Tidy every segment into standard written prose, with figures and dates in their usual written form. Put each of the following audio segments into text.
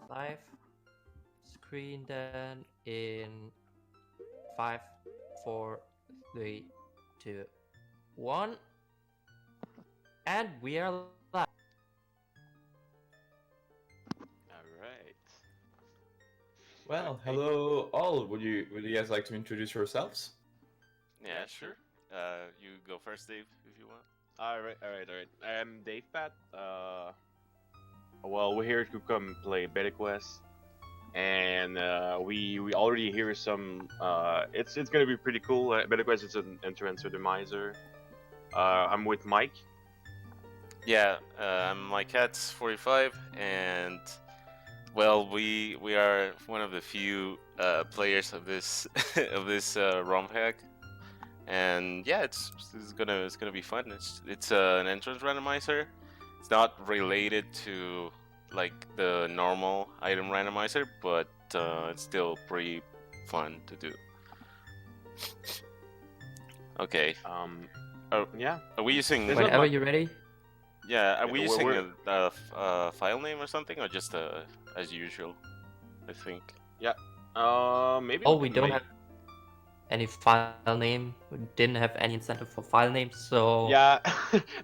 live screen then in 5, 4, 3, 2, 1, and we are live. Alright. Well, Okay. hello all. Would you guys like to introduce yourselves? Yeah, sure. You go first, Dave, if you want. Alright. I'm Davpat. Well, we're here to come play Beta Quest, and we already hear some. It's gonna be pretty cool. Beta Quest is an entrance with the miser. I'm with Mike. Yeah, I'm mikekatz45, and well, we are one of the few players of this of this ROM hack, and yeah, it's gonna be fun. It's an entrance randomizer. It's not related to like the normal item randomizer, but it's still pretty fun to do. Okay, Yeah. are we using? There's not Whenever much- you're ready. Yeah, are we We're- using we're- a file name or something, or just as usual? I think. Maybe. Oh, we can don't make- have any file name. We didn't have any incentive for file names, so Yeah,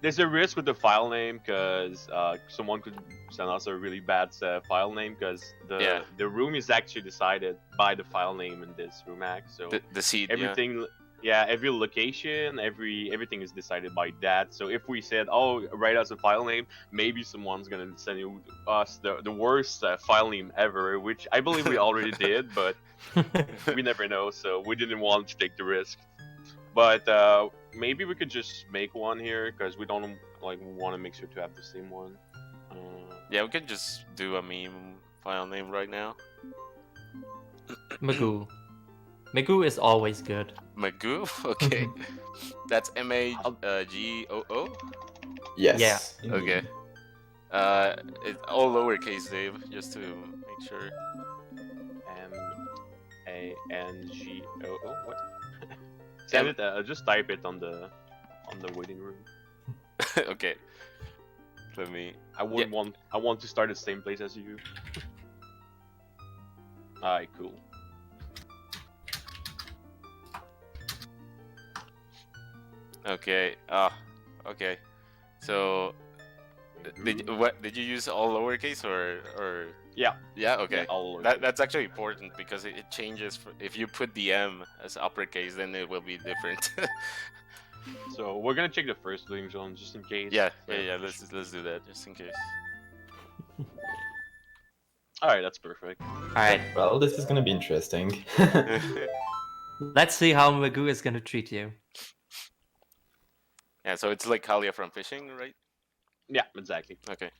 there's a risk with the file name because someone could send us a really bad file name because the room is actually decided by the file name in this room hack. So The seed. everything, every location, everything is decided by that. So if we said, "Oh, write us a file name," maybe someone's gonna send us the worst file name ever, which I believe we already did, but we never know. So we didn't want to take the risk. But maybe we could just make one here because we don't want to make sure to have the same one. Yeah, we can just do a meme file name right now. Magoo. Magoo is always good. Magoo. Okay, that's Magoo. Yes. Yeah. Okay. It's all lowercase, Dave, just to make sure. Mangoo. What? Send it. Just type it on the waiting room. Okay. Let me. I would want. I want to start at the same place as you. Alright, cool. Okay. Okay. So, did you use all lowercase or? Yeah. Yeah. Okay. Yeah, all That's actually important because it changes. If you put the M as uppercase, then it will be different. So we're gonna check the first loading zone just in case. yeah. Let's do that just in case. All right, that's perfect. Alright, Well, this is gonna be interesting. let's see how Magoo is gonna treat you. Yeah. So it's like Kalia from fishing, right? Yeah, exactly. Okay.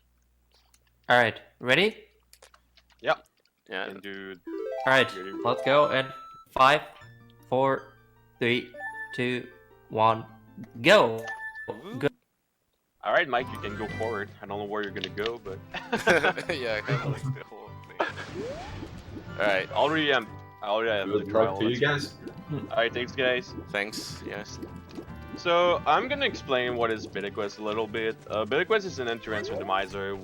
Alright, ready? Yeah. And do. Alright, let's go. And 5, 4, 3, 2, 1, go! Go. All right, Mike, you can go forward. I don't know where you're gonna go, but Yeah. Kind of like the whole thing. All right. I already am the Good trial. luck to you guys. All right, thanks, guys. Thanks. Yes. So I'm gonna explain what is Beta Quest a little bit. Beta Quest is an entrance randomizer,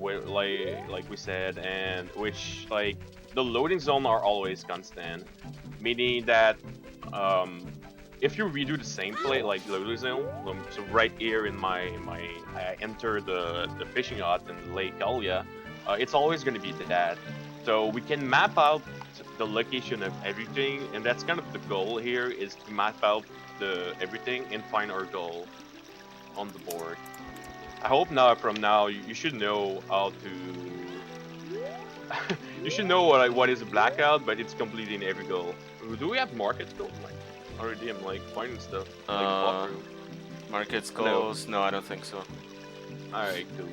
like we said, and which the loading zone are always constant, meaning that if you redo the same play like loading zone, so right here in my I enter the fishing hut in Lake Alia, it's always gonna be that. So we can map out the location of everything, and that's kind of the goal here is to map out everything and find our goal on the board. I hope from now you should know how to you should know what is a blackout, but it's completing every goal. Do we have markets though? Already I'm finding stuff the block room. Markets No. goals? No, I don't think so. Alright, cool.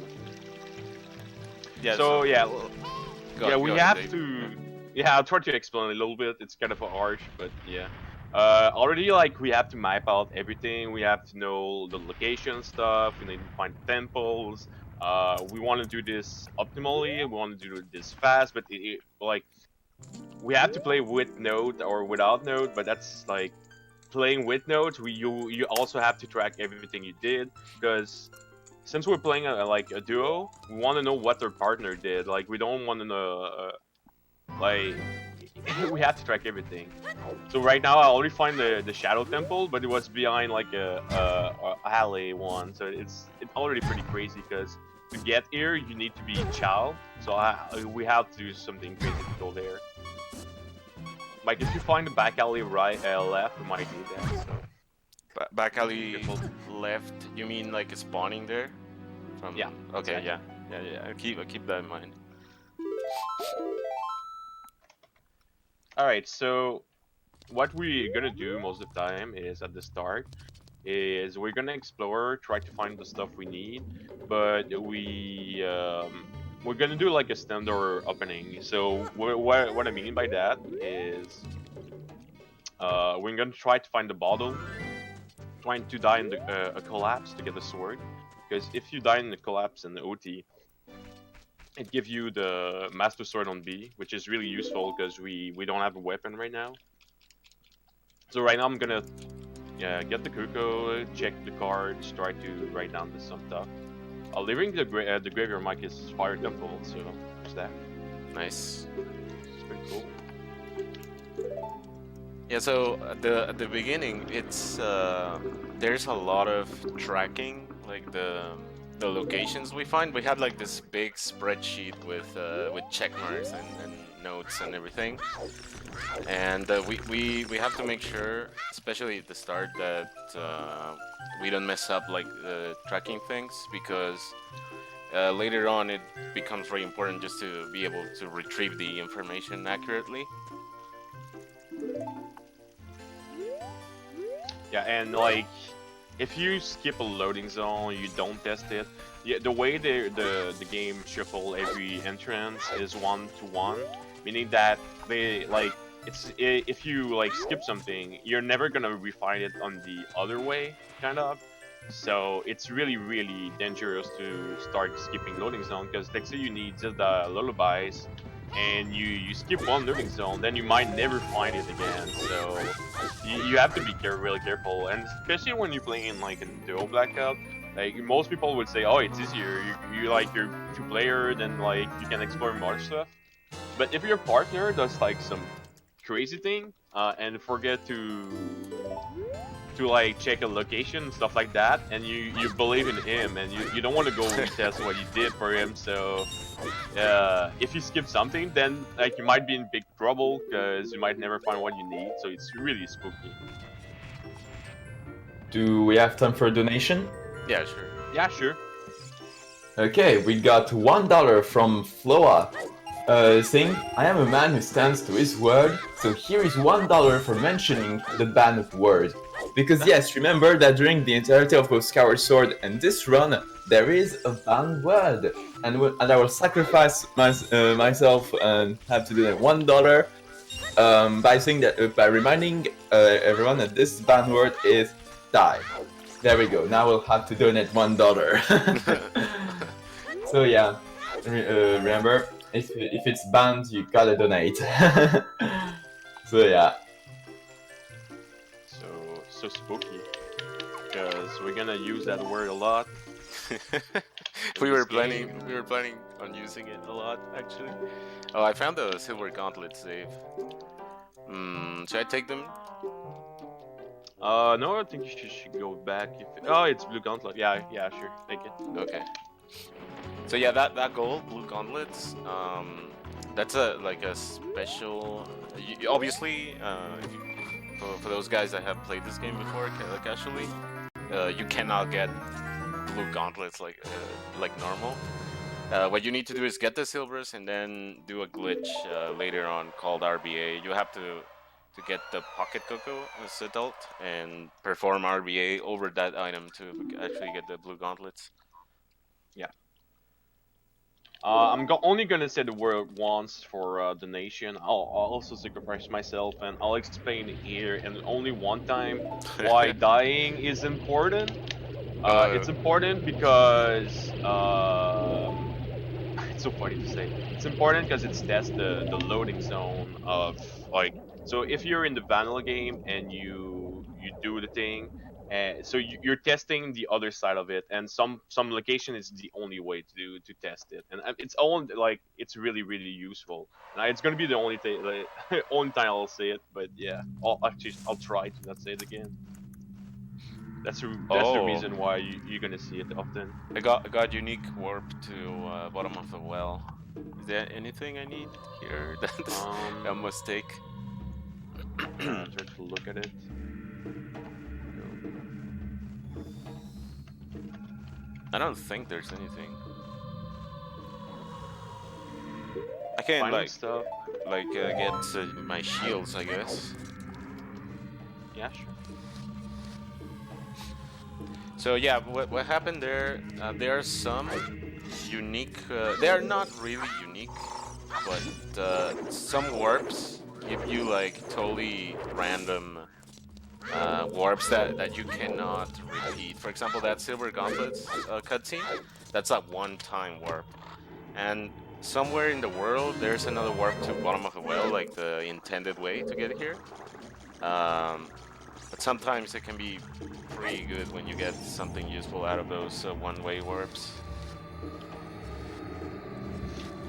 Yeah. So yeah, we go have ahead, Dave. to. Yeah, I'll try to explain a little bit. It's kind of harsh, but yeah. Already we have to map out everything. We have to know the location stuff. We need to find temples. We want to do this optimally. We want to do this fast, but we have to play with note or without note. But that's playing with notes. You also have to track everything you did because since we're playing a duo, we want to know what their partner did. We don't want to know like we have to track everything. So right now I only find the Shadow Temple, but it was behind like a alley one, so it's already pretty crazy because to get here you need to be Chow. So we have to do something crazy to go there. Like if you find the back alley right left, we might need that. So. Back alley left. You mean like spawning there? From... Yeah. Okay. Exactly. Yeah. I keep that in mind. Alright, so what we're gonna do most of the time is at the start is we're gonna explore, try to find the stuff we need, but we're gonna do like a standard opening. So what I mean by that is we're gonna try to find the bottle, trying to die in a collapse to get the sword, because if you die in the collapse and the OT, it gives you the Master Sword on B, which is really useful because we don't have a weapon right now. So right now I'm gonna get the Kuko, check the cards, try to write down some stuff. Leaving the graveyard mic is Fire Temple, so there's that. Nice. It's pretty cool. Yeah. So at the beginning, it's there's a lot of tracking, like the locations we find. We have like this big spreadsheet with check marks and notes and everything, and we have to make sure, especially at the start, that we don't mess up like the tracking things, because later on it becomes very important just to be able to retrieve the information accurately. Yeah, and like if you skip a loading zone, you don't test it. Yeah, the way the game shuffle every entrance is 1-to-1, meaning that they like if you like skip something, you're never gonna refine it on the other way, kind of. So it's really dangerous to start skipping loading zone, because let's say you need Zelda lullabies, and you skip one loading zone, then you might never find it again. So you have to be really careful, and especially when you're playing like in duo Blackout. Like most people would say, oh, it's easier. You like you're two-player, then like you can explore more stuff. But if your partner does like some crazy thing and forget to like check a location and stuff like that, and you believe in him, and you don't want to go retest what you did for him, so if you skip something, then like you might be in big trouble because you might never find what you need. So it's really spooky. Do we have time for a donation? Yeah, sure. Yeah, sure. Okay, we got $1 from Floa, saying, I am a man who stands to his word, so here is $1 for mentioning the banned word. Because yes, remember that during the entirety of both Skyward Sword and this run, there is a banned word. And I will sacrifice myself and have to do that $1 by saying that by reminding everyone that this banned word is die. There we go. Now we'll have to donate $1. So yeah, remember, if it's banned, you gotta donate. So yeah. So spooky, because we're gonna use that word a lot. we were planning on using it a lot, actually. Oh, I found the silver gauntlet save. Should I take them? No, I think you should go back. Oh, it's blue gauntlet. Yeah, sure, take it. Okay. So yeah, that goal, blue gauntlets, that's a special. Obviously, for those guys that have played this game before, casually, you cannot get blue gauntlets like normal. What you need to do is get the silvers and then do a glitch later on called RBA. You have to get the pocket cocoa settled and perform RBA over that item to actually get the blue gauntlets. Yeah. I'm only gonna say the word once for donation. I'll also sacrifice myself, and I'll explain here and only one time why dying is important. It's important because it's so funny to say. It's important because it's that's the loading zone of like. So if you're in the vanilla game and you do the thing, So you're testing the other side of it, and some location is the only way to test it, and it's all like it's really useful. And it's gonna be the only thing, like, only time I'll say it, but yeah, I'll try to not say it again. That's the Oh, reason why you're gonna see it often. I got unique warp to bottom of the well. Is there anything I need here that I Um, must take? trying to look at it. I don't think there's anything. I can Finding stuff. get my shields, I guess. Yeah, sure. So yeah, what happened there? There are some unique. They are not really unique, but some warps give you like totally random warps that you cannot repeat. For example, that silver gauntlets cutscene. That's a one-time warp, and somewhere in the world there's another warp to bottom of the well, like the intended way to get here. But sometimes it can be pretty good when you get something useful out of those one-way warps.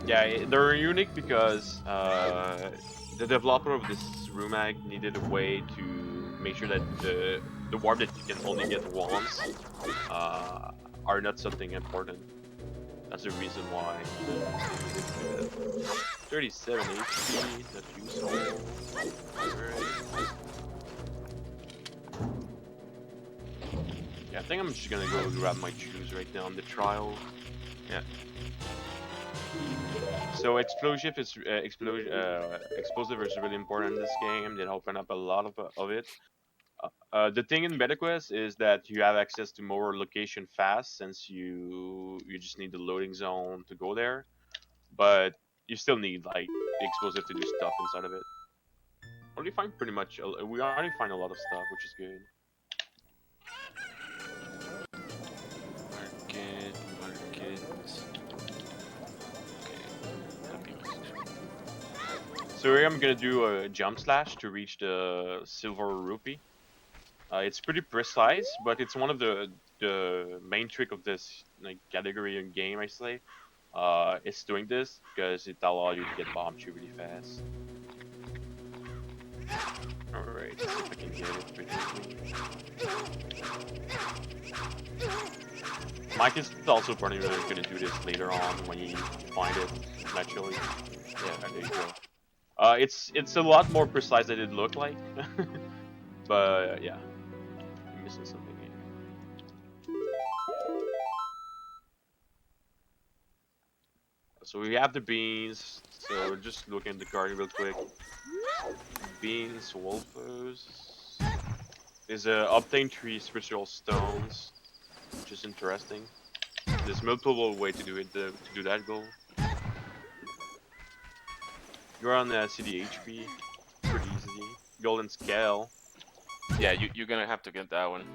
Yeah, they're unique because the developer of this rumag needed a way to make sure that the warp that you can only get once are not something important. That's the reason why. 37 HP, that's useful. Alright. Yeah, I think I'm just gonna go grab my shoes right now on the trial. Yeah. So explosive is explosive is really important in this game. They open up a lot of it. The thing in MetaQuest is that you have access to more location fast, since you just need the loading zone to go there, but you still need like the explosive to do stuff inside of it. Already find pretty much we already find a lot of stuff, which is good. Market. So here I'm gonna do a jump slash to reach the silver rupee. It's pretty precise, but it's one of the main trick of this like category in game, I say. It's doing this because it allows you to get bomb tree really fast. Alright, see if I can get it pretty quickly. Mike is also probably gonna do this later on when you find it naturally. Yeah, there you go. It's a lot more precise than it looked like, but yeah, I'm missing something here. So we have the beans. So just looking at the garden real quick. Beans, wolfos. There's obtain 3 spiritual stones, which is interesting. There's multiple way to do it to do that goal. You're on CD HP pretty easily. Golden scale. Yeah, you're gonna have to get that one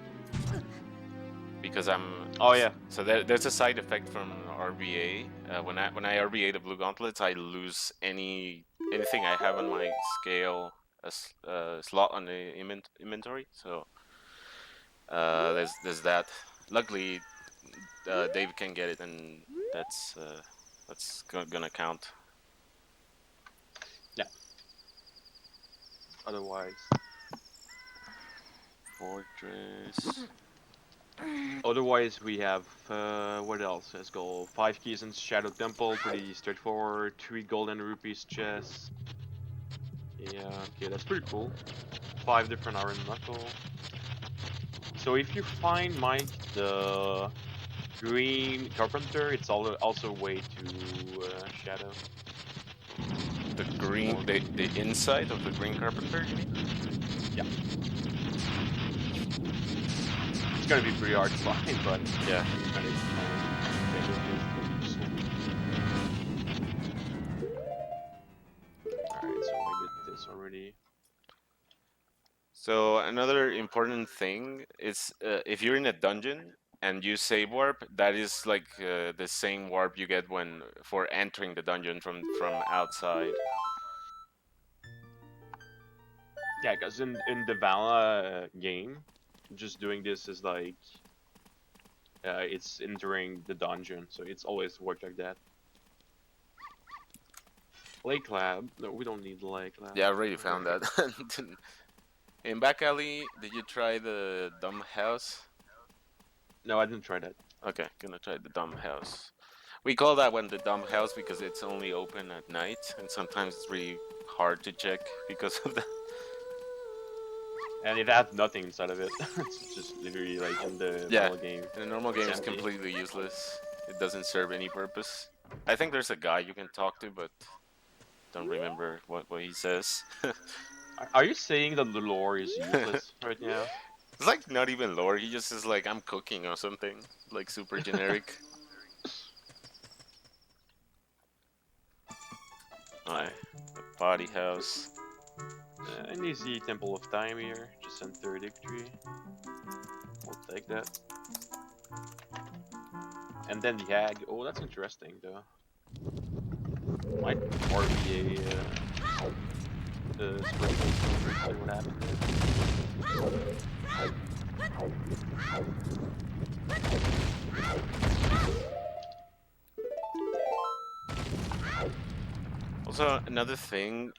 because I'm. Oh yeah. So there's a side effect from RBA. When I RBA the blue gauntlets, I lose anything I have on my scale slot on the inventory. So there's that. Luckily, Dave can get it, and that's gonna count. Yeah. Otherwise. Fortress. Otherwise, we have what else? Let's go. 5 keys in Shadow Temple, pretty straightforward. 3 golden rupees chest. Yeah, okay, that's pretty cool. 5 different iron knuckle. So if you find Mike the green carpenter, it's also a way to shadow. The green, the inside of the green carpenter, you mean? Yeah. It's gonna be pretty hard to find, but Yeah. Alright, so I did this already. So another important thing is if you're in a dungeon and you save warp, that is like the same warp you get when for entering the dungeon from outside. Yeah, because in the Vala game, just doing this is like it's entering the dungeon, so it's always worked like that. Lake Lab. No, we don't need the Lake Lab. Yeah, I already found that. In back alley, did you try the dumb house? No, I didn't try that. Okay, gonna try the dumb house. We call that one the dumb house because it's only open at night, and sometimes it's really hard to check because of that. And it has nothing inside of it. It's just literally like in the Yeah. normal game. In a normal game, it's empty. completely useless. It doesn't serve any purpose. I think there's a guy you can talk to, but don't remember what he says. Are you saying that the lore is useless right now? It's like not even lore. He just is like, I'm cooking or something, like super generic. Alright, the body house. An easy Temple of Time here, just enter Victory. We'll take that. And then the Hag. Oh, that's interesting though. Might more be a spiritual see what happened Also, another thing.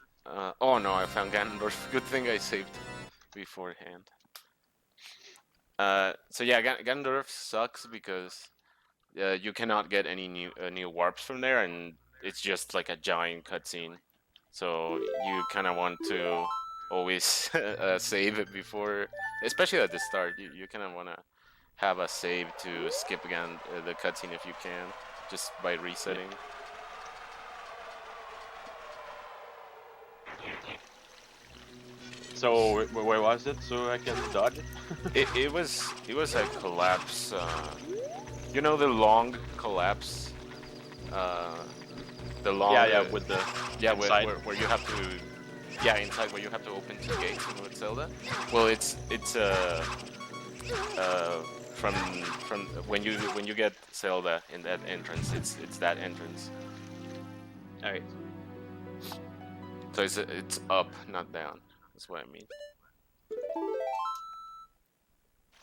Oh no, I found Ganondorf. Good thing I saved beforehand. So yeah, Ganondorf sucks because you cannot get any new warps from there, and it's just like a giant cutscene. So you kind of want to always save it before, especially at the start. You kind of want to have a save to skip again the cutscene if you can, just by resetting. So where was it? So I can dodge it? It was a collapse. You know the long collapse. The long. Yeah, with the inside. Where you have to. Inside where you have to open two gates with Zelda. Well, it's from when you get Zelda in that entrance. It's that entrance. Alright. So it's up, not down. That's what I mean.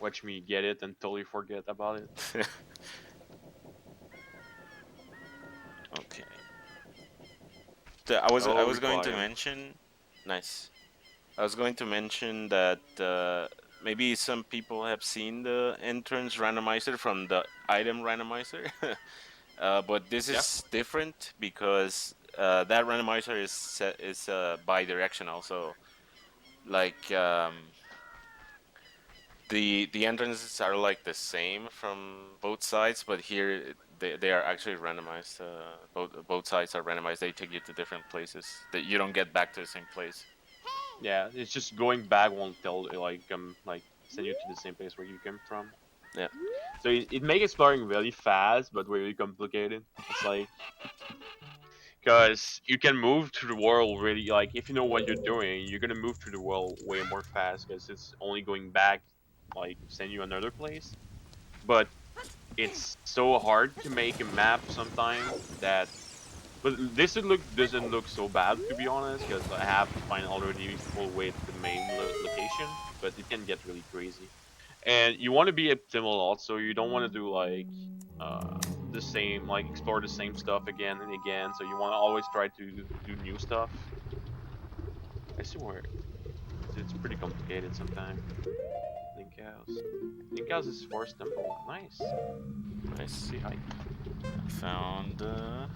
Watch me get it and totally forget about it. Okay. I was going to required. mention. Nice. I was going to mention that maybe some people have seen the entrance randomizer from the item randomizer, but this is different because that randomizer is bi-directional. So, like the entrances are like the same from both sides, but here they are actually randomized. Both sides are randomized. They take you to different places. That you don't get back to the same place. Yeah, it's just going back won't tell like send you to the same place where you came from. Yeah. So it makes exploring really fast, but really complicated. It's like because you can move through the world really like if you know what you're doing, you're gonna move through the world way more fast because it's only going back like send you another place. But it's so hard to make a map sometimes that. But this doesn't look so bad to be honest, because I have to find already full way to the main location, but it can get really crazy. And you want to be optimal also. You don't want to do like the same, like explore the same stuff again and again. So you want to always try to do new stuff. I swear, it's pretty complicated sometimes. Link House. Link House is Forest Temple. Nice. Nice. See height. I found the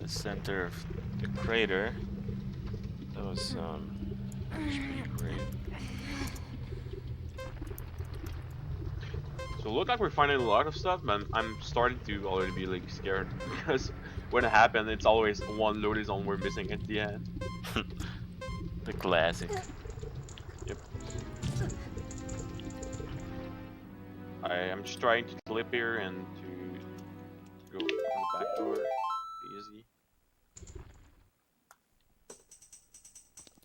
center of the crater. That was pretty great. So it look like we're finding a lot of stuff, but I'm starting to already be like scared because when it happens, it's always one loading zone we're missing at the end. The classic. Yep. I'm just trying to flip here and to go on the back door. Easy.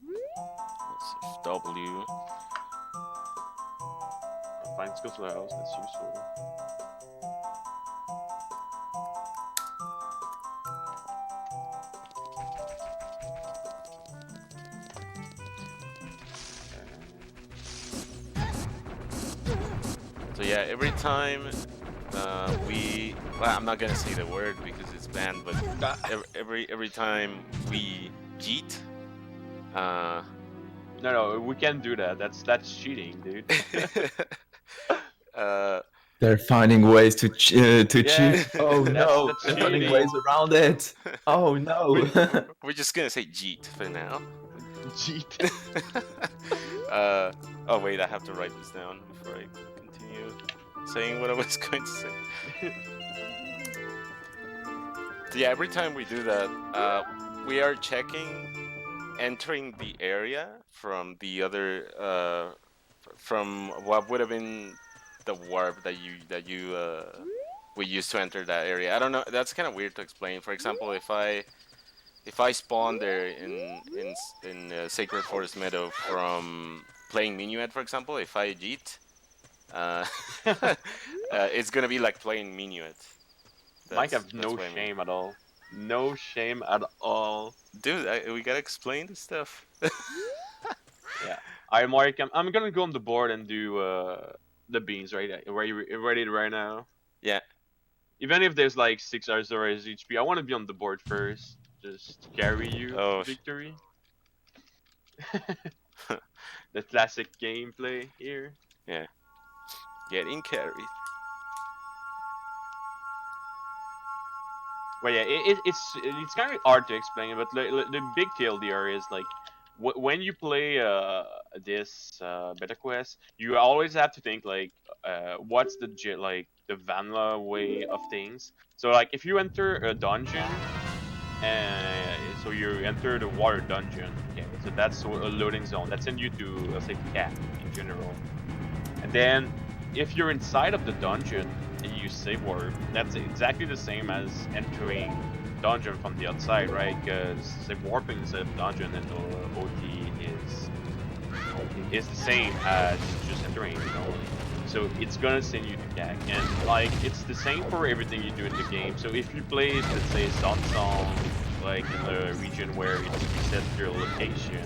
Let's see if W. Find skills to the house, that's useful. So yeah, every time we, well, I'm not gonna say the word because it's banned, but every time we cheat, No, we can't do that. That's cheating, dude. They're finding ways to Yeah, cheat. Oh no, that's they're finding cheating. ways around it. Oh no. we're just gonna say cheat for now. Cheat. Oh wait, I have to write this down before I continue saying what I was going to say. So yeah, every time we do that, we are checking entering the area from the other, from what would have been the warp that we used to enter that area. I don't know. That's kind of weird to explain. For example, if I spawn there in Sacred Forest Meadow from playing Minuet, for example, if I cheat, it's gonna be like playing Minuet. Mike have no shame at all. No shame at all. Dude, we gotta explain this stuff. Yeah. Alright, Mark, I'm gonna go on the board and do the beans right ready right now. Yeah. Even if there's like 6 hours or HP, I want to be on the board first. Just to carry you to victory. The classic gameplay here. Yeah. Getting carried. Well, yeah, it's kind of hard to explain, but the big deal there is like when you play this beta quest, you always have to think like what's the vanilla way of things. So like if you enter a dungeon, so you enter the water dungeon. Okay, so that's a loading zone. That sends you to a safe cat in general, and then if you're inside of the dungeon and you save warp, that's exactly the same as entering dungeon from the outside, right? Because save warping instead of dungeon and OT is the same as just entering, you know. So it's gonna send you to CAC, and like it's the same for everything you do in the game. So if you play, let's say, Sun Song, like in the region where it's reset your location,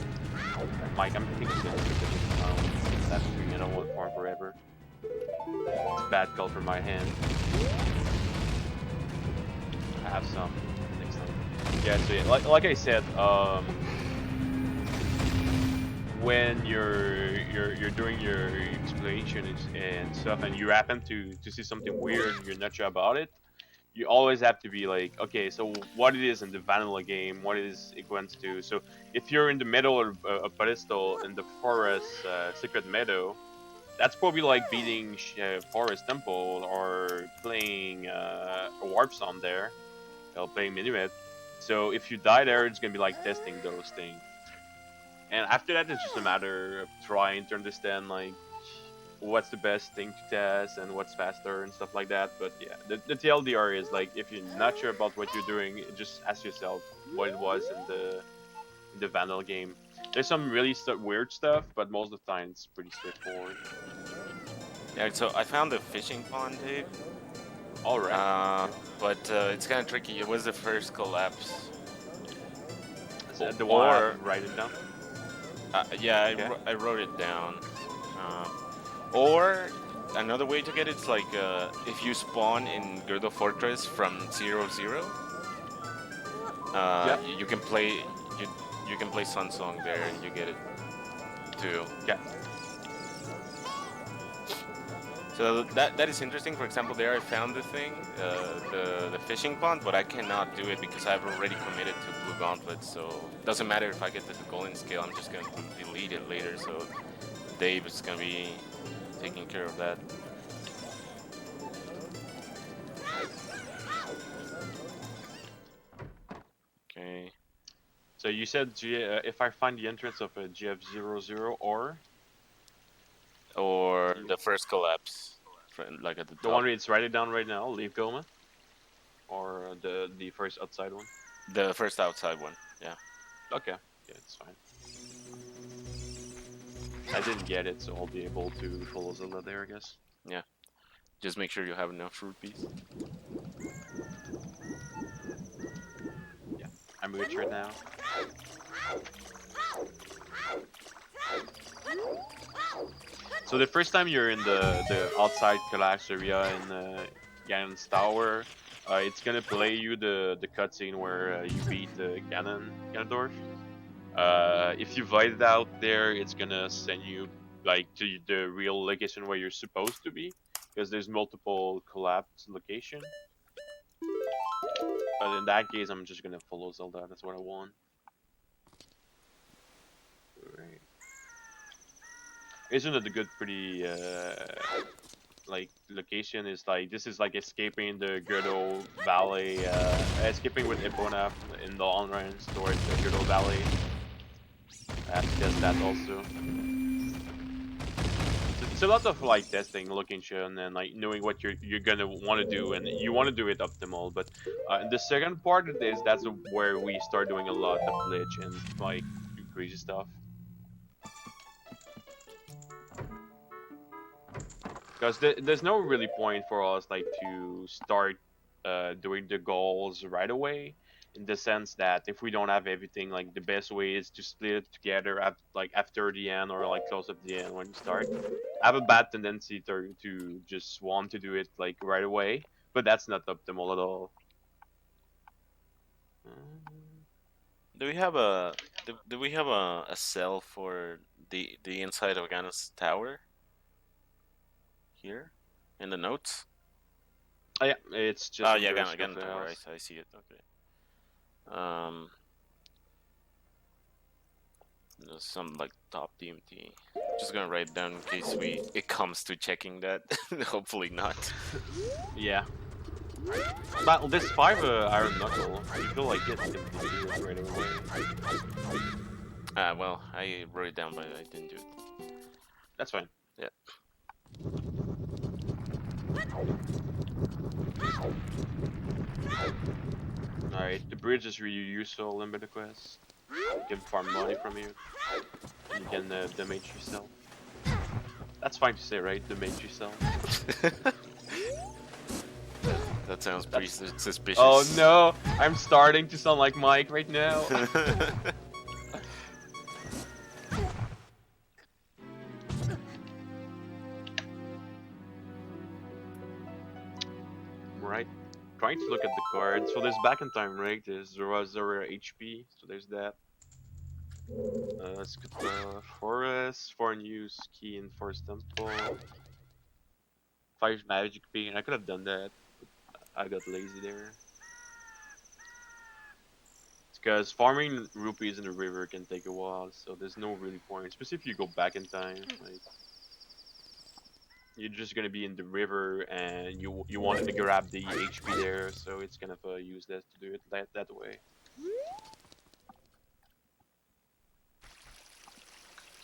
Mike, I'm thinking it's gonna be that tree. I don't want to farm forever. It's a bad call from my hand. I have some next time. Yeah, so yeah, like I said, when you're doing your exploration and stuff, and you happen to see something weird, you're not sure about it, you always have to be like, okay, so what it is in the vanilla game, what it is equates to. So if you're in the middle of a pedestal in the forest, secret meadow, that's probably like beating Forest Temple or playing a warp zone there, or playing Minuet. So if you die there, it's gonna be like testing those things. And after that, it's just a matter of trying to understand like what's the best thing to test and what's faster and stuff like that. But yeah, the TLDR is like if you're not sure about what you're doing, just ask yourself what it was in the vanilla game. There's some really weird stuff, but most of the time it's pretty straightforward. Yeah, so I found a fishing pond, Dave. Alright. But it's kind of tricky. It was the first collapse. Is that the one I write it down? Yeah, Okay. I wrote it down. Or another way to get it's like if you spawn in Gerdo Fortress from 0-0, you can play you can play Sun Song there and you get it too. Yeah. So that is interesting. For example, there I found the thing, the fishing pond, but I cannot do it because I've already committed to Blue Gauntlet. So it doesn't matter if I get the golden scale. I'm just gonna delete it later. So Dave is gonna be taking care of that. Okay. So you said if I find the entrance of a GF00 or the first collapse, like at the top. The one where it's write it down right now, leave Goma? Or the first outside one? The first outside one, yeah. Okay, yeah, it's fine. I didn't get it, so I'll be able to follow Zelda there, I guess. Yeah. Just make sure you have enough rupees. Yeah, I'm rich right now. So the first time you're in the outside collapse area in Ganon's tower, it's gonna play you the cutscene where you beat Ganondorf. If you void it out there, it's gonna send you like to the real location where you're supposed to be, because there's multiple collapse location. But in that case, I'm just gonna follow Zelda. That's what I want. Alright. Isn't it a good, pretty like location? Is like this is like escaping the Gerdo Valley, escaping with Epona in the long run towards the Gerdo Valley. I have to test that also. It's a lot of like testing, location, and like knowing what you're gonna want to do, and you want to do it optimal. But the second part of this, that's where we start doing a lot of glitch and like crazy stuff. Because there's no really point for us like to start doing the goals right away. In the sense that if we don't have everything, like the best way is to split it together at like after the end or like close up the end when you start. I have a bad tendency to just want to do it like right away, but that's not optimal at all. Do we have do we have a cell for the inside of Ganon's tower? Here, in the notes. Oh yeah, it's just. Oh yeah, Ganon tower. I see it. Okay. There's some like top DMT. Just gonna write it down in case it comes to checking that. Hopefully not. Yeah. But this 5 Iron Knuckle, you feel like it can do it right away. Well, I wrote it down, but I didn't do it. That's fine. Yeah. Alright, the bridge is really useful in the quest. You can farm money from you. And you can damage yourself. That's fine to say, right? Damage yourself. That sounds pretty suspicious. Oh no! I'm starting to sound like Mike right now. Right. Trying to look at the cards. So there's back in time, right? There's 0 HP, so there's that. Let's get the forest, 4 news, key in forest temple. 5 magic bean. I could have done that, but I got lazy there. It's because farming rupees in the river can take a while, so there's no really point, especially if you go back in time. Like, you're just gonna be in the river and you wanted to grab the HP there, so it's kind of useless to do it that way.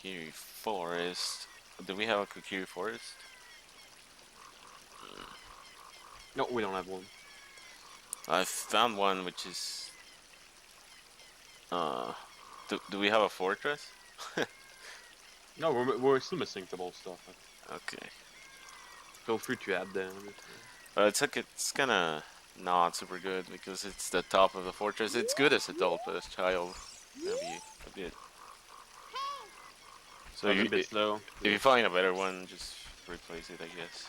Kokiri Forest. Do we have a Kokiri Forest? No, we don't have one. I found one, which is. Do we have a fortress? No, we're still missing double stuff. Okay. Feel free to add them. It's kind of not super good because it's the top of the fortress. It's good as adult, but as child, maybe a bit. So a bit slow. If you find a better one, just replace it, I guess.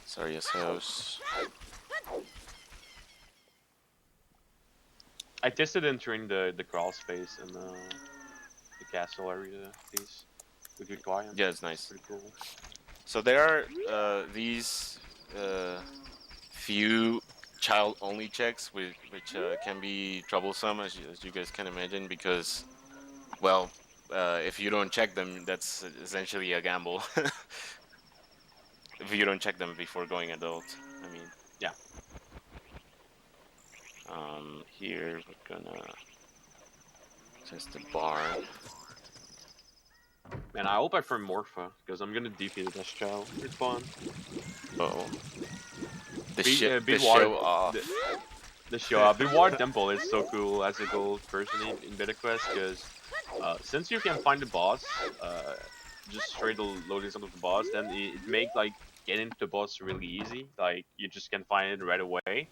Saria's house. I tested entering the crawl space in the castle area piece with your client. Yeah, it's nice. Pretty cool. So there are these few child-only checks which can be troublesome, as you guys can imagine, because, well, if you don't check them, that's essentially a gamble. If you don't check them before going adult, I mean. Yeah. Here we're gonna test the barn. Man, I hope I find Morpha, because I'm gonna defeat this child. It's fun. Oh. The show off. The show off. The War Temple is so cool as a gold person in Beta Quest, because since you can find the boss, just straight loading some of the boss, then it makes like getting to the boss really easy. Like you just can find it right away.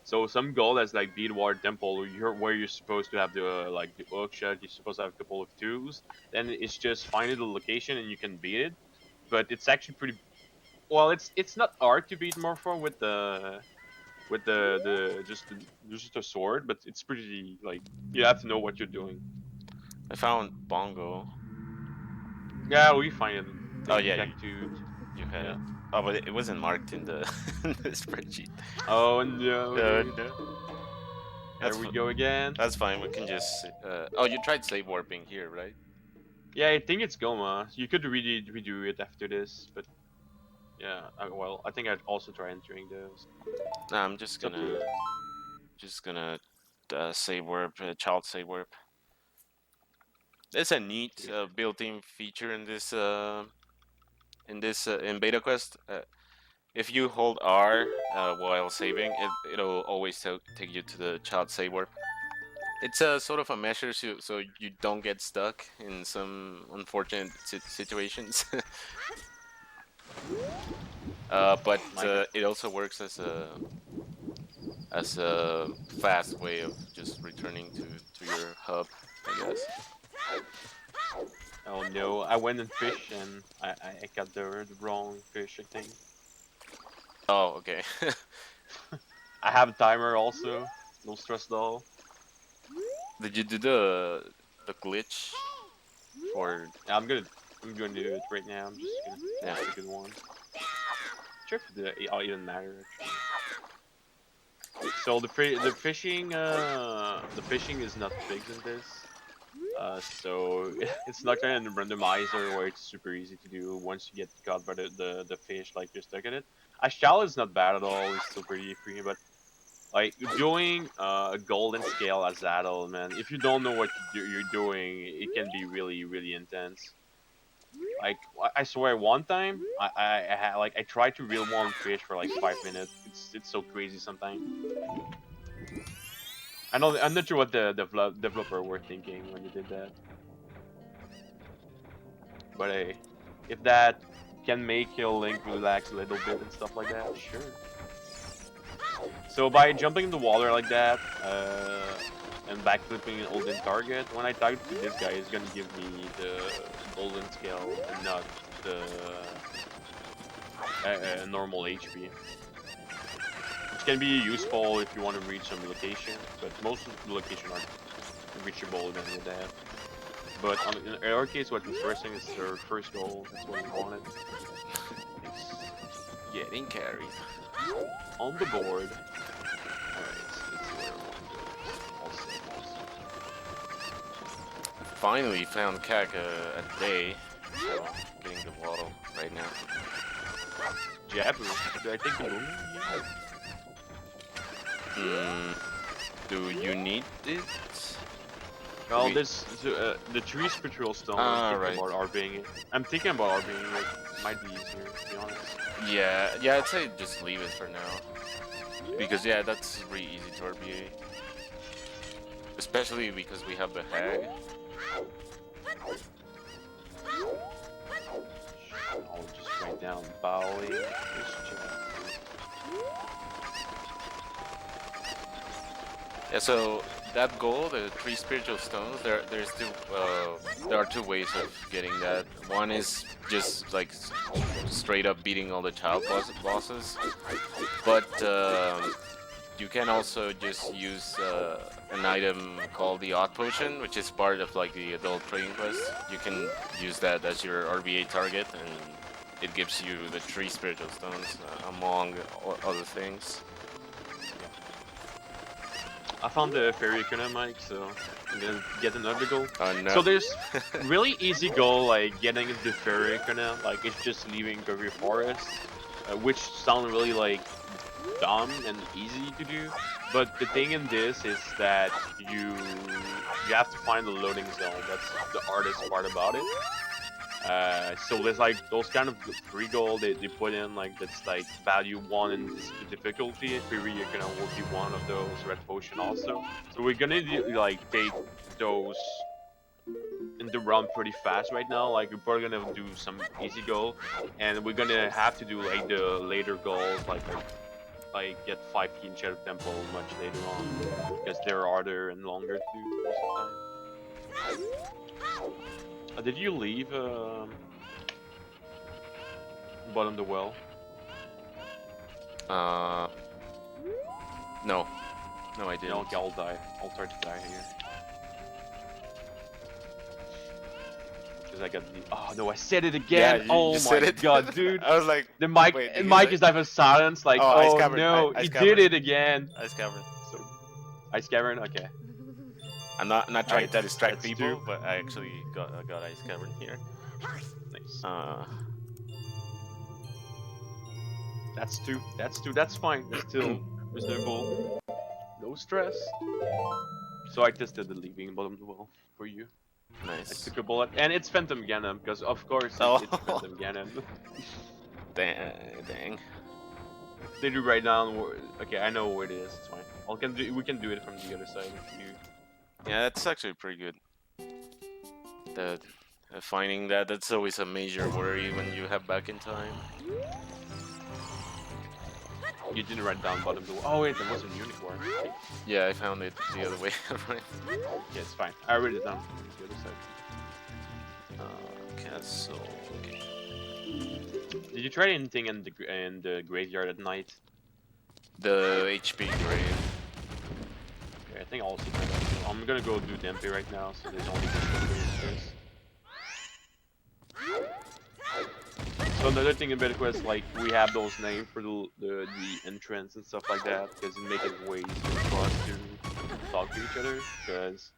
So some goal that's like beat War Temple, where you're supposed to have the like the hook shot, you're supposed to have a couple of tools. Then it's just finding the location and you can beat it. but it's actually pretty. Well, it's not hard to beat Morpho with the just a sword, but it's pretty like you have to know what you're doing. I found Bongo. Yeah, we find it. Oh The yeah, cactus. you had Yeah. it. Oh, but it wasn't marked in the, in the spreadsheet. Oh no, dude. No. There That's we fine. go again. That's fine. We can just. Oh, you tried slave warping here, right? Yeah, I think it's Goma. You could really redo it after this, but yeah. Well, I think I'd also try entering those. Nah, I'm just It's up to you. gonna save warp, child save warp. It's a neat built-in feature in this in beta quest. If you hold R while saving, it'll always take you to the child save warp. It's a sort of a measure so you don't get stuck in some unfortunate situations. But it also works as a fast way of just returning to your hub, I guess. Oh no, I went and fished and I got the wrong fish, I think. Oh, okay. I have a timer also. No stress though. Did you do the glitch for? Yeah, I'm gonna do it right now. I'm just gonna pick a good one. Sure if I'll even matter actually. So the fishing is not fixed in this. So it's not kind of randomizer where it's super easy to do once you get caught by the fish, like you're stuck in it. Ashtal is not bad at all, it's still pretty free, but like doing a golden scale as Adel, man, if you don't know what you're doing, it can be really, really intense. Like I swear, one time I tried to reel one fish for like 5 minutes. It's so crazy sometimes. I'm not sure what the developer were thinking when they did that. But hey, if that can make your Link relax a little bit and stuff like that, sure. So by jumping in the water like that, and backflipping an golden target, when I target to this guy, it's gonna give me the golden scale and not the normal HP. Which can be useful if you want to reach some location, but most of the locations aren't reachable even with that. But in our case, what was first thing is our first goal. That's what we wanted. It's Getting carried. on the board. Alright, let's see where everyone goes. Finally found Kaka a day. So getting the waddle right now. Jabu. Did I take the movie? Yeah. Do you need it? Well, the tree spiritual stone. I'm thinking about RBing it. Might be easier, to be honest. Yeah, I'd say just leave it for now. Because yeah, that's really easy to RBA. Especially because we have the hag. I'll just write down Bali. Yeah, so that goal, the 3 spiritual stones, there are 2 ways of getting that. One is just like straight up beating all the child bosses, but you can also just use an item called the Odd Potion, which is part of like the adult trading quest. You can use that as your RBA target, and it gives you the 3 spiritual stones among other things. I found the fairy economic, so I'm gonna get another goal. Oh no. So there's really easy goal, like getting the fairy economic, like it's just leaving Gurry Forest, which sound really like dumb and easy to do. But the thing in this is that you have to find the loading zone. That's the hardest part about it. So there's like those kind of free goal they put in, like that's like value 1 in the difficulty. Fairy economic will be one of those. Red potion also. So we're gonna like take those in the run pretty fast right now. Like we're probably gonna do some easy goal, and we're gonna have to do like the later goals, like get 5 key in Shadow Temple much later on, because they're harder and longer to do most of the time. Did you leave bottom of the well? No. No, I didn't. No, okay, I'll die. I'll try to die here. Because I got the. Oh no, I said it again! Yeah, you oh just my said it. god, dude! I was like, The mic, wait, did he mic say- is diving silence. Like, Oh, ice oh cavern, no, ice he cavern. did it again. Ice cavern. So, ice cavern. Okay. I'm not trying Alright, to distract that's people, 2. but I actually got ice cavern here. Nice. That's 2. That's 2. That's fine. That's still reasonable. No stress. So I tested the leaving bottom of the well for you. I Nice. took a bullet, and it's Phantom Ganon because of course Oh. it's Phantom Ganon. Dang. Did you write down? Okay, I know where it is. It's fine. We can do it from the other side if you. Yeah, that's actually pretty good. The finding that's always a major worry when you have back in time. You didn't write down bottom blue. Oh wait, there was a unicorn. Yeah, I found it the other way around. Yeah, it's fine. I wrote it down from the other side. Castle. Okay. Did you try anything in the graveyard at night? The HP grave. Okay, I think I'll also try that. So I'm gonna go do Dempy right now, so there's only this. So another thing in Beta Quest, like we have those names for the entrance and stuff like that, because it makes it way easier for us to talk to each other. Because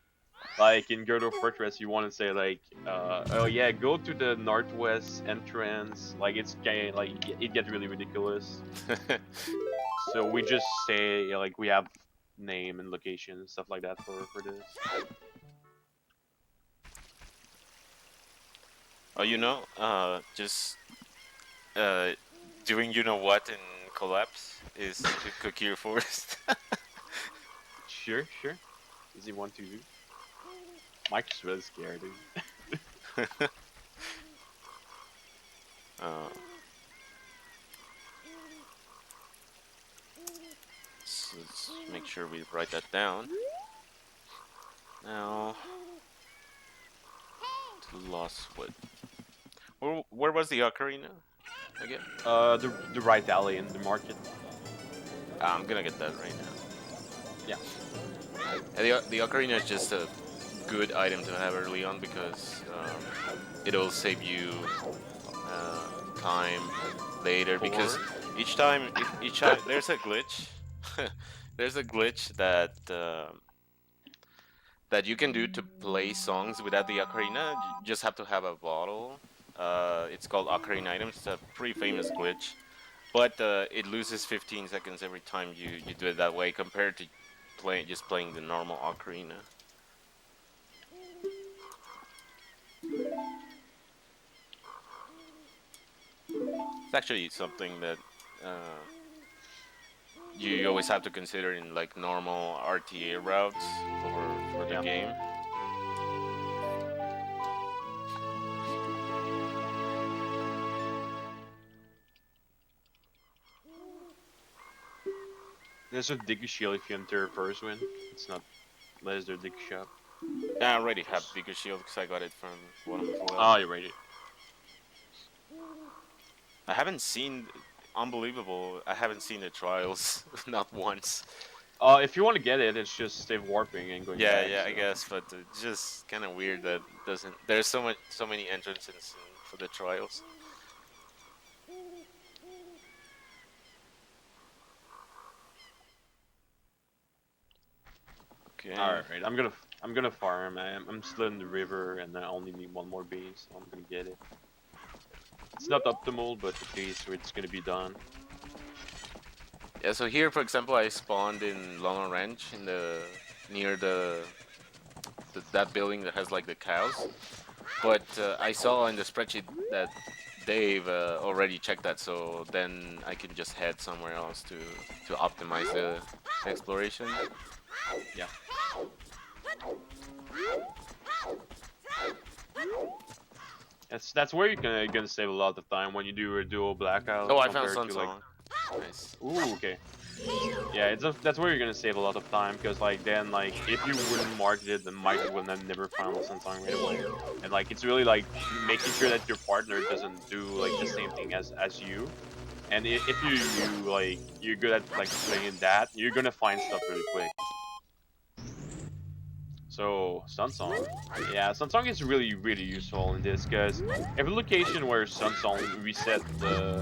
like in Gerdo Fortress, you want to say like, oh yeah, go to the northwest entrance. Like it's like it gets really ridiculous. So we just say like we have name and location and stuff like that for this. Oh, you know, just doing you know what in Collapse is to cook your forest. Sure. Does he want to do? Mike's really scared, dude. So let's make sure we write that down. Now, to Lost Wood. Where was the Ocarina again? The right alley in the market. I'm gonna get that right now. Yeah. The Ocarina is just a good item to have early on because it'll save you time later. Because each time there's a glitch. There's a glitch that that you can do to play songs without the Ocarina. You just have to have a bottle. It's called Ocarina items. It's a pretty famous glitch, but it loses 15 seconds every time you do it that way compared to just playing the normal Ocarina. It's actually something that you always have to consider in like normal RTA routes for the game. There's a Diggy Shield if you enter first win. It's not Leisure Dig Shop. I already have Bigger Shield because I got it from one of the full. Oh, you read it. I haven't seen, unbelievable, I haven't seen the trials, not once. If you want to get it, it's just save warping and going back. Yeah, I guess, but it's just kind of weird that doesn't. There's so many entrances for the trials. Okay. All right, I'm gonna farm. I'm still in the river, and I only need one more base, so I'm gonna get it. It's not optimal, but at least it's gonna be done. Yeah, so here, for example, I spawned in Lona Ranch in near that building that has like the cows. But I saw in the spreadsheet that Dave already checked that, so then I can just head somewhere else to optimize the exploration. Yeah. That's where you're gonna save a lot of time when you do a dual blackout. Oh, I found compared to, Sunsong. Nice. Ooh, okay. Yeah, that's where you're gonna save a lot of time, because like then like if you wouldn't mark it, then Mike will never find the sun song right away. And like it's really like making sure that your partner doesn't do like the same thing as you. And if you like you're good at like playing that, you're gonna find stuff really quick. So Sunsong, yeah, Sunsong is really useful in this, because every location where Sunsong reset the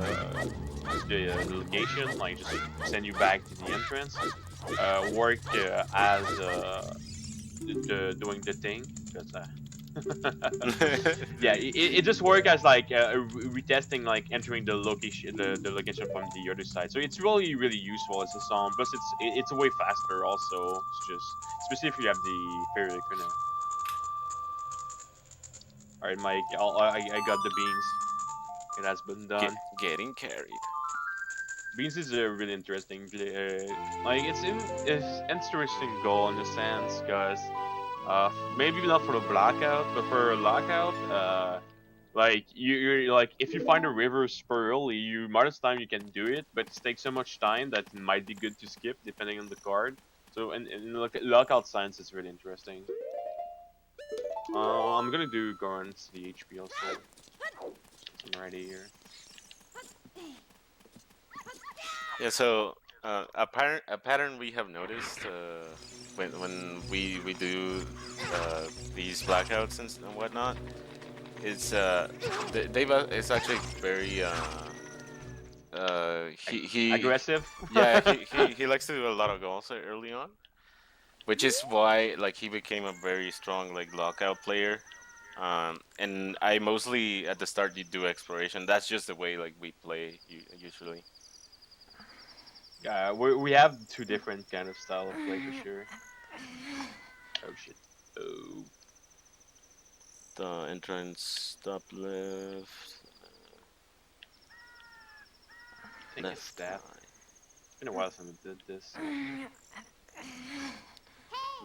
location, like just send you back to the entrance, work as doing the thing. Cause, yeah, it just work as like retesting, like entering the location from the other side. So it's really useful as a song. Plus it's way faster also. It's just especially if you have the fairy connect. All right, Mike. I got the beans. It has been done. Getting carried. Beans is a really interesting like it's interesting goal in a sense, because maybe not for the blackout, but for a lockout, like you're like if you find a river super early, you most time you can do it, but it takes so much time that it might be good to skip depending on the card. So in lockout science, it's really interesting. I'm gonna do Goran's the HP also. I'm ready here. Yeah, so a pattern we have noticed when we do these blackouts and whatnot, it's it's actually very he aggressive. Yeah, he likes to do a lot of goals early on, which is why like he became a very strong like lockout player. And I mostly at the start you do exploration. That's just the way like we play usually. Yeah, we have two different kind of style of play for sure. Oh shit. Oh. The entrance, top left. Take a step. It's been a while since I did this.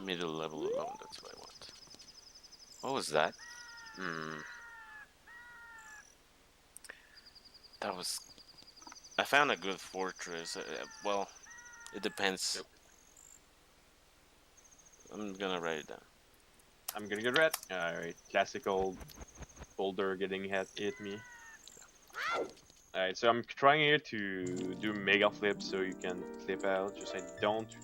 Middle level alone, that's what I want. What was that? That was... I found a good fortress. Well, it depends. I'm gonna write it down. I'm gonna get red. Alright, classical boulder getting hit me. Alright, so I'm trying here to do mega flip so you can flip out. Just I don't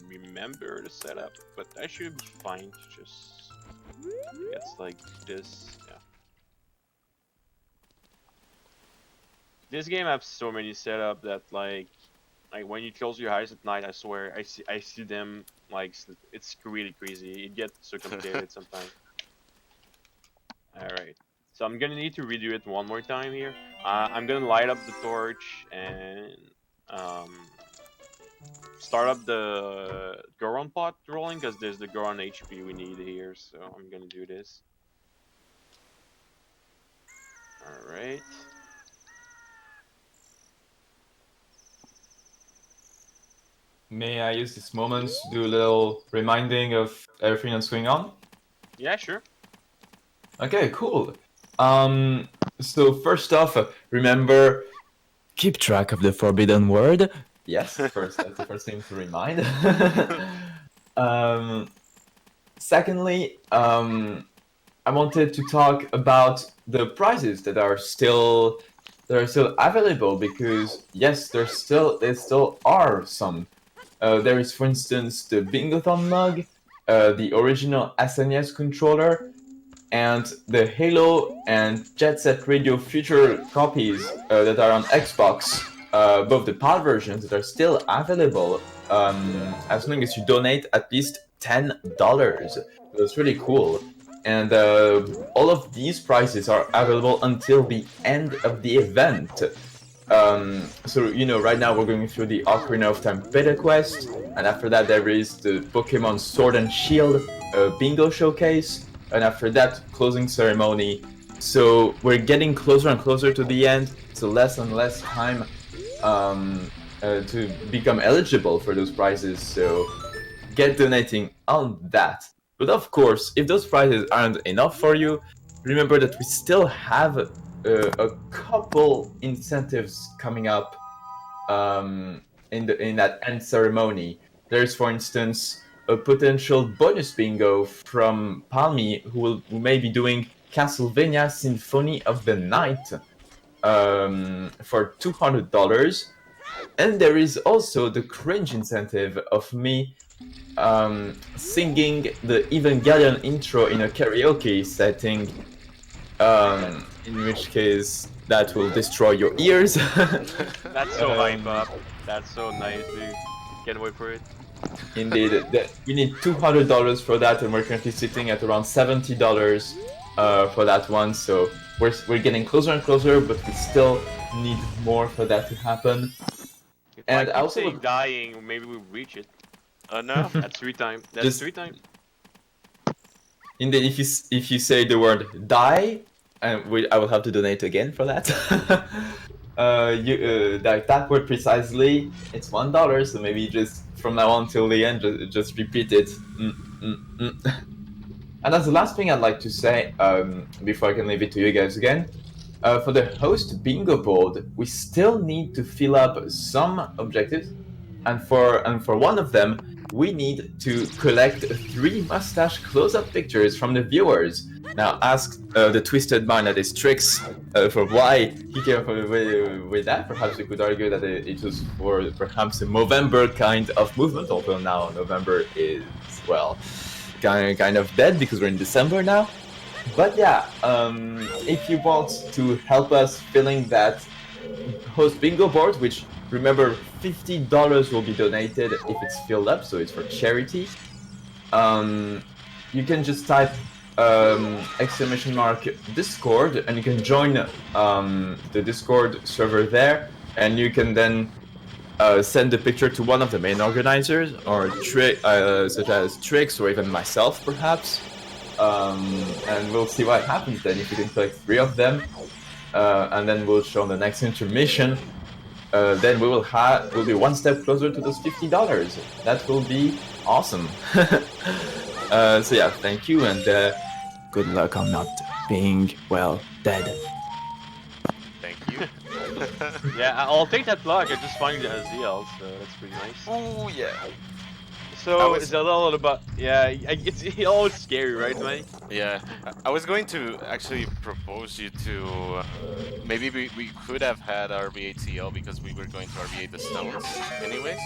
remember the setup, but I should be fine. Just it's like this. Yeah. This game has so many setup that like when you close your eyes at night, I swear I see them like it's really crazy. It gets so complicated sometimes. All right, so I'm gonna need to redo it one more time here. I'm gonna light up the torch and start up the Goron pot rolling, because there's the Goron HP we need here. So I'm gonna do this. All right. May I use this moment to do a little reminding of everything that's going on? Yeah, sure. Okay, cool. So first off, remember, keep track of the forbidden word. Yes, first, that's the first thing to remind. Secondly, I wanted to talk about the prizes that are still available, because yes, there still are some. There is, for instance, the Bingothon mug, the original SNES controller, and the Halo and Jet Set Radio Future copies that are on Xbox, both the PAL versions that are still available, as long as you donate at least $10. That's really cool. And all of these prizes are available until the end of the event. So, you know, right now we're going through the Ocarina of Time beta quest, and after that there is the Pokemon Sword and Shield bingo showcase, and after that, closing ceremony. So we're getting closer and closer to the end, so less and less time to become eligible for those prizes, so get donating on that. But of course, if those prizes aren't enough for you, remember that we still have a couple incentives coming up in that end ceremony. There's, for instance, a potential bonus bingo from Palmy, who may be doing Castlevania Symphony of the Night for $200. And there is also the cringe incentive of me singing the Evangelion intro in a karaoke setting, in which case that will destroy your ears. That's so hype up. That's so nice, dude. Can't wait for it. Indeed, we need $200 for that, and we're currently sitting at around $70 for that one. So we're getting closer and closer, but we still need more for that to happen. If And I I keep also saying would- dying, maybe we reach it. Oh no. That's 3 times. That's Just- 3 times. Indeed, if you say the word die, I will have to donate again for that. That word precisely, it's $1. So maybe just from now on till the end, just repeat it. And that's the last thing I'd like to say before I can leave it to you guys again. For the host bingo board, we still need to fill up some objectives, and for one of them, we need to collect 3 mustache close-up pictures from the viewers. Now, ask the twisted mind that is Trix for why he came up with that. Perhaps we could argue that it was for perhaps a Movember kind of movement, although now November is, well, kind of dead because we're in December now. But yeah, if you want to help us filling that host bingo board, which remember $50 will be donated if it's filled up, so it's for charity. You can just type !Discord, and you can join the Discord server there, and you can then send the picture to one of the main organizers, or such as Trix, or even myself, perhaps. And we'll see what happens then. If we can collect 3 of them, and then we'll show on the next intermission. Then we'll be one step closer to those $50. That will be awesome. So yeah, thank you, and good luck on not being, well, dead. Thank you. Yeah, I'll take that luck. I just find it as ZL, so that's pretty nice. Oh yeah. So Zelda all about it's always scary, right, Mike? Yeah, I was going to actually propose you to maybe we could have had RB8 CL because we were going to RB8 the stones anyways.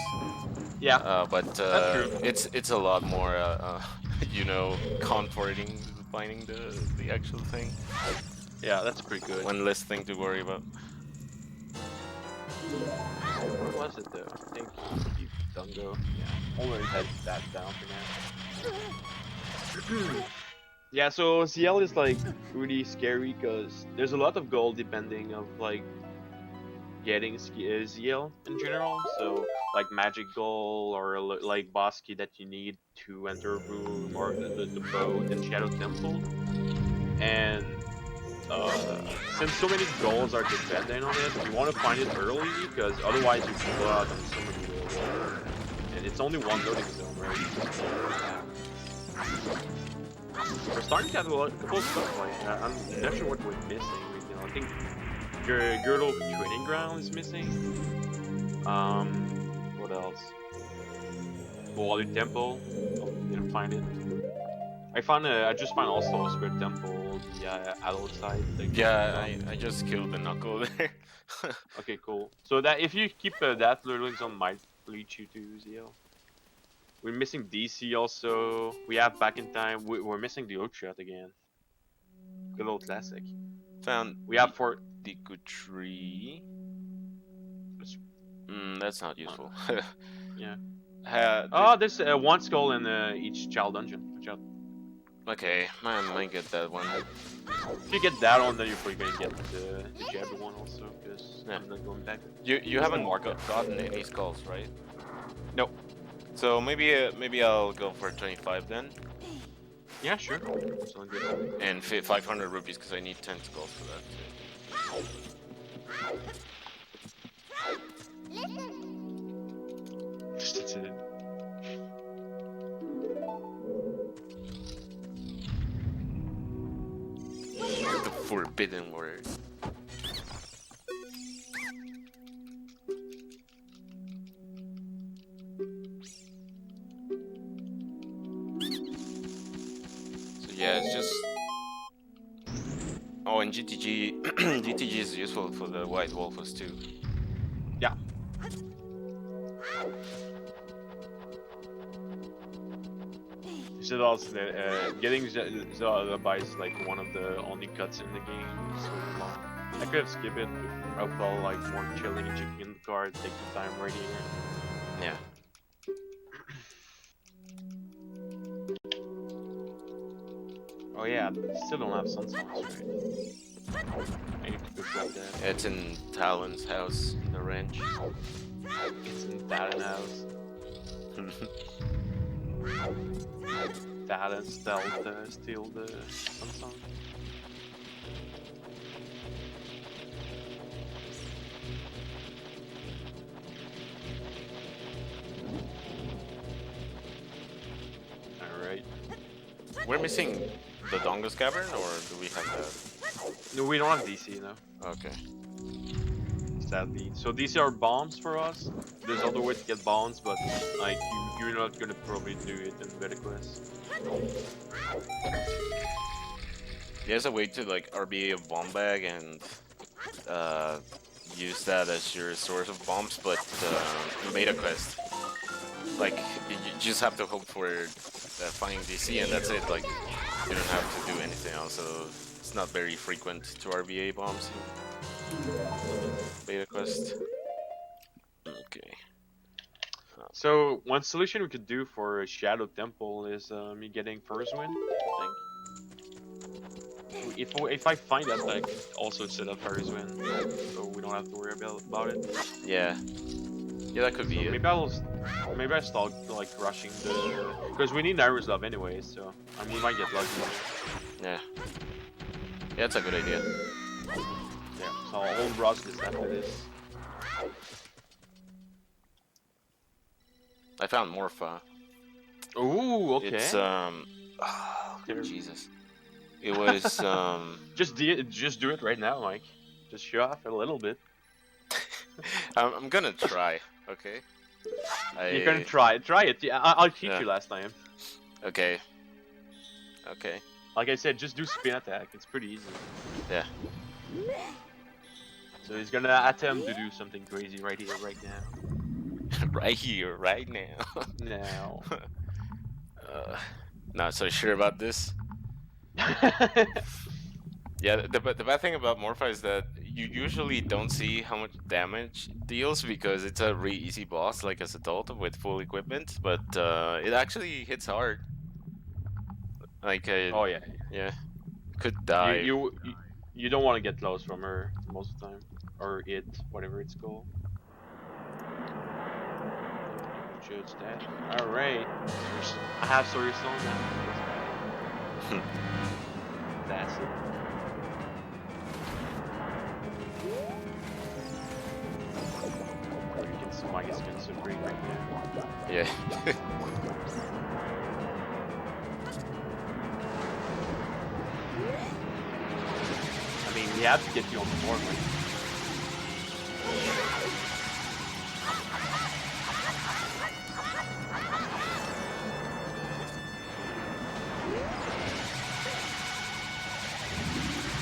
Yeah. But That's true. it's a lot more you know, contorting finding the actual thing. Yeah, that's pretty good. One less thing to worry about. What was it though? I think Deep Dungo. Yeah. I'll learn that down for now. Yeah, so CL is like really scary because there's a lot of gold depending of like getting ZL in general. So like magic gold or like boss key that you need to enter a room, or the boat in Shadow Temple. And since so many goals are dependent on it, you want to find it early because otherwise you can go out on so many goals. And it's only one loading zone, right? We're starting to have a couple of stuff like that. I'm not sure what we're missing right now. I think Girdle Training Ground is missing. What else? Water Temple. Oh, didn't find it. I just found also a Spirit Temple, the adult side. Yeah, I just killed the knuckle there. Okay, cool. So that if you keep that loading zone might lead you to ZL. We're missing DC also. We have Back in Time. We're missing the Oak Shot again. Good old classic. Found We have for Deku Tree. That's not useful. yeah. There's one skull in each child dungeon. Watch out. Okay, I might get that one. If you get that one, then you're probably gonna get the Jabber one also, because I'm not going back. You haven't gotten any skulls, right? Nope. So maybe I'll go for 25 then, Yeah, sure. Sounds good. and 500 rupees because I need 10 skulls for that That's it. too. The forbidden word. Yeah, it's just. Oh, and GTG, GTG is useful for the white wolfers too. Yeah. So also getting Zelda is like one of the only cuts in the game. So long. I could have skipped it. I felt like more chilling, checking the card, take the time right here. Yeah. Oh yeah, still don't have sun songs, right? I need to go grab that. It's in Talon's house in the ranch. It's in Talon house. Talon steal the sun song. Alright. We're missing the Dongus Cavern, or do we have that? No, we don't have DC, no. Okay. Sadly. So these are bombs for us. There's other ways to get bombs, but like you're not gonna probably do it in Vertiquest. There's a way to like RBA a bomb bag and use that as your source of bombs, but in beta quest, like you just have to hope for finding DC and that's it. Like you don't have to do anything else. So it's not very frequent to RBA bombs in beta quest. Okay. So one solution we could do for a Shadow Temple is me getting first win, I think. If I find that, I could also set up first win, so we don't have to worry about it. Yeah. Yeah, that could be it. Maybe I start like rushing the, because we need Nairu's love anyway, so I mean we might get lucky. Yeah. Yeah, that's a good idea. Yeah, so I'll rush this after this. I found Morpha. Ooh, okay. It's oh, Jesus. It was Just do it right now, Mike. Just show off a little bit. I'm gonna try, okay? You're gonna try it. Yeah, I'll teach you last time. Okay. Okay. Like I said, just do spin attack. It's pretty easy. Yeah. So he's gonna attempt to do something crazy right here, right now. Right here, right now. Now. Not so sure about this. Yeah, the bad thing about Morpha is that you usually don't see how much damage it deals because it's a really easy boss, like as adult with full equipment, but it actually hits hard. Like, Oh yeah. yeah, could die. You don't want to get close from her most of the time, or it, whatever it's called. Judge that. All right. I have Sawyer Stone now. That's it. You can see Mike is getting so great right now. Yeah. I mean, we have to get you on the board, right?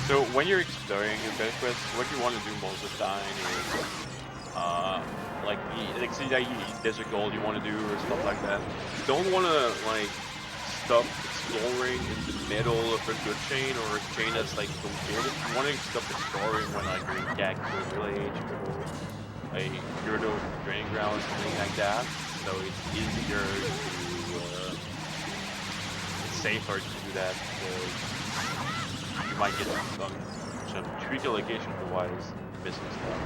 So when you're exploring your best quest, what you want to do most of the time is, like say that desert gold you want to do or stuff like that. You don't want to like stop exploring in the middle of a good chain or a chain that's like completed. You want to stop exploring when like you're in Gak to a village or like you're to training ground or something like that. So it's easier to, it's safer to do that. You might get some tricky location-wise missing stuff.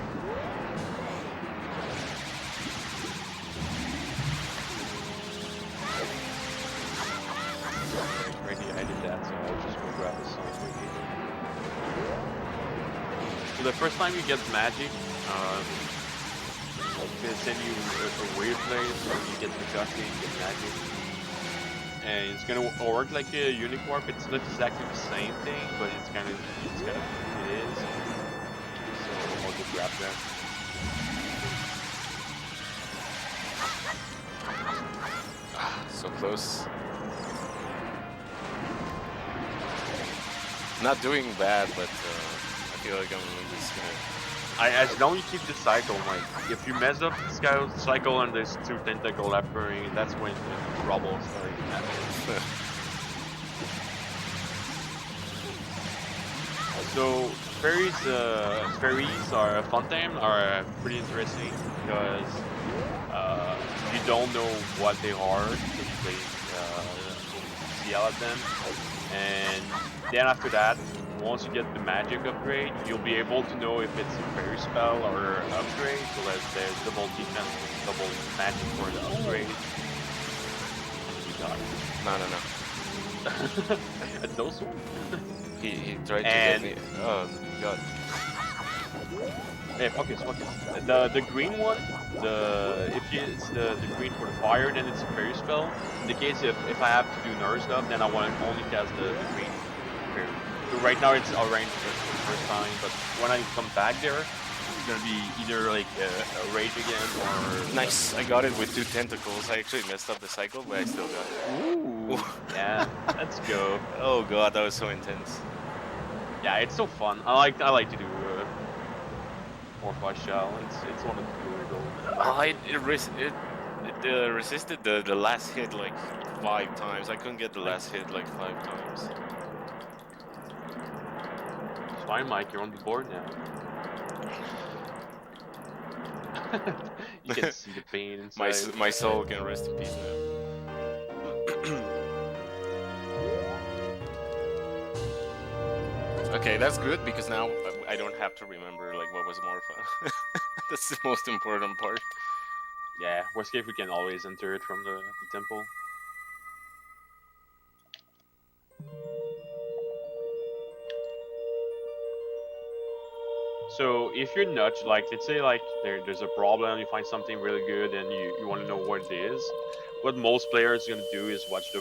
Right here, I did that, so I'll just go grab this song right here. So the first time you get magic, it's gonna send you a weird place where you get the gussy and get magic. And it's gonna work like a Unicorp. It's not exactly the same thing, but it is. So I'll just grab that. So close. Not doing bad, but I feel like I'm just gonna. As long as you keep the cycle, like if you mess up the cycle and there's 2 tentacle appearing, that's when the trouble starts happening. So fairies are fun time are pretty interesting because if you don't know what they are, so you play CL at them, and then after that, once you get the magic upgrade, you'll be able to know if it's a fairy spell or upgrade. So there's double defense, double magic for the upgrade. You got it. No. A dose one? He tried to get me. Oh god. Hey, focus. The green one, it's the green for the fire, then it's a fairy spell. In the case if I have to do nerve stuff, then I want to only cast the green fairy. So right now it's orange just for the first time, but when I come back there, it's gonna be either like a rage again or Nice. I got it with 2 tentacles. I actually messed up the cycle, but I still got it. Ooh. Yeah, let's go. Oh god, that was so intense. Yeah, it's so fun. I like to do more flash shell. It's one of the cooler goals. Oh, it resisted the last hit like 5 times. I couldn't get the last hit like 5 times. It's fine, Mike. You're on the board now. You can see the pain inside. My soul can rest in peace now. Okay, that's good because now I don't have to remember like what was more fun. That's the most important part. Yeah, worst case we can always enter it from the temple. So if you're not like, let's say like there's a problem, you find something really good and you want to know what it is, what most players are gonna do is watch the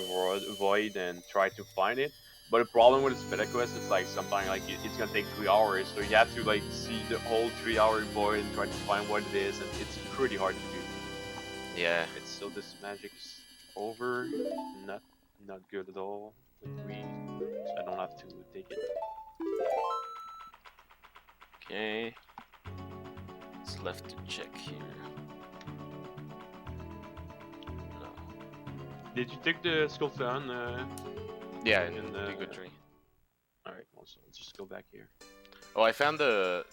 void and try to find it. But the problem with this beta quest is like sometimes like it's gonna take 3 hours, so you have to like see the whole 3-hour void and try to find what it is, and it's pretty hard to do. Yeah. It's so this magic's over, not good at all with me, so I don't have to take it. Okay. It's left to check here. No. Did you take the Skullfan? Yeah, in in the the good tree. Alright, well, so let's just go back here. Oh, I found the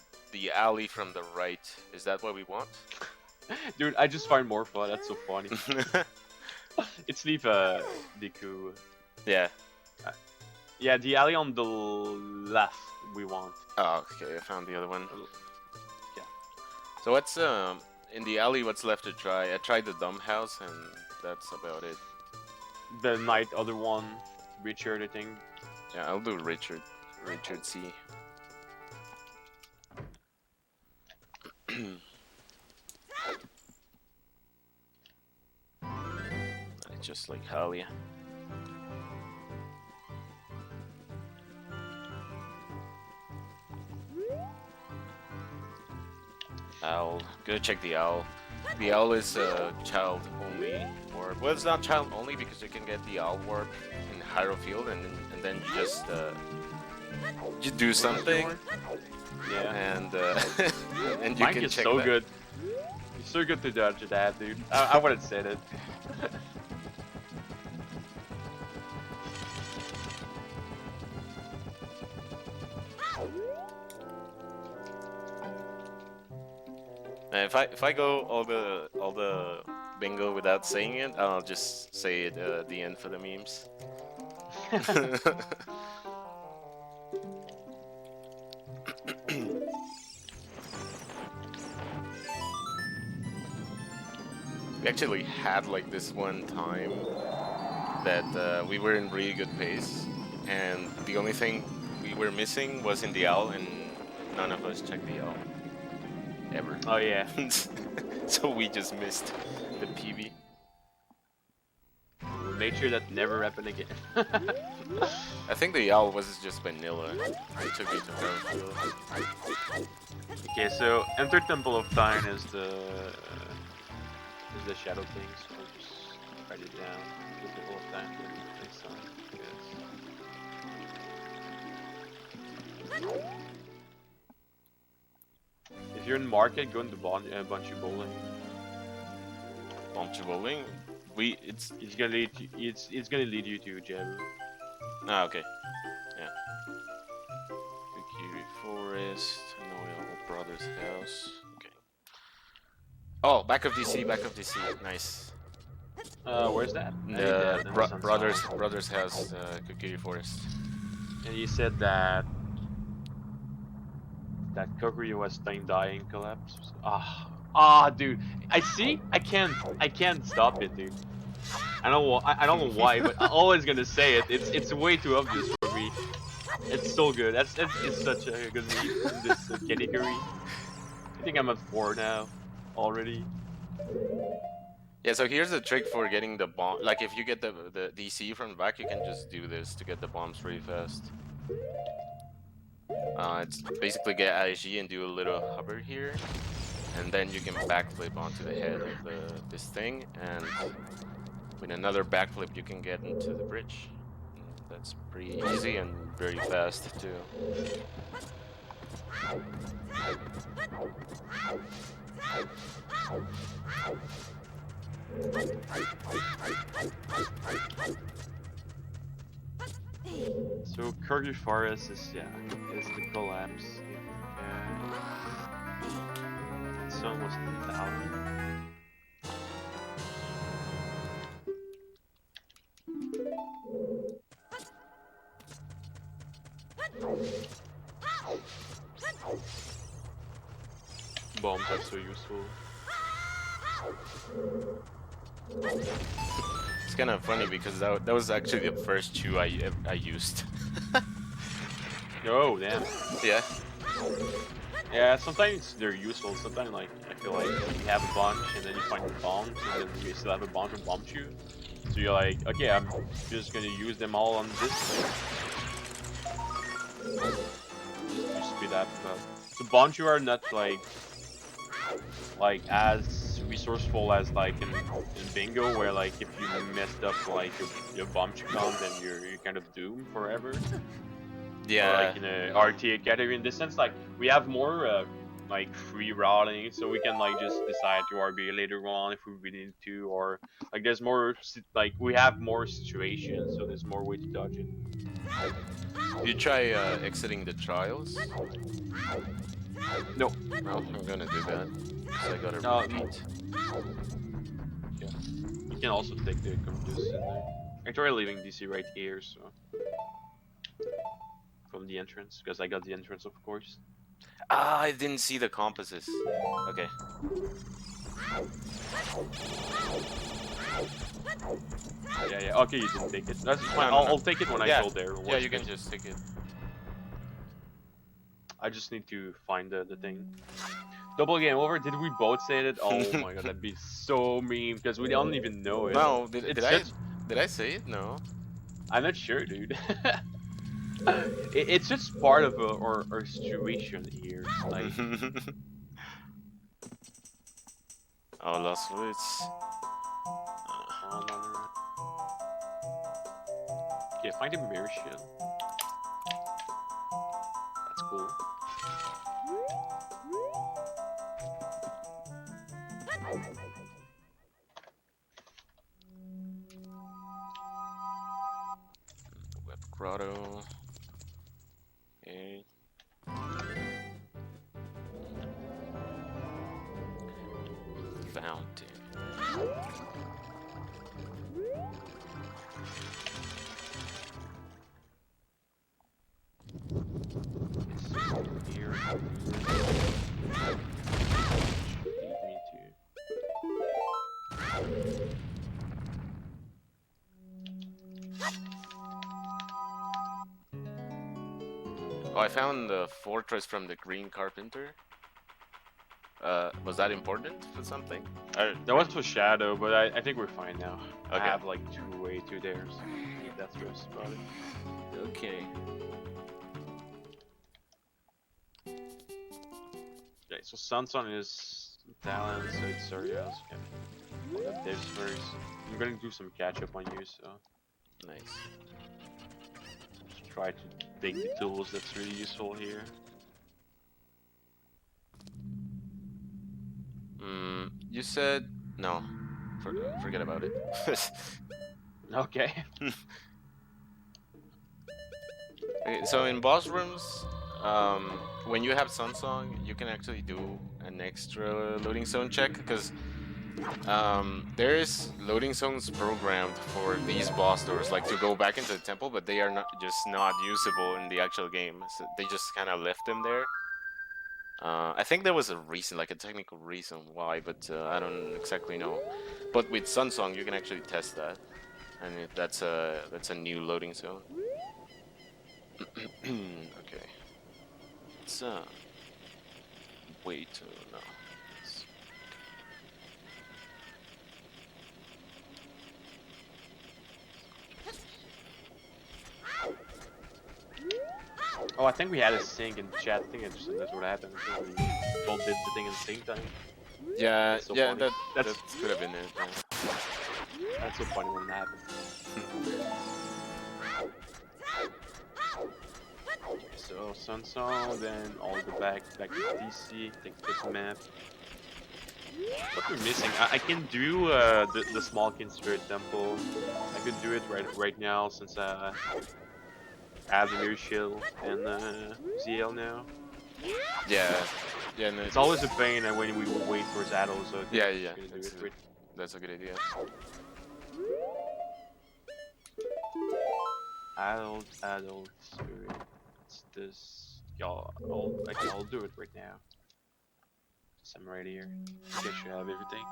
alley from the right. Is that what we want? Dude, I just find more fun. That's so funny. It's leave Deku. Yeah. Yeah, the alley on the left we want. Oh, okay. I found the other one. Yeah. So what's in the alley? What's left to try? I tried the dumb house, and that's about it. The night other one, Richard, I think. Yeah, I'll do Richard. Richard C. Just like Halia. Owl. Go check the owl. The owl is child only orb. Well, it's not child only because you can get the owl orb in Hyrule Field, and then you do something. Yeah. And and you Mike can is check so that. good. He's so good to dodge that, dude. I wouldn't say that. If I go all the bingo without saying it, I'll just say it at the end for the memes. We actually had like this one time that we were in really good pace, and the only thing we were missing was in the owl, and none of us checked the owl. Ever. Oh yeah. So we just missed the PB. We'll make sure that never happen again. I think the owl was just vanilla. I took it to her. Okay, so enter Temple of Time is the shadow thing, so I'll just write it down. The Temple of Time next time. Yes. If you're in market, go into Bunchy Bowling. Bunchy Bowling? It's It's gonna lead you, it's gonna lead you to Jebu. Ah, okay. Yeah. Kukiri Forest, Noel Brothers House. Okay. Oh, back of DC, back of DC. Nice. Where's that? I need The that in Sun Song. Brothers House, Kukiri Forest. And you said that Kokiri was dying collapse. Dude. I can't stop it, dude. I don't know why, but I'm always gonna say it. It's way too obvious for me. It's so good. It's such a good meme in this category. I think I'm at 4 now already. Yeah, so here's the trick for getting the bomb. Like, if you get the DC from the back, you can just do this to get the bombs really fast. It's basically get IG and do a little hover here, and then you can backflip onto the head of this thing, and with another backflip you can get into the bridge. And that's pretty easy and very fast too. So Kurgi Forest is the collapse. It's almost down. Bombs are so useful. It's kind of funny because that was actually the first two I used. Oh damn. Yeah. Yeah, sometimes they're useful. Sometimes like I feel like you have a bunch and then you find the bombs and then you still have a bunch of bomb shoot. So you're like, okay, I'm just gonna use them all on this. You speed up. So Bonchu are not like as resourceful as like in Bingo, where like if you messed up like your bomb count, then you're kind of doomed forever. Yeah. Or, like in a RTA category, in this sense, like we have more like free routing, so we can like just decide to RB later on if we really need to, or like there's more like we have more situations, so there's more way to dodge it. You try exiting the trials? No. No, I'm gonna do that. So I gotta repeat. Yeah. You can also take the computers in there. I try leaving DC right here, so from the entrance, because I got the entrance, of course. Ah, I didn't see the compasses. Okay. Yeah. Okay, you didn't take it. That's fine. No. I'll take it when I go there. Yeah, you can just take it. I just need to find the thing. Double game over. Did we both say it? Oh my god, that'd be so mean because we don't even know it. No, did I say it? No. I'm not sure, dude. It's just part of our situation here. Like, oh, Lost Woods. Okay, find a mirror shield. That's cool. Web grotto. Okay. Fountain. Here. Oh, I found the fortress from the Green Carpenter. Was that important for something? That was for Shadow, but I think we're fine now. I Okay. have like way two there, so that's stressed about it. Okay. Okay, so Sanson is talent, so it's Sorias. Okay. Well, there's first. I'm gonna do some catch up on you, so. Nice. try to take the tools that's really useful here. You said no. Forget about it. Okay. Okay, so in boss rooms, when you have Sun Song, you can actually do an extra loading zone check because there's loading zones programmed for these boss doors, like to go back into the temple, but they are not usable in the actual game. So they just kind of left them there. I think there was a reason, like a technical reason why, but I don't exactly know. But with Sun Song, you can actually test that, and that's a new loading zone. Okay. It's wait no. It's- Oh, I think we had a sync in chat. I think that's what happened. I think we both did the thing at the same time. Yeah, That's so yeah, funny. that could have been it. That's so funny when it happened. So Sun Song, then I'll go back to DC, take this map. What we're missing? I can do the small kin spirit temple. I could do it right now since I have the mirror shield and ZL now. Yeah, yeah, no, It's always a pain when we wait for Zaddle, so I think Yeah, I'm yeah, just gonna do it right. that's a good idea. Adult spirit. It's this. Y'all, I'll do it right now. Since I'm right here. I guess you have everything.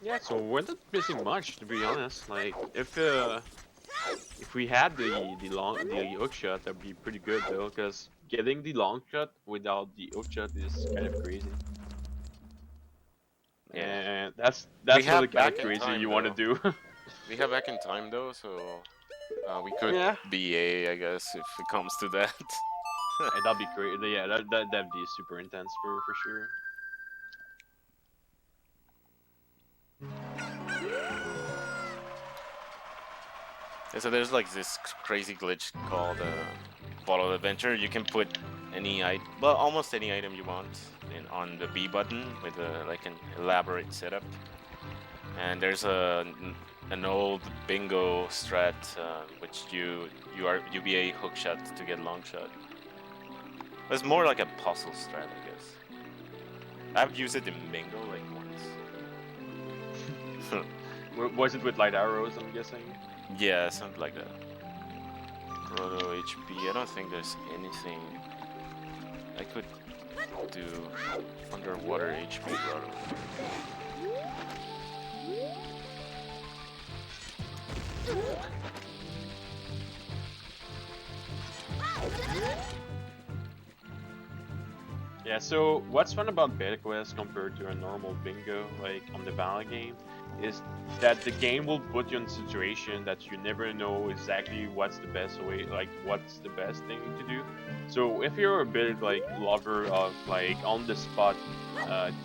Yeah, so we're not missing much, to be honest. Like, if we had the hook shot, that'd be pretty good though, because getting the long shot without the hook shot is kind of crazy. And that's We really have kind back of in crazy time, you want to do. We have back in time though, so we could Yeah. BA, I guess, if it comes to that. And that'd be great. Yeah, that'd be super intense for sure. Yeah, so there's like this crazy glitch called Bottle Adventure. You can put any almost any item you want on the B button with like an elaborate setup. And there's an old bingo strat which you UBA hook shot to get long shot. It's more like a puzzle strat, I guess. I've used it in bingo like once. Was it with light arrows, I'm guessing? Yeah, something like that. Proto HP. I don't think there's anything I could do underwater HP Proto. Yeah, so what's fun about Beta Quest compared to a normal bingo, like on the Valor game, is that the game will put you in a situation that you never know exactly what's the best way, like what's the best thing to do. So if you're a bit like lover of like on the spot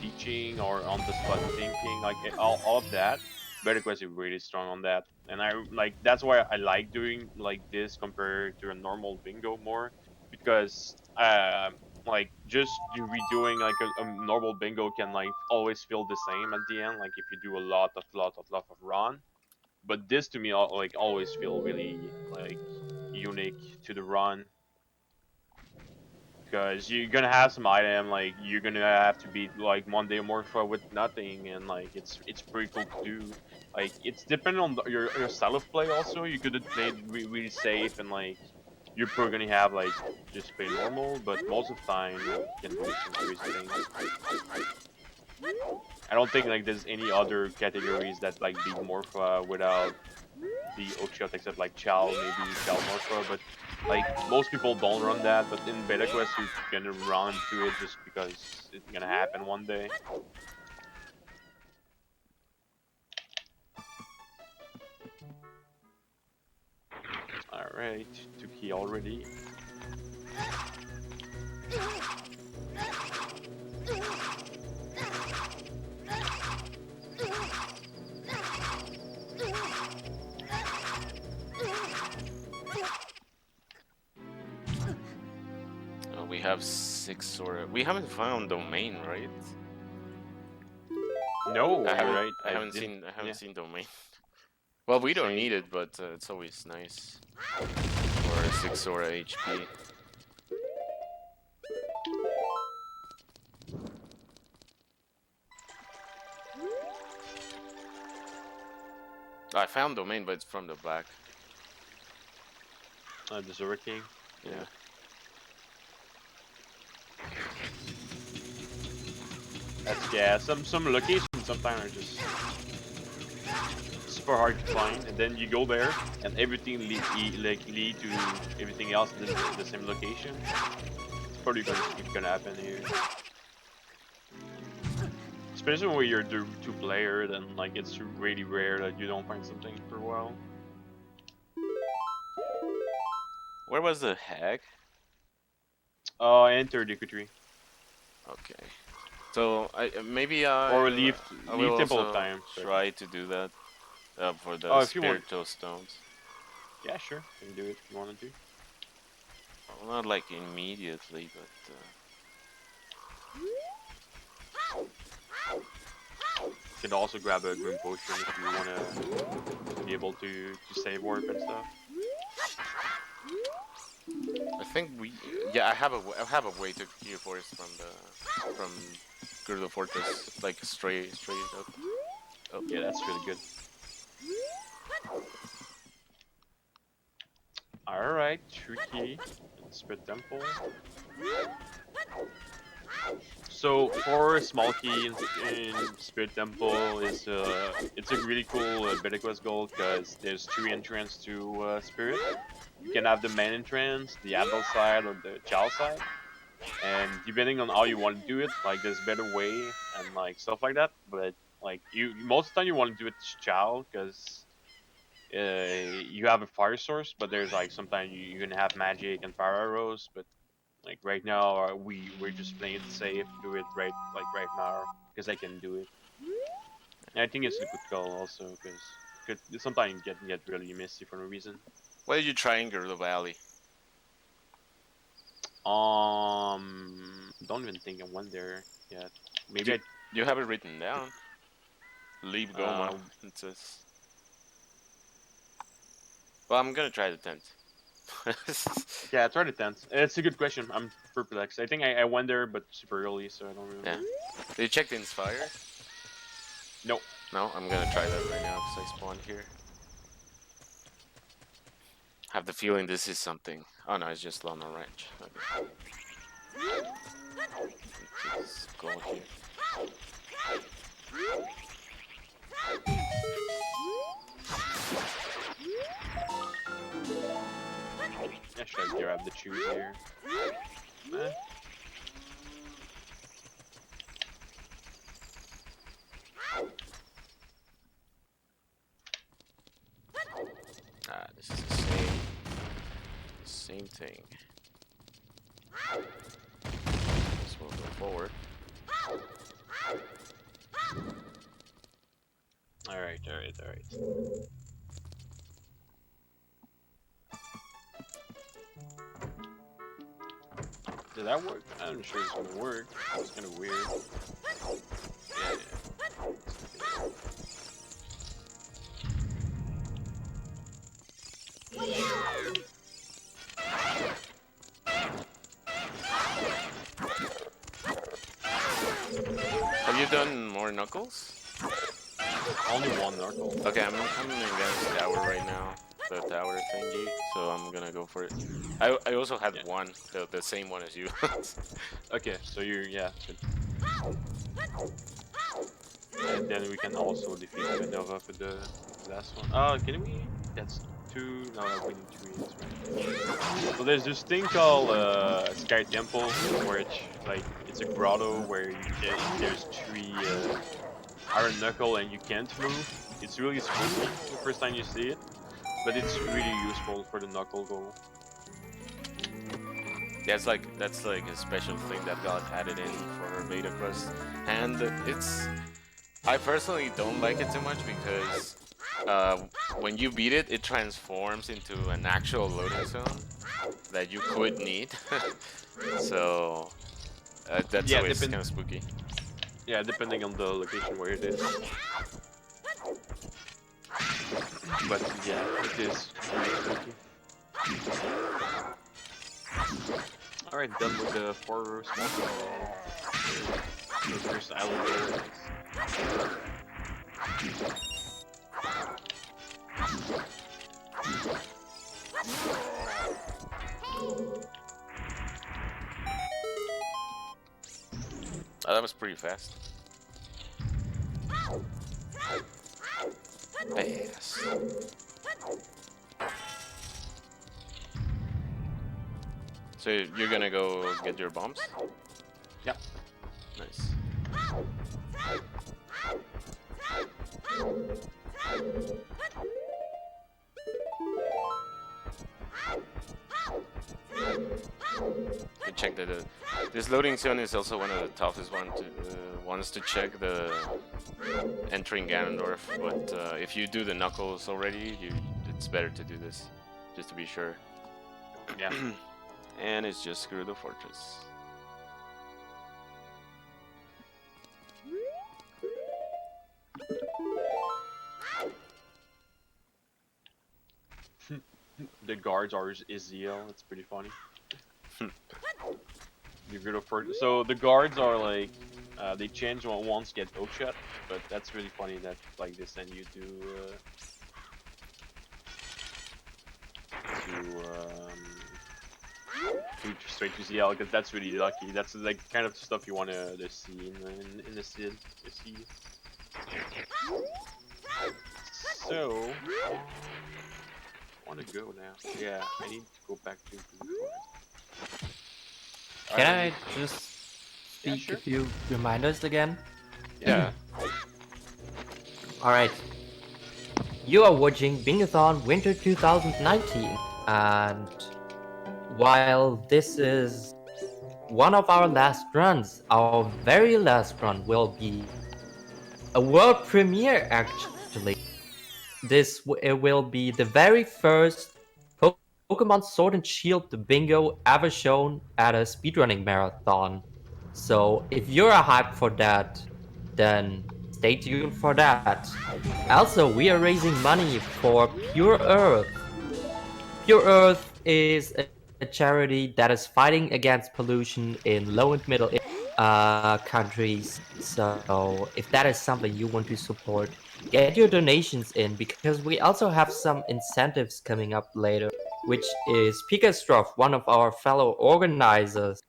teaching or on the spot thinking, like all of that, Beta Quest is really strong on that. And I like that's why I like doing like this compared to a normal bingo more, because like just redoing like a normal bingo can like always feel the same at the end, like if you do a lot of run. But this to me like always feel really like unique to the run, because you're gonna have some item like you're gonna have to beat like Monday Morpha with nothing, and like it's pretty cool to do. Like it's depending on your style of play also. You could have played really safe and like you're probably gonna have like just play normal, but most of the time like, you can do some crazy things. I don't think like there's any other categories that like beat Morpha without the hookshot except like Chow, maybe Chow Morpha, but Like most people don't run that, but in beta quest you're gonna run to it just because it's gonna happen one day. Alright, 2 key already. We have 6 or we haven't found domain, right? No, I you're haven't. right. I haven't didn't- seen seen domain. Well, we don't Same. need it, but it's always nice for 6 or HP. I found domain, but it's from the back. The Zora King. Yeah. That's yeah. Some locations sometimes are just super hard to find, and then you go there, and everything lead to everything else in the same location. It's probably gonna happen here. Especially when you're two player, then like it's really rare that you don't find something for a while. Where was the hag? Enter the tree. Okay. So maybe Or leave I will Temple of also Time. But... try to do that for the Oh, if you want- spiritual stones. Yeah, sure. You can do it if you wanted to. Well, not like immediately, but You can also grab a green potion if you wanna be able to save warp and stuff. I think I have a way to clear forest from Gerudo Fortress, like straight up. Oh. Yeah, that's really good. Alright, tricky. Spirit Temple. So for small key in Spirit Temple is it's a really cool beta quest goal because there's 2 entrances to Spirit. You can have the main entrance, the adult side, or the child side. And depending on how you want to do it, like there's better way and like stuff like that. But like most of the time you want to do it child because you have a fire source, but there's like sometimes you can have magic and fire arrows. But like right now, we're just playing it safe, do it right now because I can do it. And I think it's a good call also because sometimes you get really messy for no reason. What did you try in Gerudo Valley? Don't even think I went there yet. Maybe You have it written down. Leave Goma. It says. Well, I'm gonna try the tent. Yeah, I tried the tent. It's a good question. I'm perplexed. I think I went there, but super early, so I don't remember. Yeah. Did you check the Inspire? Nope. No, I'm gonna try that right now because I spawned here. Have the feeling this is something. Oh no, it's just Lona Ranch. Okay. Let's go here. Yeah, should I grab the shoes here? This is the same thing. Guess we'll go forward. Alright. Did that work? I'm sure it's gonna work. It's kind of weird. Yeah. Have you done more knuckles? Only one knuckle. Okay, I'm in the tower right now. The tower thingy, so I'm gonna go for it. I also had one, the same one as you. Okay, so yeah, good. And then we can also defeat Nova for the last one. Can we? 2. No, we need 3. That's right. So there's this thing called Sky Temple, which like it's a grotto where there's 3 iron knuckle and you can't move. It's really spooky the first time you see it, but it's really useful for the knuckle goal. That's like a special thing that got added in for beta quest, and I personally don't like it too much because when you beat it, it transforms into an actual loading zone that you could need. So that's always kind of spooky. Yeah, depending on the location where it is. But yeah, it is really spooky. Alright, done with the 4 small the first island there. Oh, that was pretty fast. Fast. So you're gonna go get your bombs? Yep. Nice. You check that this loading zone is also one of the toughest ones to check the entering Ganondorf. But if you do the knuckles already, it's better to do this just to be sure. Yeah. And it's just screw the fortress. The guards are Izziel. It's pretty funny. So the guards are like they change once get oak shot, but that's really funny that like this and you do straight to ZL because that's really lucky. That's like kind of stuff you want to see in the Sid. So I want to go now. Yeah, I need to go back to the forest. Can I just speak sure. a few reminders again? Yeah. Alright. You are watching Bingothon Winter 2019, and while this is one of our last runs, our very last run will be a world premiere actually. It will be the very first Pokemon Sword and Shield the Bingo ever shown at a speedrunning marathon. So if you're hyped for that, then stay tuned for that. Also, we are raising money for Pure Earth. Pure Earth is a charity that is fighting against pollution in low and middle countries. So if that is something you want to support, get your donations in, because we also have some incentives coming up later, which is Pikastrof, one of our fellow organizers,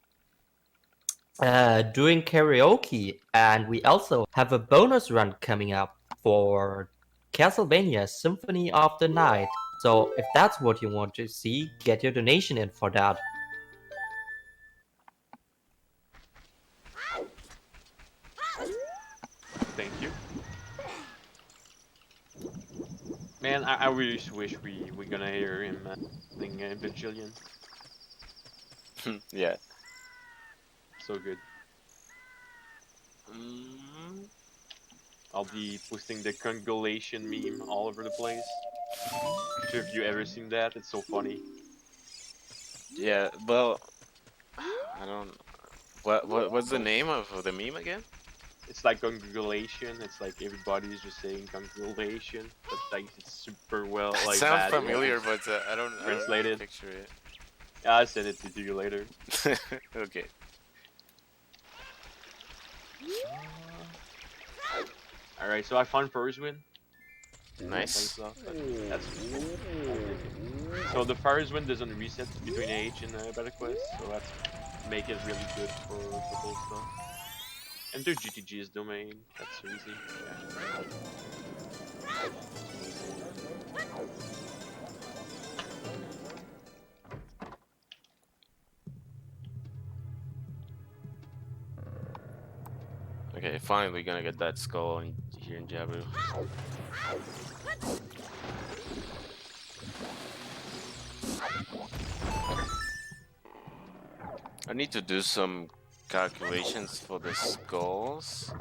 doing karaoke, and we also have a bonus run coming up for Castlevania Symphony of the Night. So if that's what you want to see, get your donation in for that. Thank you. Man, I really wish we gonna hear him sing Bajillion. Yeah. So good. I'll be posting the congolation meme all over the place. Have you ever seen that? It's so funny. Yeah. Well, I don't. What's the name of the meme again? It's like congratulation. It's like everybody's just saying congratulation, but like it's super well like Sounds bad. familiar, but I don't Translated. picture it. Yeah, I'll send it to you later. Okay. Alright, so I found first win. Nice. That's so the first win doesn't reset between age and Better Quest, so that's make it really good for full stuff. Enter GTG's domain. That's so easy. Yeah. Okay, finally gonna get that skull in, here in Jabu. I need to do some calculations for the skulls.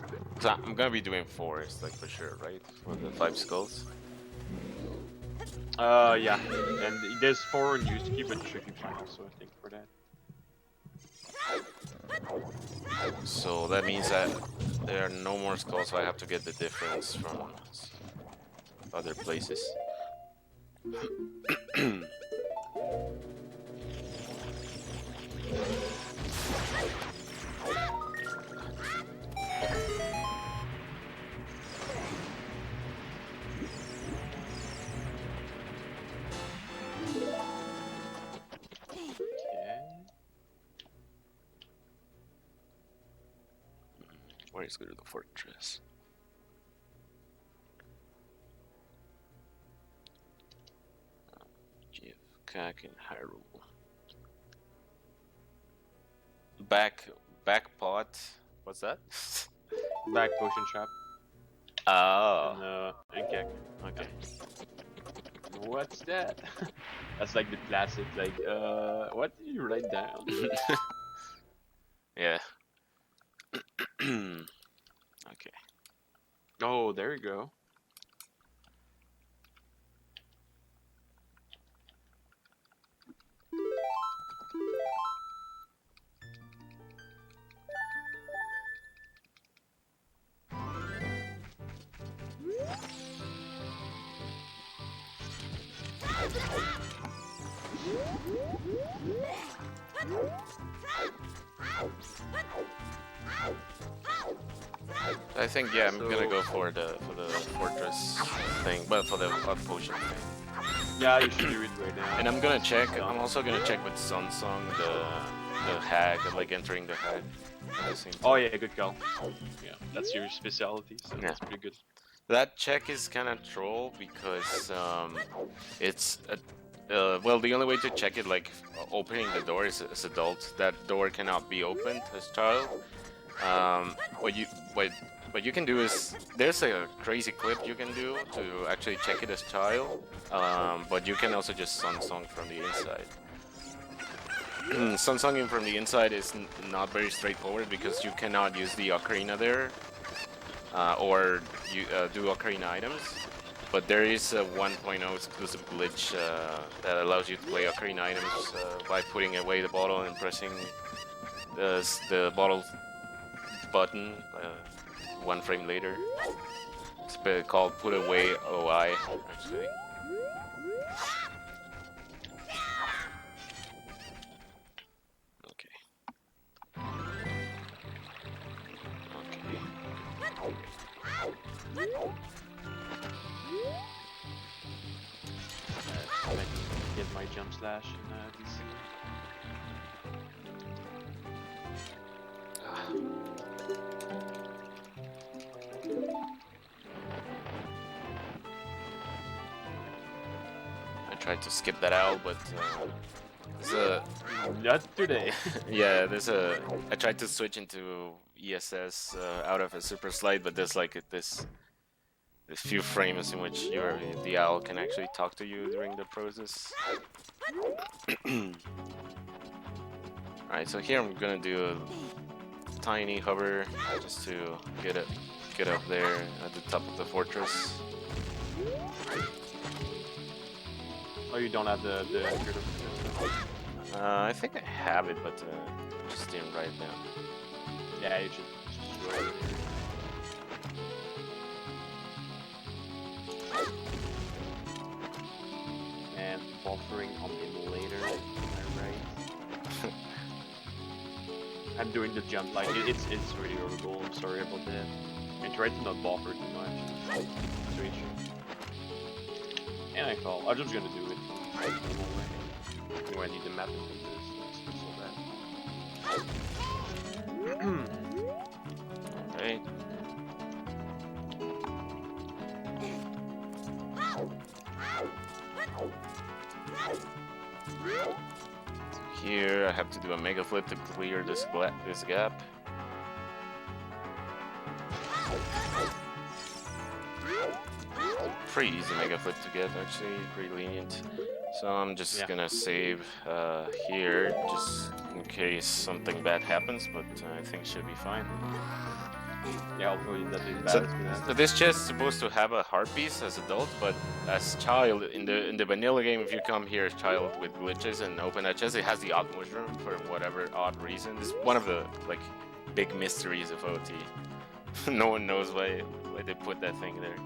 So I'm gonna be doing 4, like for sure, right? For the 5 skulls. Yeah. And there's 4 news to keep, but you should keep 5 also, I think, for that. So that means that there are no more skulls, so I have to get the difference from other places. Where is go to the fortress? Kak in Hyrule. Backpot. What's that? Back potion shop. Oh. And Kek. Okay. What's that? That's like the classic, like, what did you write down? Yeah. Okay. Oh, there you go. I think yeah, I'm gonna go for the fortress thing, but for the potion thing. Yeah, you should do it right now. And I'm gonna check. I'm also gonna check with Sun Song the hag, like entering the hag at the same time. Oh yeah, good call. Yeah, that's your specialty, so Yeah. that's pretty good. That check is kind of troll because it's well, the only way to check it, like opening the door, is as adult. That door cannot be opened as child. What you can do is there's a crazy clip you can do to actually check it as child, but you can also just Sun Song from the inside. Sun Songing from the inside is not very straightforward because you cannot use the Ocarina there, or you do Ocarina items. But there is a 1.0 exclusive glitch that allows you to play Ocarina items by putting away the bottle and pressing the bottle button 1 frame later. It's called Put Away OI, actually. Okay. I can get my jump slash in DC. I tried to skip that out, but there's a Not today. yeah, I tried to switch into ESS out of a super slide, but there's like this few frames in which the owl can actually talk to you during the process. Alright, so here I'm gonna do a tiny hover just to get up there at the top of the fortress. Oh, you don't have the I think I have it, but just didn't write it down. Yeah, you should. And buffering on the later, right? I'm doing the jump, like it's really horrible. I'm sorry about that. I tried to not buffer too much. And I fall. I'm just gonna do it. I need the map and this so bad. Here I have to do a mega flip to clear this gap. Pretty easy mega flip to get, actually, pretty lenient. So I'm just gonna save here, just in case something bad happens, but I think should be fine. Yeah, hopefully nothing bad So, is gonna happen. so this chest is supposed to have a heart piece as adult, but as child in the vanilla game, if you come here as child with glitches and open a chest, it has the odd mushroom for whatever odd reason. It's one of the like big mysteries of OT. No one knows why they put that thing there.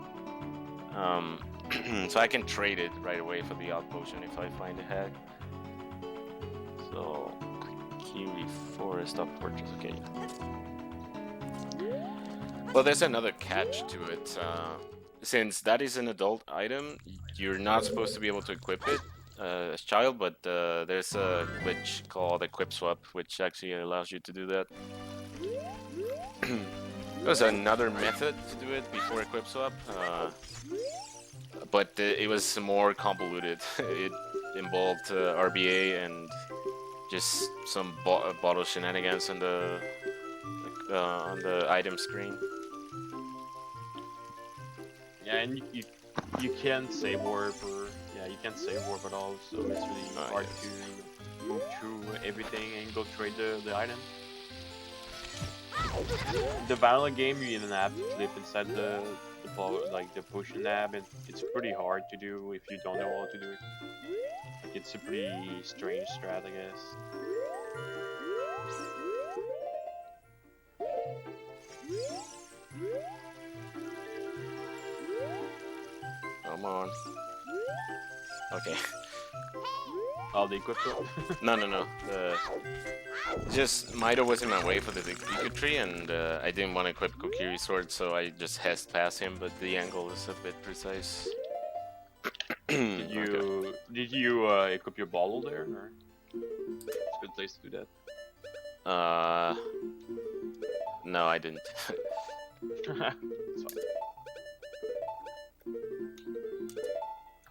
So I can trade it right away for the odd potion if I find a hack. So Kiwi Forest up purchase, okay. Well, there's another catch to it. Since that is an adult item, you're not supposed to be able to equip it as child, but there's a glitch called equip swap, which actually allows you to do that. There's another method to do it before equip swap, but it was more convoluted. It involved RBA and just some bottle shenanigans on the item screen. Yeah, and you can't save warp or you can't save warp at all, so it's really hard to move through everything and go trade the item. The vanilla game, you even have to flip inside the potion nab, and it's pretty hard to do if you don't know how to do it. It's a pretty strange strat, I guess. Come on. Okay. Oh, the equip swap? No. Just Mido was in my way for the Deku tree, and I didn't want to equip Kokiri's sword, so I just hessed past him. But the angle is a bit precise. Did you equip your bottle there? Or? It's a good place to do that. No, I didn't. It's fine.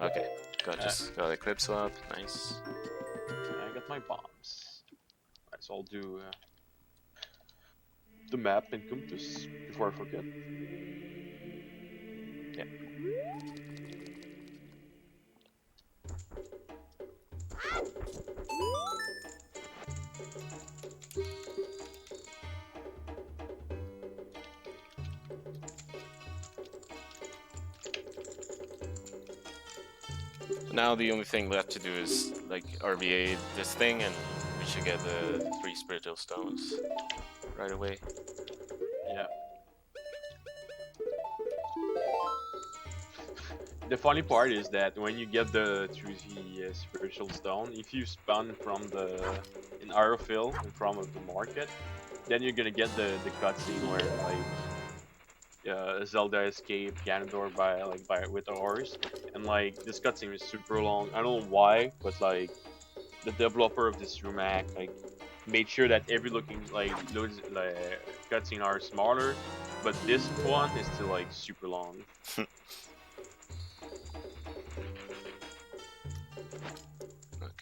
Okay, got a clip swap, nice. I got my bombs. Alright, so I'll do the map and Compass before I forget. Yeah. Now the only thing left to do is like RBA this thing, and we should get the 3 spiritual stones right away. Yeah. The funny part is that when you get the spiritual stone, if you spawn from in Aerophil in front of the market, then you're gonna get the cutscene where like Zelda escaped Ganondorf with a horse, and like this cutscene is super long. I don't know why, but like the developer of this room hack like made sure that every cutscene are smaller, but this one is still like super long.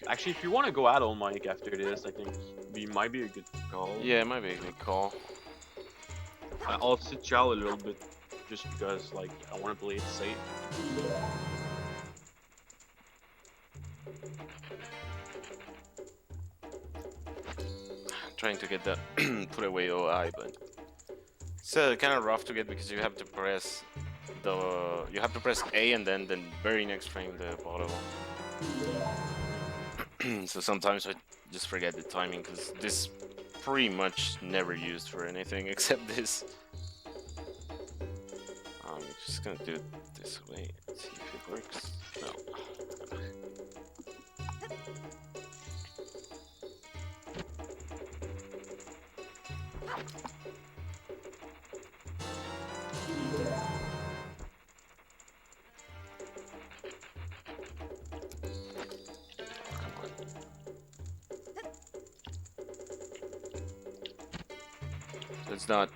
Actually, if you want to go out all mic after this, I think it might be a good call. Yeah, it might be a good call. I'll sit Chow a little bit, just because like I want to play it safe. I'm trying to get that put away OI, but it's kind of rough to get because you have to press A and then the very next frame the bottle. So sometimes I just forget the timing because this pretty much never used for anything except this. I'm just gonna do it this way and see if it works. No. It's not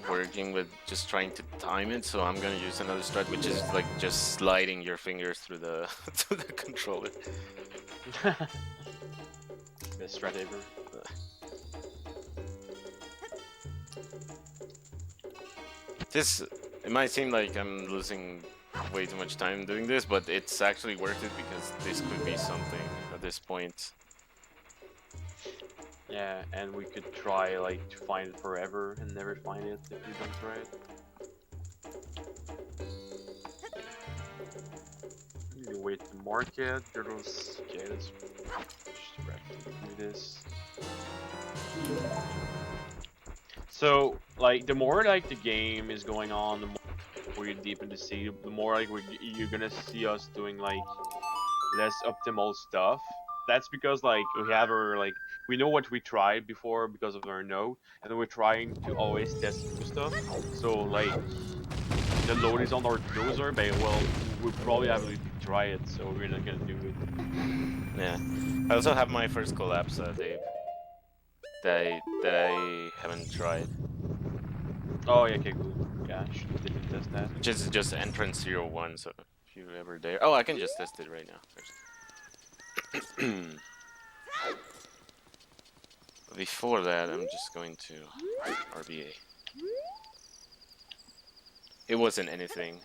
working with just trying to time it, so I'm gonna use another strat, which is like just sliding your fingers through the through the controller. Best strat ever. This, it might seem like I'm losing way too much time doing this, but it's actually worth it because this could be something at this point. Yeah, and we could try like to find it forever and never find it if we don't try it. You wait to market, girls. Okay, let's just rapidly do this. So, like, the more like the game is going on, the more you deep into the sea, the more like you're gonna see us doing like less optimal stuff. That's because like we have our like we know what we tried before because of our note, and we're trying to always test new stuff. So like the load is on our closer, but well, we probably have to try it, so we're not gonna do it. Yeah. I also have my first collapse, Dave. That I haven't tried. Oh yeah, okay, cool. Yeah, I didn't test that. Which is just entrance 01, so if you ever dare. Oh, I can just test it right now. Before that, I'm just going to RBA. It wasn't anything,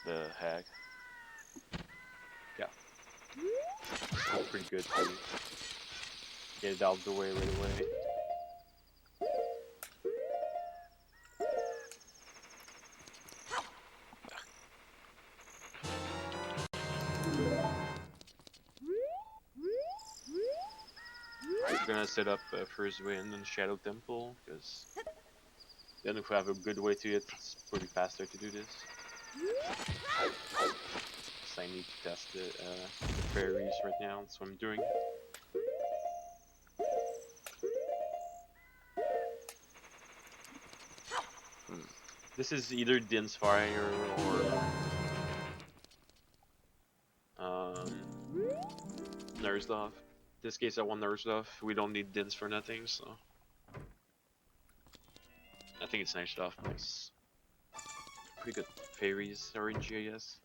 the hack. Yeah. It's pretty good to get it out of the way right away. We're gonna set up first wind and Shadow Temple, because then if we have a good way to it, it's pretty faster to do this. So I need to test the fairies right now, that's what I'm doing. This is either Din's Fire or Nursdorf. In this case I want Nursdorf. We don't need Dins for nothing, so I think it's Nursdorf. Nice. Pretty good fairies RNG, I guess.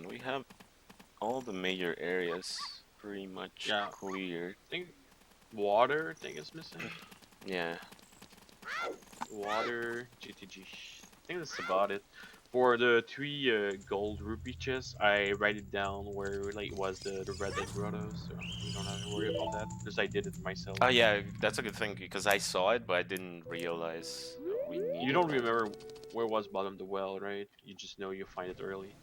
We have all the major areas pretty much cleared. I think water is missing. Yeah. Water, GTG. I think that's about it. For the 3 gold rupee chests, I write it down where like was the Red Dead Grotto, so you don't have to worry about that because I did it myself. Oh yeah, that's a good thing because I saw it, but I didn't realize we needed. You don't remember where was bottom of the well, right? You just know you find it early.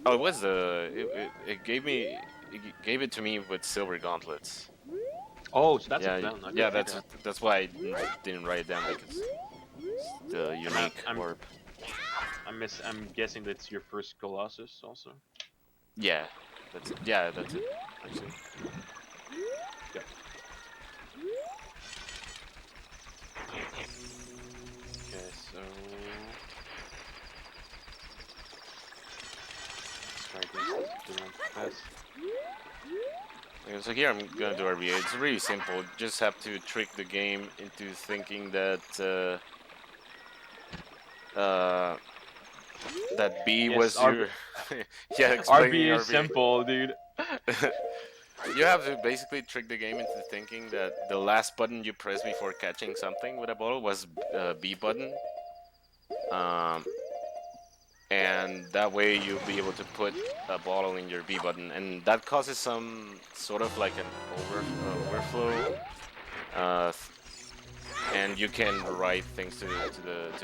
Oh, it was it gave it to me with silver gauntlets. Oh, so that's yeah, a plan. Okay, yeah, that's why I didn't write it down because it's the unique orb. I'm guessing that's your first Colossus also. Yeah, that's it. Actually. Yeah. Okay, so let's try this. Okay, so here I'm gonna do RBA. It's really simple. You just have to trick the game into thinking that that B was your yeah. RBA is simple, dude. You have to basically trick the game into thinking that the last button you press before catching something with a bottle was B button. And that way you'll be able to put a bottle in your B button, and that causes some sort of like an overflow, and you can write things to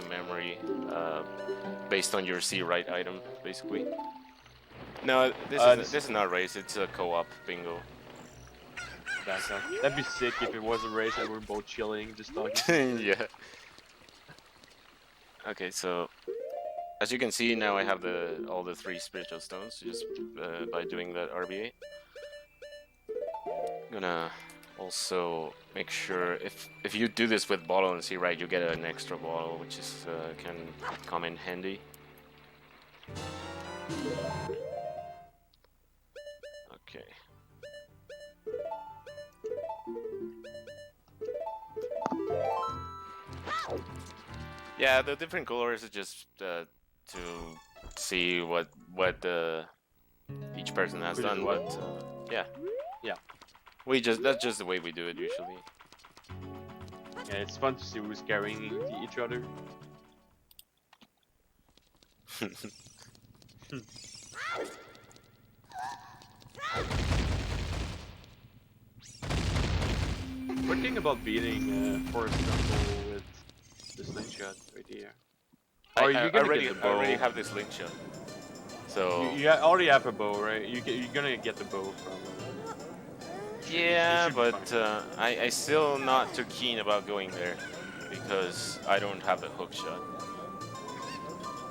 memory based on your C write item, basically. No, this is not race. It's a co-op bingo. That'd be sick if it was a race and we're both chilling, just talking. Yeah. Okay, so. As you can see, now I have all the 3 spiritual stones just by doing that RBA. I'm gonna also make sure if you do this with bottle and see right, you get an extra bottle, which is can come in handy. Okay. Yeah, the different colors is just to see what each person has Who did done. what? But yeah, Yeah. that's just the way we do it usually. Yeah, it's fun to see who's carrying each other. What thing about beating Forest Temple with the slingshot right here? I, Or I you're gonna already get the I bow. already have this slingshot. So Already have a bow, right? You're gonna get the bow from. yeah, should be but fine. I still not too keen about going there because I don't have the hook shot.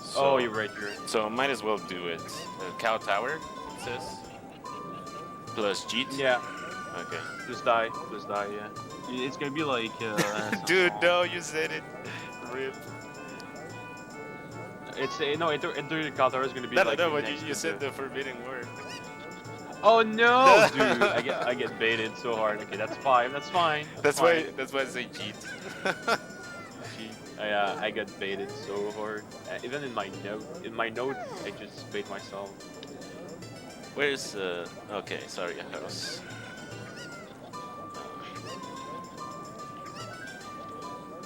So, Oh, you're right. You're right. So might as well do it. Cow Tower, it says. Plus cheat. Yeah. Okay. Plus die. Plus die. Yeah. It's gonna be like. Dude, no, you said it. Rip. It's no. Enter the counter is gonna be No, like. no, but next you to said the forbidden word. Oh no, dude! I get baited so hard. Okay, that's fine. That's fine. That's fine. why I say cheat. Gee, I got baited so hard. Even in my note, I just bait myself. Where's okay, sorry, house.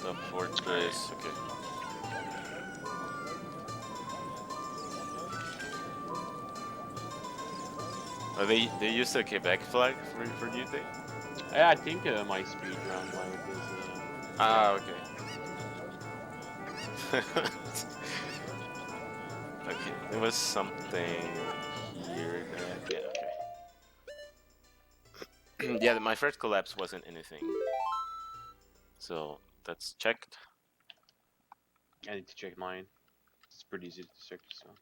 The fortress, okay. They use the Quebec flag for you think? Yeah, I think my speed round life is. Ah, okay. Okay, there was something here that yeah, okay. Yeah, my first collapse wasn't anything. So that's checked. I need to check mine. It's pretty easy to check this one.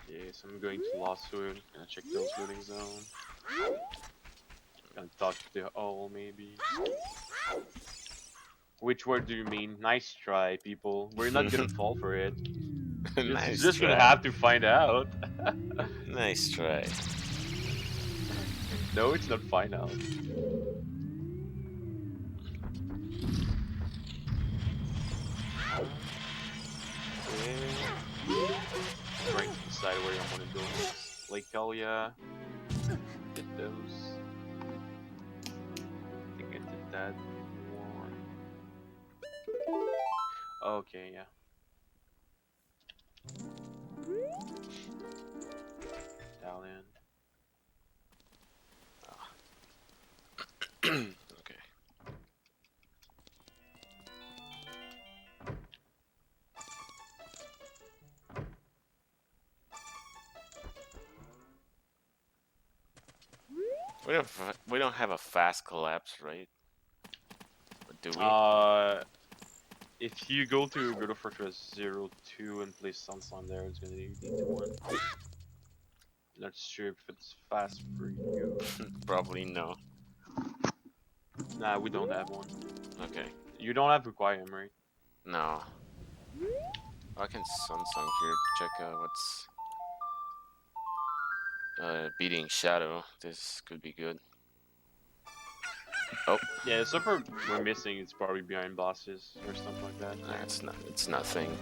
Yes, I'm going to Lawsuit. Gonna check those loading zone. Gonna talk to the owl maybe. Which word do you mean? Nice try, people. We're not gonna fall for it. Nice Just try. gonna have to find out. Nice try. No, it's not find out. Trying to decide where I want to go next. Lake Talia. Get those. I think I did that one. Okay, yeah. Italian. Okay. We don't have a fast collapse, right? Or do we? If you go to Fortress 02 and place Sunslime there, it's gonna need one. Not sure if it's fast for you. Probably no. Nah, we don't have one. Okay. You don't have Requiem, right? No. I can Sunsung here. Check what's beating Shadow. This could be good. Oh. Yeah, the super we're missing is probably behind bosses or something like that. Nah, it's nothing.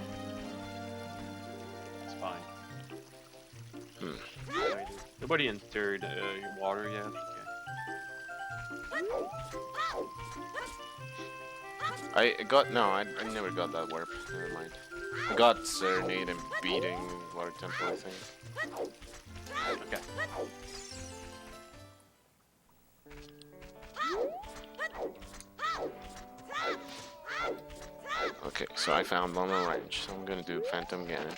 It's fine. Hmm. Nobody entered water yet. Okay. I never got that warp. Never mind. I got Serenade and beating Water Temple, I think. Okay. Okay, so I found one more range, so I'm gonna do Phantom Ganon.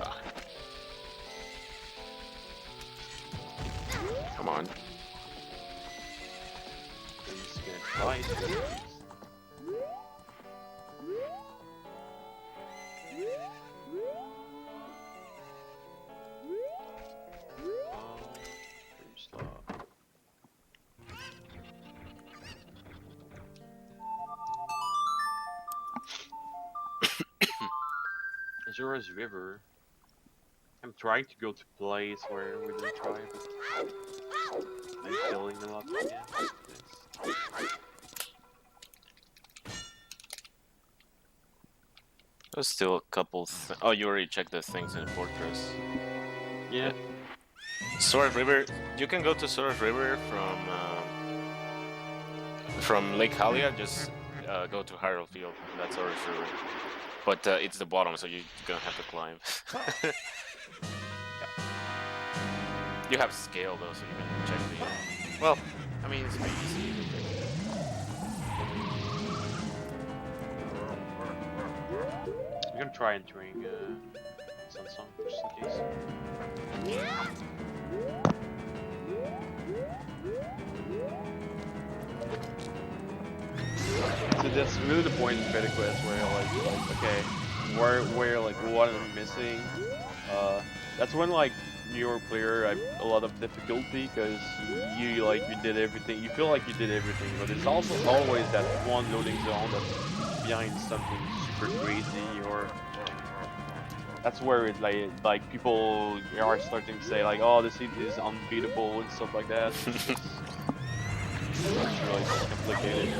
Ah. Come on. Please get twice. Zura's River. I'm trying to go to a place where we didn't try, but I'm feeling a lot. Yeah, yes. There's still a couple. Oh, you already checked the things in Fortress. Yeah. Sword River. You can go to Sword River from Lake Halia. Just go to Hyrule Field. That's Sword River. But it's the bottom, so you're gonna have to climb. You have scale though, so you can check the. Well, I mean it's pretty easy. I'm gonna try entering Sunsong just in case. So that's really the point in Beta Quest where like okay, where like what I'm missing. That's when like you're player have a lot of difficulty because you did everything. You feel like you did everything, but it's also always that one loading zone that's behind something super crazy or. That's where it like people are starting to say like, oh, this is unbeatable and stuff like that. It's really complicated.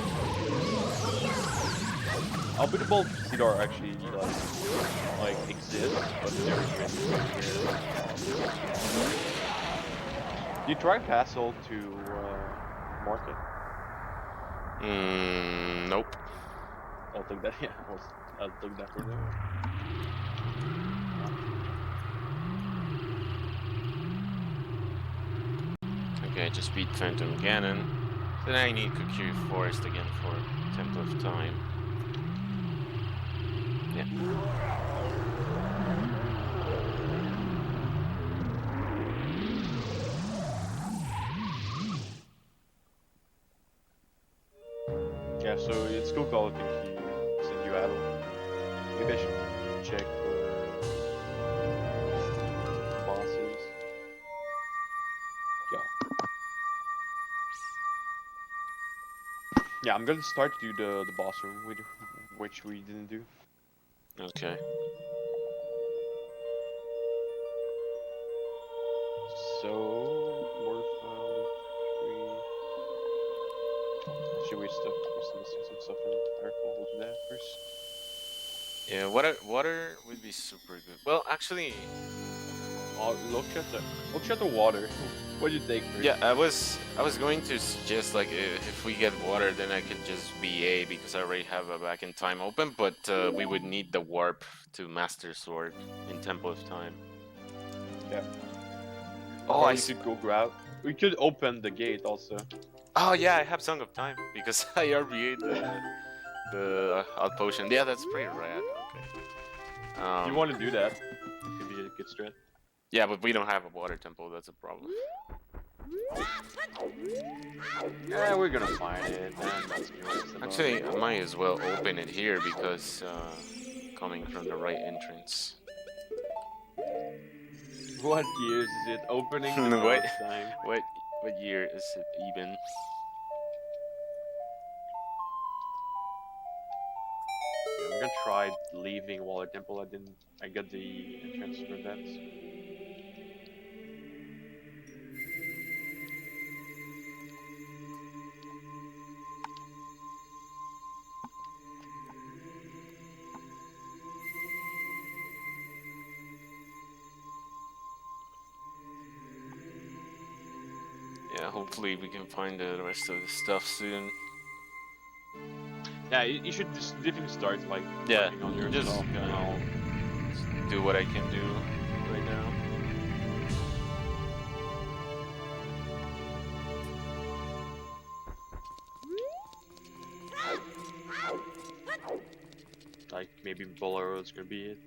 Unbeatable Cedar actually like exists, but they're you try Castle to Market? Nope. I'll take that. Yeah, I'll take that for now. Okay, I just beat Phantom Ganon. Then I need Kokiri Forest again for Temple of Time. Yeah. Yeah, so it's cool call. I think he sent you out. Maybe I should check for bosses. Yeah, I'm gonna start to do the boss room, which we didn't do. Okay. So, should we stuff? We're still missing some stuff in there. We'll do that first. Yeah, water would be super good. Well, actually, Look at the water. What do you take first? yeah, I was going to suggest like if we get water, then I could just BA because I already have a back in time open. But we would need the warp to Master Sword in Temple of Time. Yeah. Oh, Or we could go grab. We could open the gate also. Oh yeah, I have Song of Time because I RBA'd the Alt Potion. Yeah, that's pretty rad. Okay. If you want to do that, could be a good strat. Yeah, but we don't have a water temple. That's a problem. Yeah, we're gonna find it. Actually, I might as well open it here because coming from the right entrance. What years is it opening the What? first time? What year is it even? Yeah, I'm gonna try leaving Water Temple. I got the entrance for that. Yeah, hopefully we can find the rest of the stuff soon. Yeah, you should just definitely start like Yeah, working on your just stuff, and gonna I'll do what I can do right now. like maybe Bolaro's gonna be it.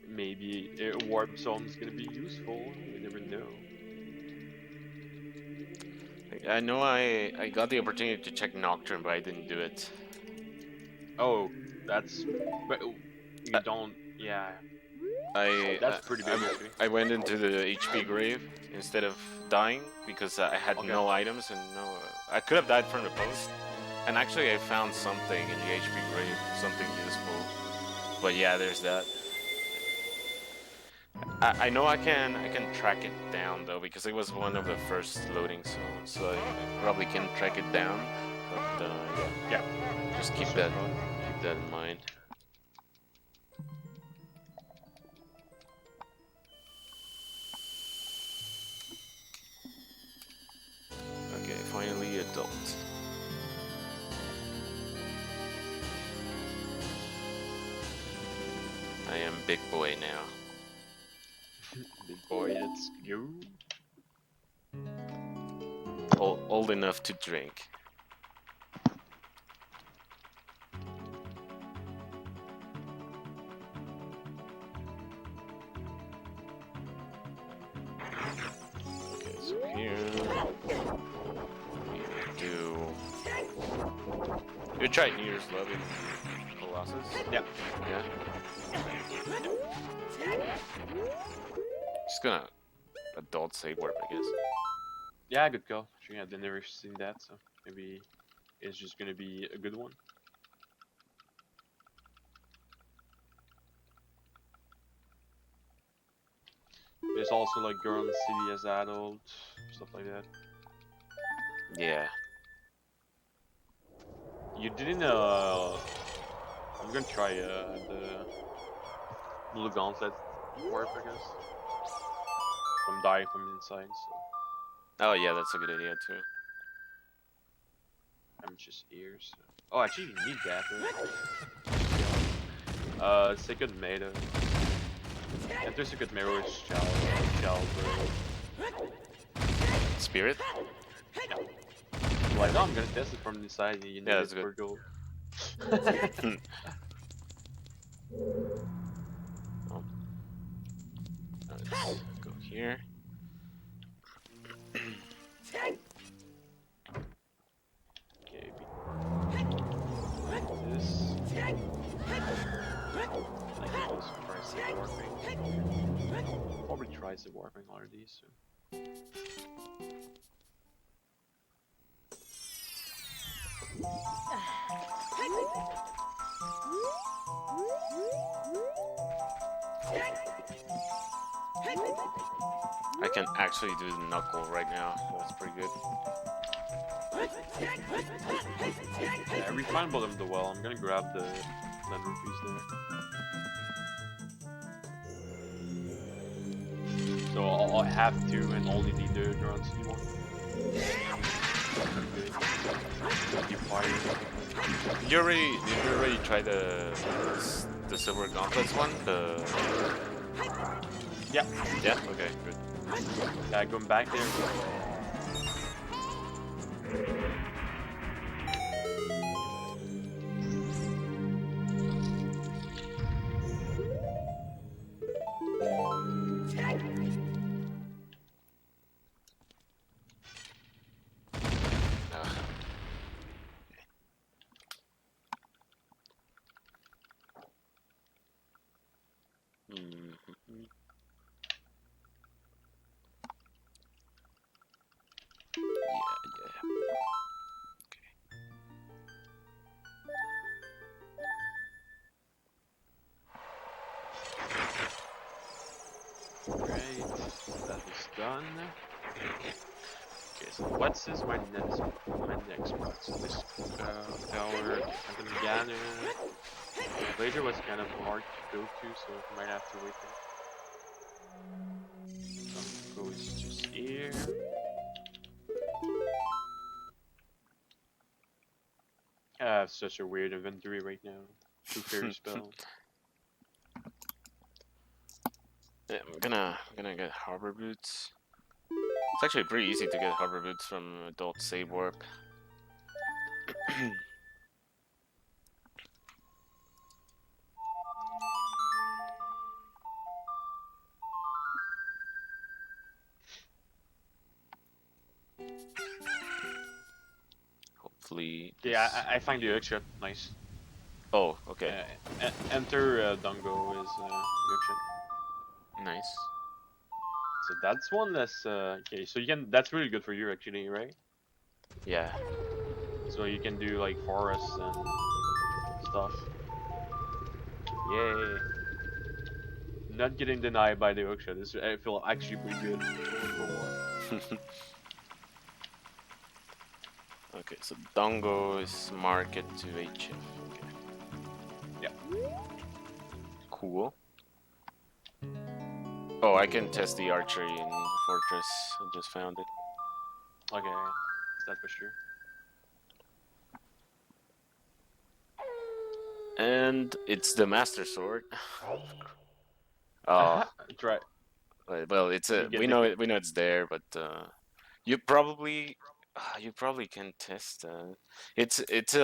Maybe a warp zone's gonna be useful. You never know. I know I got the opportunity to check Nocturne, but I didn't do it. Oh, that's. But you don't. Yeah. That's pretty big. Actually. I went into the HP grave instead of dying because I had Okay. no items and no. I could have died from the post, and actually I found something in the HP grave, something useful. But yeah, there's that. I know I can track it down though because it was one of the first loading zones, so I probably can track it down. But yeah, just keep that in mind. Okay, finally adult. I am big boy now. Big boy, let's go. Old enough to drink. Okay, so here we do. You tried New Year's Love in Colossus? Yeah. Yeah. Just gonna adult save warp, I guess. Yeah, good call. Actually, I've never seen that, so maybe it's just gonna be a good one. There's also like Girl in the City as adult, stuff like that. Yeah. You didn't I'm gonna try the Blue Gauntlet warp, I guess. I'm dying from inside, so Oh yeah, that's a good idea too. I'm just here. So. Oh, actually, you need that. Right? Second Meta. Enter Secret Mirror is Shell. Spirit? Like, no, I'm gonna test it from the side. You need that's it good. for gold. Oh. Let's go here. Okay, this. I can also try some warping. Probably try some warping already, so. I can actually do the knuckle right now, so that's pretty good. Yeah, I refined bottom the well. I'm gonna grab the land rupees there. So I'll have to and only need the Grand City one. Did you already try the silver gauntlets one? Yeah. Yeah. Okay. Good. Yeah, going back there. Right, that is done. Okay, so what's is my next part? So this tower, I'm gonna gather. Later was kind of hard to go to, so I might have to wait there. Some goes just here. I have such a weird inventory right now. 2 fairy spells. Yeah, I'm gonna get harbor boots. It's actually pretty easy to get harbor boots from adult save warp. Hopefully. Yeah, I find the extra nice. Oh, okay. Enter Dungo is Yorkshire. Nice. So that's one that's okay. So you can that's really good for you actually, right? Yeah. So you can do like forests and stuff. Yay. Not getting denied by the auction. This I feel actually pretty good. Okay, so Dongo is market to HF. Okay. Yeah. Cool. Oh, I can test the archery in Fortress. I just found it. Okay, is that for sure? And it's the Master Sword. Oh, Try. well, it's You a get we the- know it. We know it's there, but you probably can test. It's a Just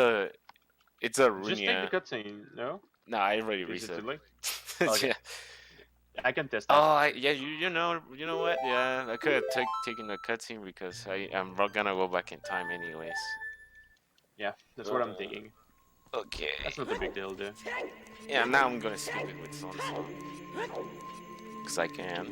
take the Runia. cutscene, no? No, I already Is it reset. too late? Okay. Yeah. I can test Oh, that. you know what? Yeah, I could have taken the cutscene because I'm not gonna go back in time anyways. Yeah, that's what I'm thinking. Okay. That's not a big deal, dude. Yeah, now I'm gonna skip it with Song because I can.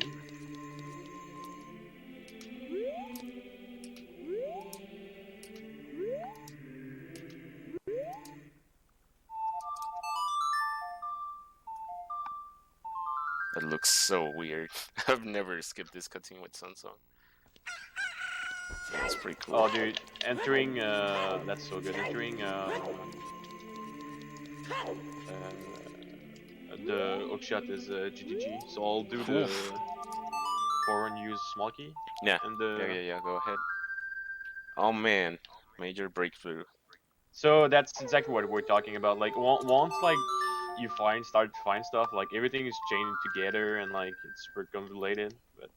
That looks so weird. I've never skipped this cutscene with Sun Song. That's pretty cool. Oh, dude, entering, that's so good. Entering, the hookshot is GGG, so I'll do the foreign use small key. Yeah. And the... Yeah. Go ahead. Oh man, major breakthrough. So that's exactly what we're talking about. Like once like you start to find stuff, like everything is chained together and like it's super convoluted. But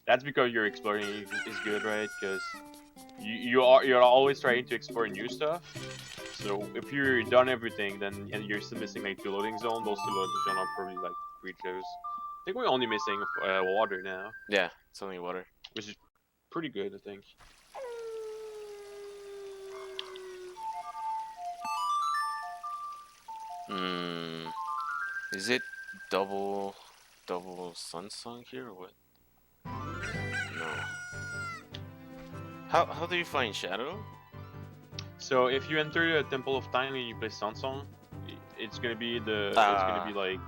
that's because your exploring is good, right? Because you're always trying to explore new stuff. So if you're done everything, then and you're still missing like 2 loading zones, those 2 loading zones are probably like 3 close. I think we're only missing water now, Yeah, it's only water. which is pretty good, I think. Is it double Sun Song here or what? No. How do you find Shadow? So if you enter the Temple of Time and you play Sansong, it's gonna be it's gonna be like,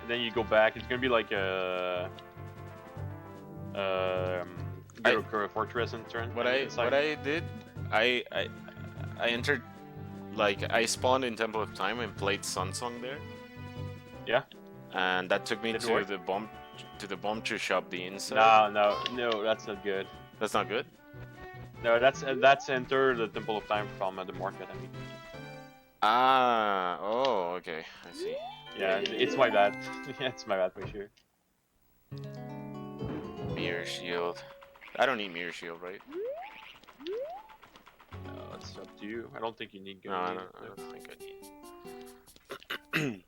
and then you go back. It's gonna be like a fortress and turn. What I did, I entered, like I spawned in Temple of Time and played Sun Song there. Yeah. And that took me Did it to work? the bomb tree shop, the inside. No, that's not good. That's not good. No, that's enter the Temple of Time from the market. I mean, Ah, oh, okay, I see. yeah, it's my bad. Yeah, it's my bad for sure. Mirror shield. I don't need mirror shield, right? It's up to you. I don't think you need. No, I don't think I need.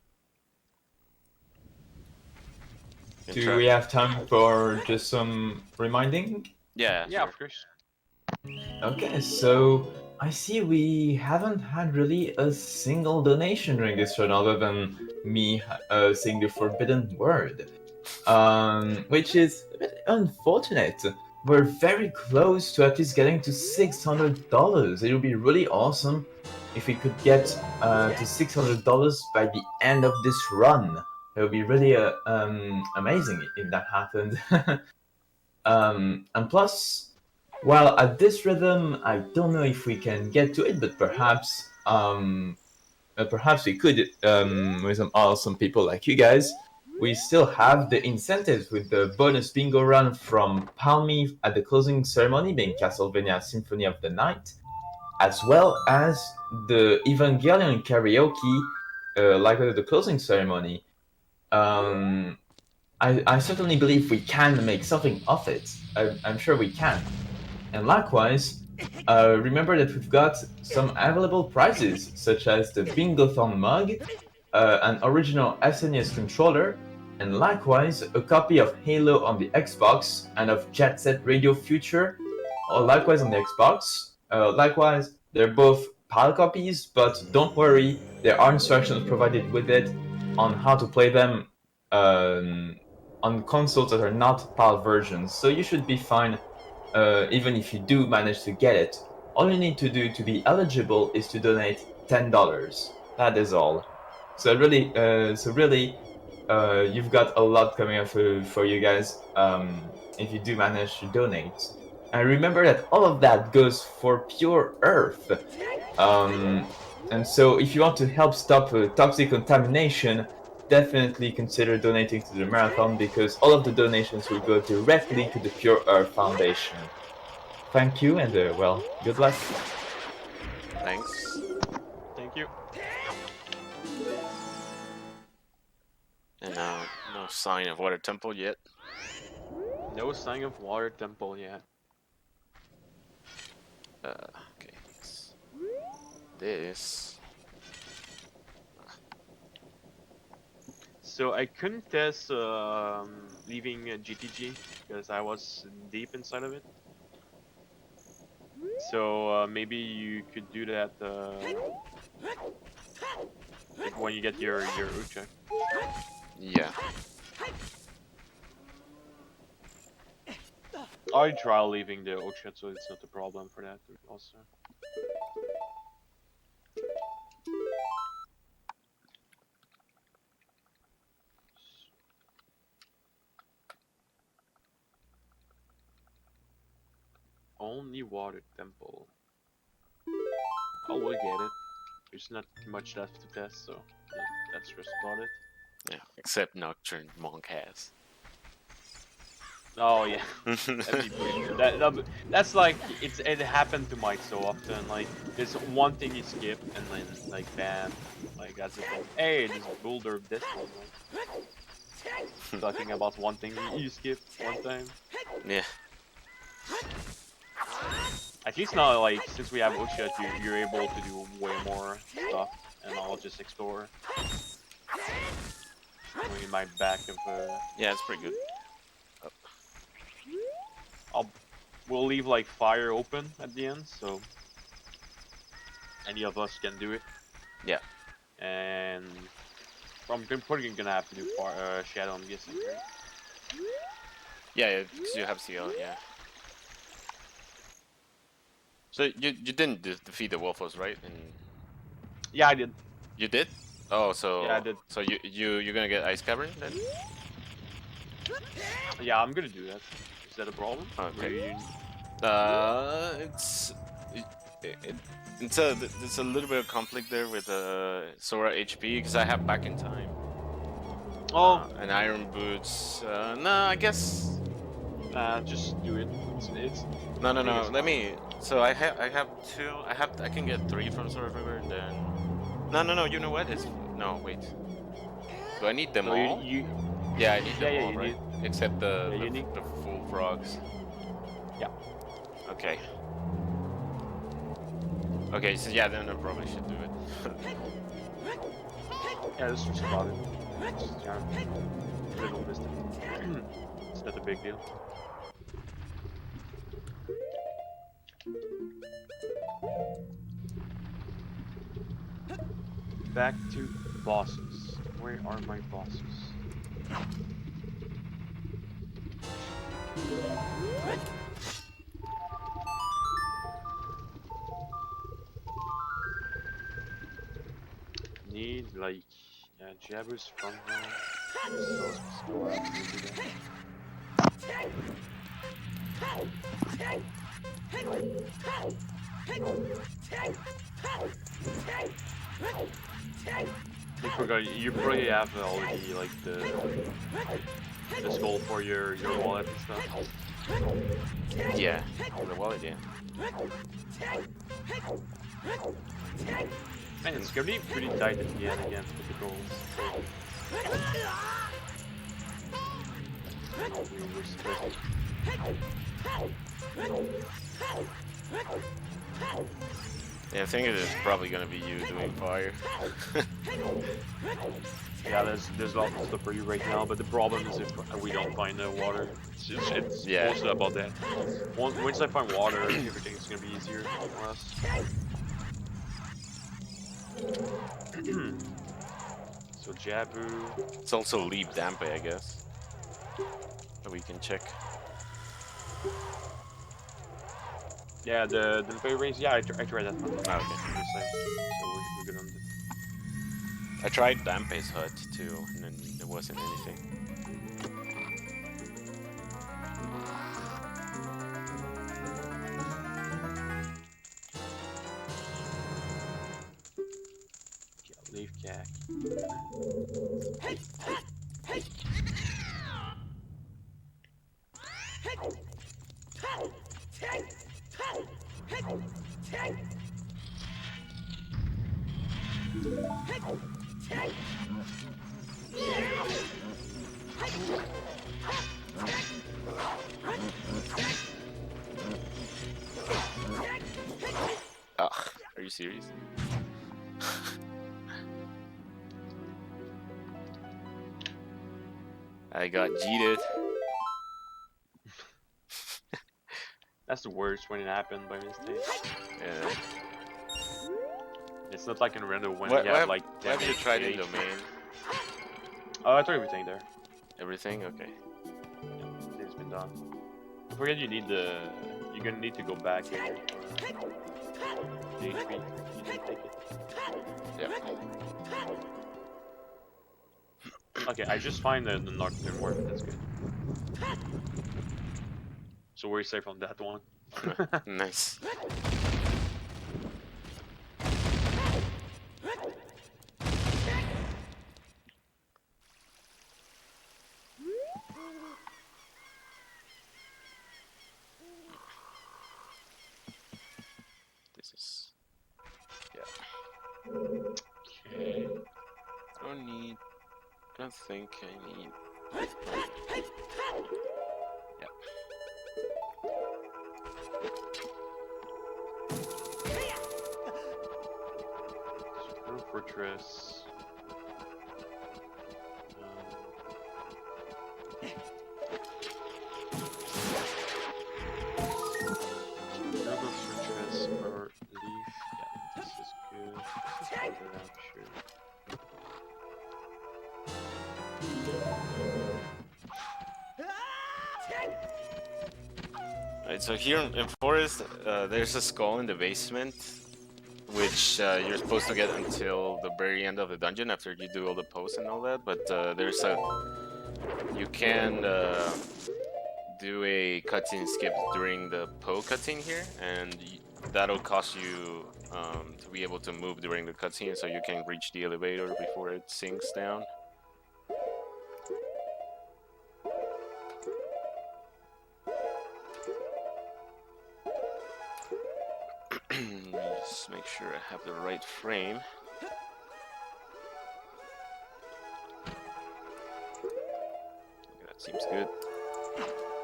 Do we have time for just some reminding? Yeah, Yeah, sure. of course. Okay, so I see we haven't had really a single donation during this run other than me saying the forbidden word, which is a bit unfortunate. We're very close to at least getting to $600. It would be really awesome if we could get to $600 by the end of this run. It would be really amazing if that happened. And plus, well, at this rhythm, I don't know if we can get to it, but perhaps we could with some awesome people like you guys. We still have the incentives with the bonus bingo run from Palmy at the closing ceremony, being Castlevania Symphony of the Night, as well as the Evangelion karaoke, like at the closing ceremony. I certainly believe we can make something of it. I'm sure we can. And likewise, remember that we've got some available prizes, such as the Bingothon mug, an original SNES controller, and likewise a copy of Halo on the Xbox and of Jet Set Radio Future, or likewise on the Xbox. Likewise, they're both PAL copies, but don't worry, there are instructions provided with it on how to play them on consoles that are not PAL versions, so you should be fine even if you do manage to get it. All you need to do to be eligible is to donate $10. That is all. So really, you've got a lot coming up for you guys. If you do manage to donate, and remember that all of that goes for pure Earth. And so, if you want to help stop toxic contamination, definitely consider donating to the marathon because all of the donations will go directly to the Pure Earth Foundation. Thank you, and well, good luck. Thanks. Thank you. And no sign of water temple yet. No sign of water temple yet. Okay. This. So I couldn't test leaving GTG because I was deep inside of it. So maybe you could do that when you get your Ucha. Yeah. I try leaving the Ucha, so it's not a problem for that also. Only water temple. Oh, we'll get it. There's not much left to test, so that's just about it. Yeah. Except Nocturne Monk has. Oh yeah, that's like it happened to Mike so often. Like there's one thing you skip and then like bam, like that's the thing. Hey, this boulder of this one. Like, talking about one thing you skipped one time. Yeah. At least now, like since we have Uchiha, you're able to do way more stuff, and I'll just explore. Going in my back of. Yeah, it's pretty good. We'll leave like fire open at the end, so any of us can do it. Yeah. And I'm probably gonna have to do shadow. I'm guessing. Right? Yeah, you have CL. Yeah. So you didn't defeat the Wolfos, right? And Yeah, I did. you did? Oh, so Yeah, I did. So you're gonna get Ice Cavern then? Yeah, I'm gonna do that. Is that a problem? Okay. It's a little bit of conflict there with Sora HP because I have Back in Time. Oh, And Iron Boots. No, I guess. just do it. It's No. it's Let me. So I have two. I can get 3 from Sora River. Then. No. You know what? No, wait. Do I need them no, all? Yeah, I need them all, you right? need. Except the Yeah, you need. the full frogs. Yeah. Okay. Okay, so yeah, then I probably should do it. Yeah, this is about it. Just, little mistake. It's not a big deal. Back to bosses. Where are my bosses? Need like jabbers from there. So I forgot. You probably have already like the skull for your wallet and stuff. Yeah, the wallet, yeah. Man, it's gonna be pretty tight at the end again with the goals. Yeah, I think it is probably gonna be you doing fire. Yeah, there's lots of stuff for you right now, but the problem is if we don't find the water, it's Yeah. mostly about that. Once I find water, everything's gonna be easier for us. So Jabu. It's also Leave Dampe, I guess. That we can check. Yeah, the pay raise. Yeah, I tried that one. Ah, okay. So we're good on that. I tried Dampat's hut too, and then there wasn't anything. Leaf cack. Ugh, are you serious? I got cheated. That's the worst when it happened by mistake. Yeah. It's not like in random when What, you have like what have you damage tried in gauge. domain? Oh, I tried everything there. Everything? Okay. Yeah, it's been done. Don't forget you need the. You're gonna need to go back here for the HP. You need to take it. Yeah. Okay, I just find the Nocturne Warp. That's good. So we're safe on that one. Nice. This is. Yeah. Okay. Don't think I need. Yeah. Super Fortress. Super Fortress or Leaf. Yeah, this is good. This is better, I'm sure. Right, so here in Forest, there's a skull in the basement, which you're supposed to get until the very end of the dungeon after you do all the posts and all that. But you can do a cutscene skip during the Poe cutscene here, and that'll cost you to be able to move during the cutscene, so you can reach the elevator before it sinks down. Just make sure I have the right frame. Okay, that seems good.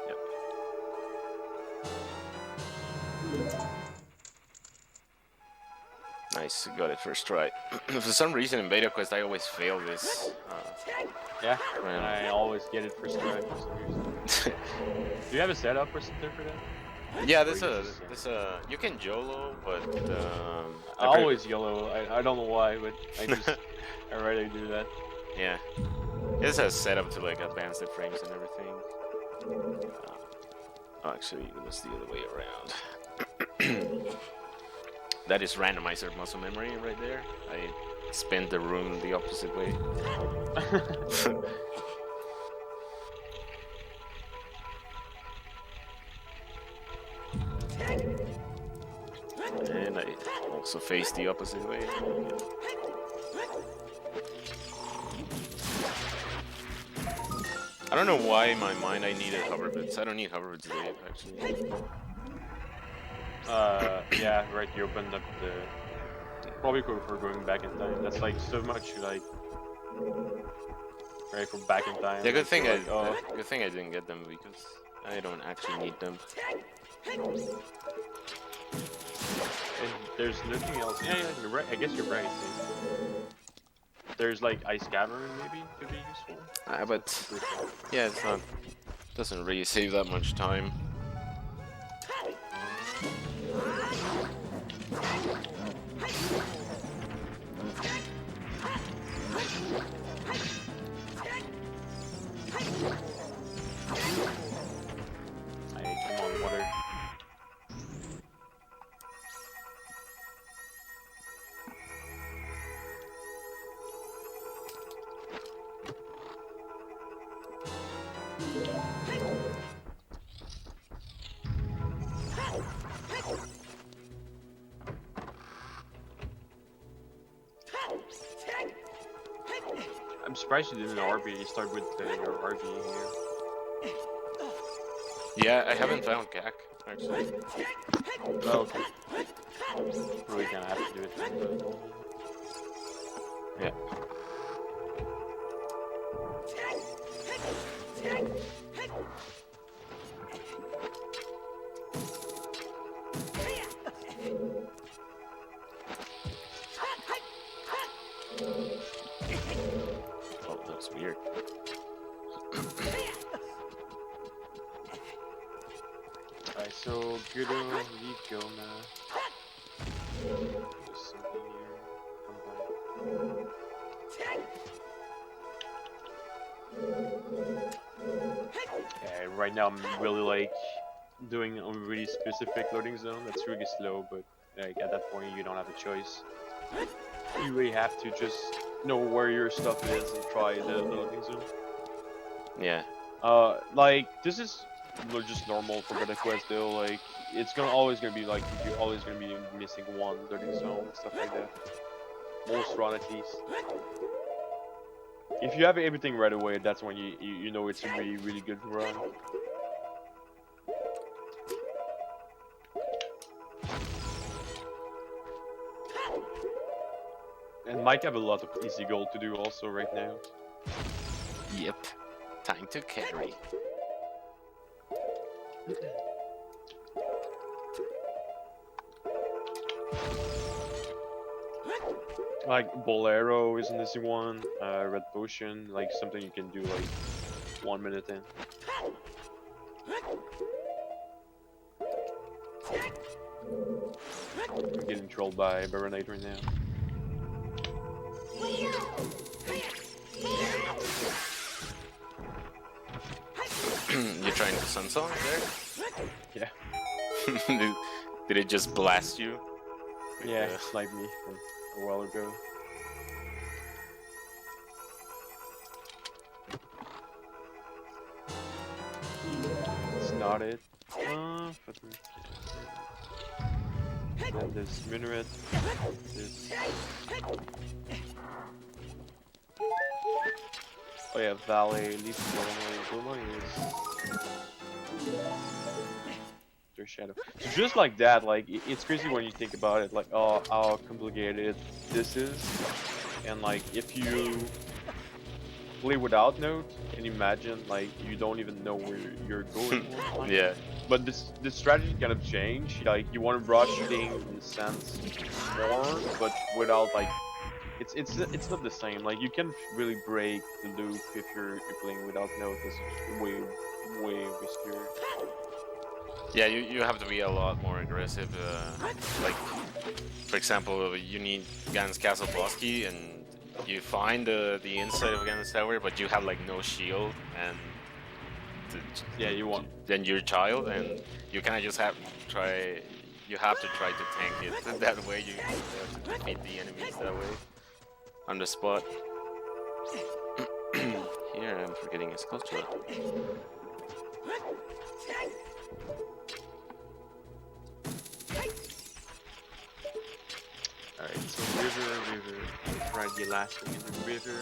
Yep. Nice, got it first try. For some reason in Beta Quest I always fail this. Yeah, When- and I always get it first try for some reason. Do you have a setup or something for that? Yeah, there's a you can YOLO, but I always YOLO. I don't know why, but I just I rarely do that. yeah, this has setup to like advance the frames and everything. Oh, actually, it was the other way around. That is randomizer muscle memory right there. I spin the room the opposite way. And I also face the opposite way. I don't know why in my mind I needed hover bits. I don't need hover bits today, actually. Yeah, right. You opened up the probably for going back in time. That's like so much like right for back in time. Yeah, good like, thing you're like, oh, good thing I didn't get them because I don't actually need them. and there's nothing else. Yeah, you're right. I guess you're right. There's like ice cavern maybe could be useful. But yeah, it's not. Doesn't really save that much time. Hey, come on, water. I'm surprised you didn't RB. You start with your RB here. Yeah, I haven't found Gak actually. Oh, okay. Really gonna have to do it then, but... Yeah. Oh, that's weird. Alright, so good leave go now. Just something here. Come by. Okay, right now I'm really like doing a really specific loading zone that's really slow, but like at that point you don't have a choice. You really have to just know where your stuff is and try the loading zone. Yeah. Like this is just normal for Better Quest though. Like it's always gonna be like you're always gonna be missing one loading zone and stuff like that. Most run at least. If you have everything right away, that's when you know it's a really good run. And Mike have a lot of easy gold to do also right now. Yep. Time to carry. Like Bolero is an easy one, Red Potion, like something you can do like 1 minute in. I'm getting trolled by Baronite right now. You're trying to sun song Yeah. there? Did it just blast you? Yeah, it sniped me from a while ago. It's not it. And this minaret. This. Oh yeah, Valley, Leaf Goma is their shadow. So just like that, like it's crazy when you think about it, like oh how complicated this is, and like if you play without note, can you imagine like you don't even know where you're going? Yeah. But this strategy kind of changed. Like you want to rush things in a sense more, but without like it's not the same. Like you can really break the loop if you're playing without note. It's way riskier. Yeah, you have to be a lot more aggressive. Like, for example, you need Gans Castle boss key, and you find the inside of Gans Tower, but you have like no shield, and Yeah, you want. Then you're a child, and you kind of just have to try. You have to try to tank it that way. You have to defeat the enemies that way on the spot. Here, I'm forgetting a sculpture. Alright, so river. Try the elastic in the river.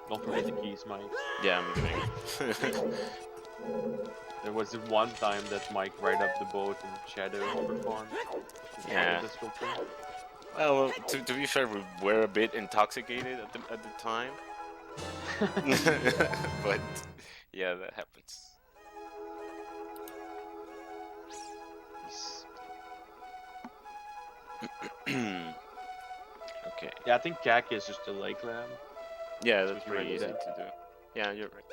Don't forget the keys, Mike. Yeah, I'm doing. There was one time that Mike ride up the boat in Shadow for fun. Yeah. Well, to be fair, we were a bit intoxicated at the time. But yeah, that happens. Okay. Yeah, I think Kak is just a lake lamb. Yeah, So that's you pretty read easy that. to do. Yeah, you're right.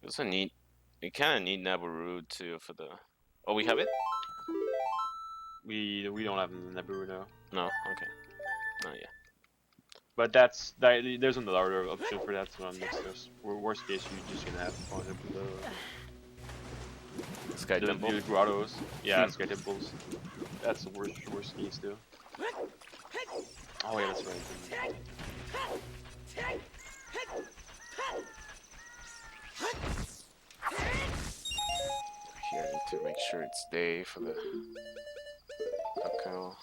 You also need, you kind of need Nabaru too for the. Oh, we have it. We don't have Naboo now. No. Okay. Oh yeah. But there's another option for that one. Worst case, you're just gonna have to find Sky Temple. the grottos. Yeah, Sky Temples. That's the worst case too. Oh yeah, that's right. Here, I need to make sure it's day for the cacao.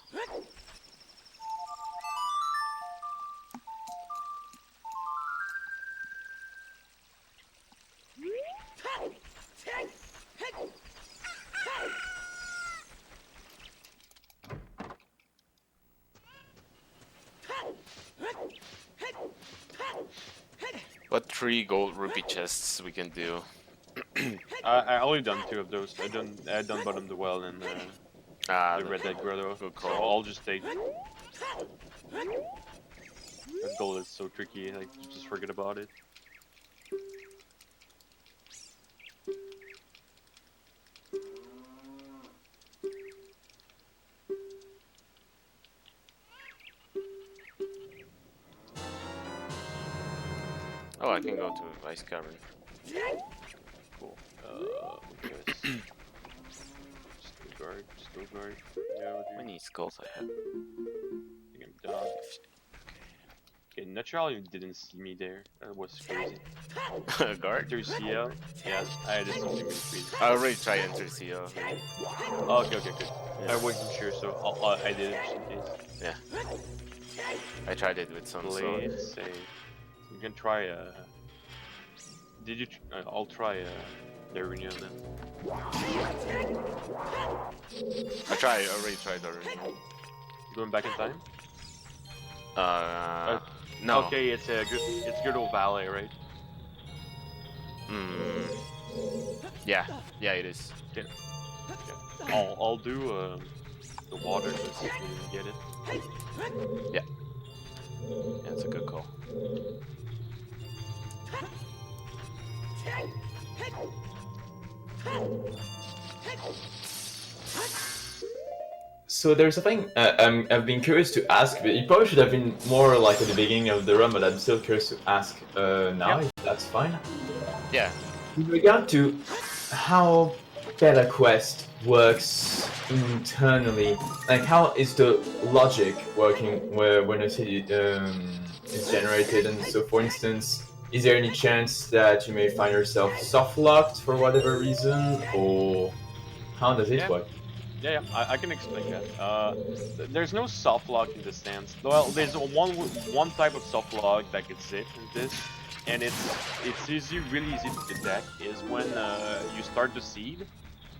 What 3 gold rupee chests we can do? I only done 2 of those. I done bottom the well and the Red Dead Grotto. Good So call. I'll just take. That gold is so tricky. Like you just forget about it. Oh, I can go to Ice Cavern. Cool. Steel guard. Yeah, what do How you many skulls I have? think I'm done? Okay, naturally you didn't see me there. That was crazy. Guard? Enter CL? Yeah, I did something really crazy. I already tried enter CO. Oh, okay, good. Yeah. I wasn't sure, so I did it just in case. Yeah. I tried it with some sword. Blade save. You can try Did you? I'll try the Arena then. I already tried already. Going back in time? No. Okay, it's good old ballet, right? Yeah, it is. Okay. I'll do the water to see if we can get it. Yeah, it's a good call. So there's something I've been curious to ask, but it probably should have been more like at the beginning of the run, but I'm still curious to ask now, if that's fine. Yeah. In regard to how Beta Quest works internally, like how is the logic working where when a city is generated, and so for instance, is there any chance that you may find yourself soft locked for whatever reason, or how does it work? Yeah, I can explain that. There's no soft lock in this sense. Well, there's one type of soft lock that gets it in this, and it's really easy to detect. Is when you start the seed,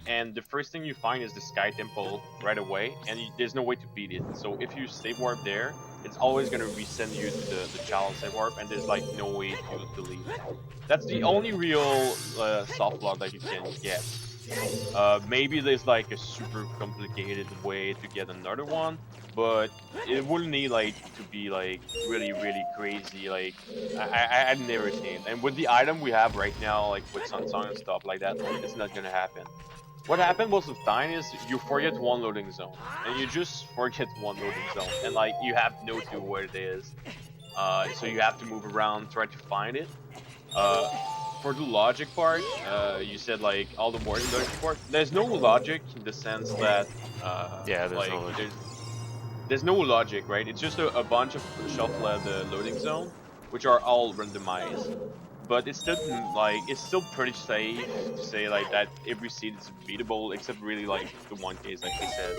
and the first thing you find is the Sky Temple right away, and there's no way to beat it. So if you save warp there, it's always gonna resend you to the child save warp, and there's like no way to leave. That's the only real soft lock that you can get. Maybe there's like a super complicated way to get another one, but it would need like to be like really crazy. Like I've never seen. And with the item we have right now, like with Sun Song and stuff like that, it's not gonna happen. What happened most of the time is you forget one loading zone, and you just forget one loading zone, and like you have no clue where it is. So you have to move around, try to find it. For the logic part, you said like all the more logic part. There's no logic in the sense that Yeah, there's like no logic. there's no logic, right? It's just a bunch of shuffled loading zone, which are all randomized. But it's still pretty safe to say like that every seed is beatable, except really like the one case like I said.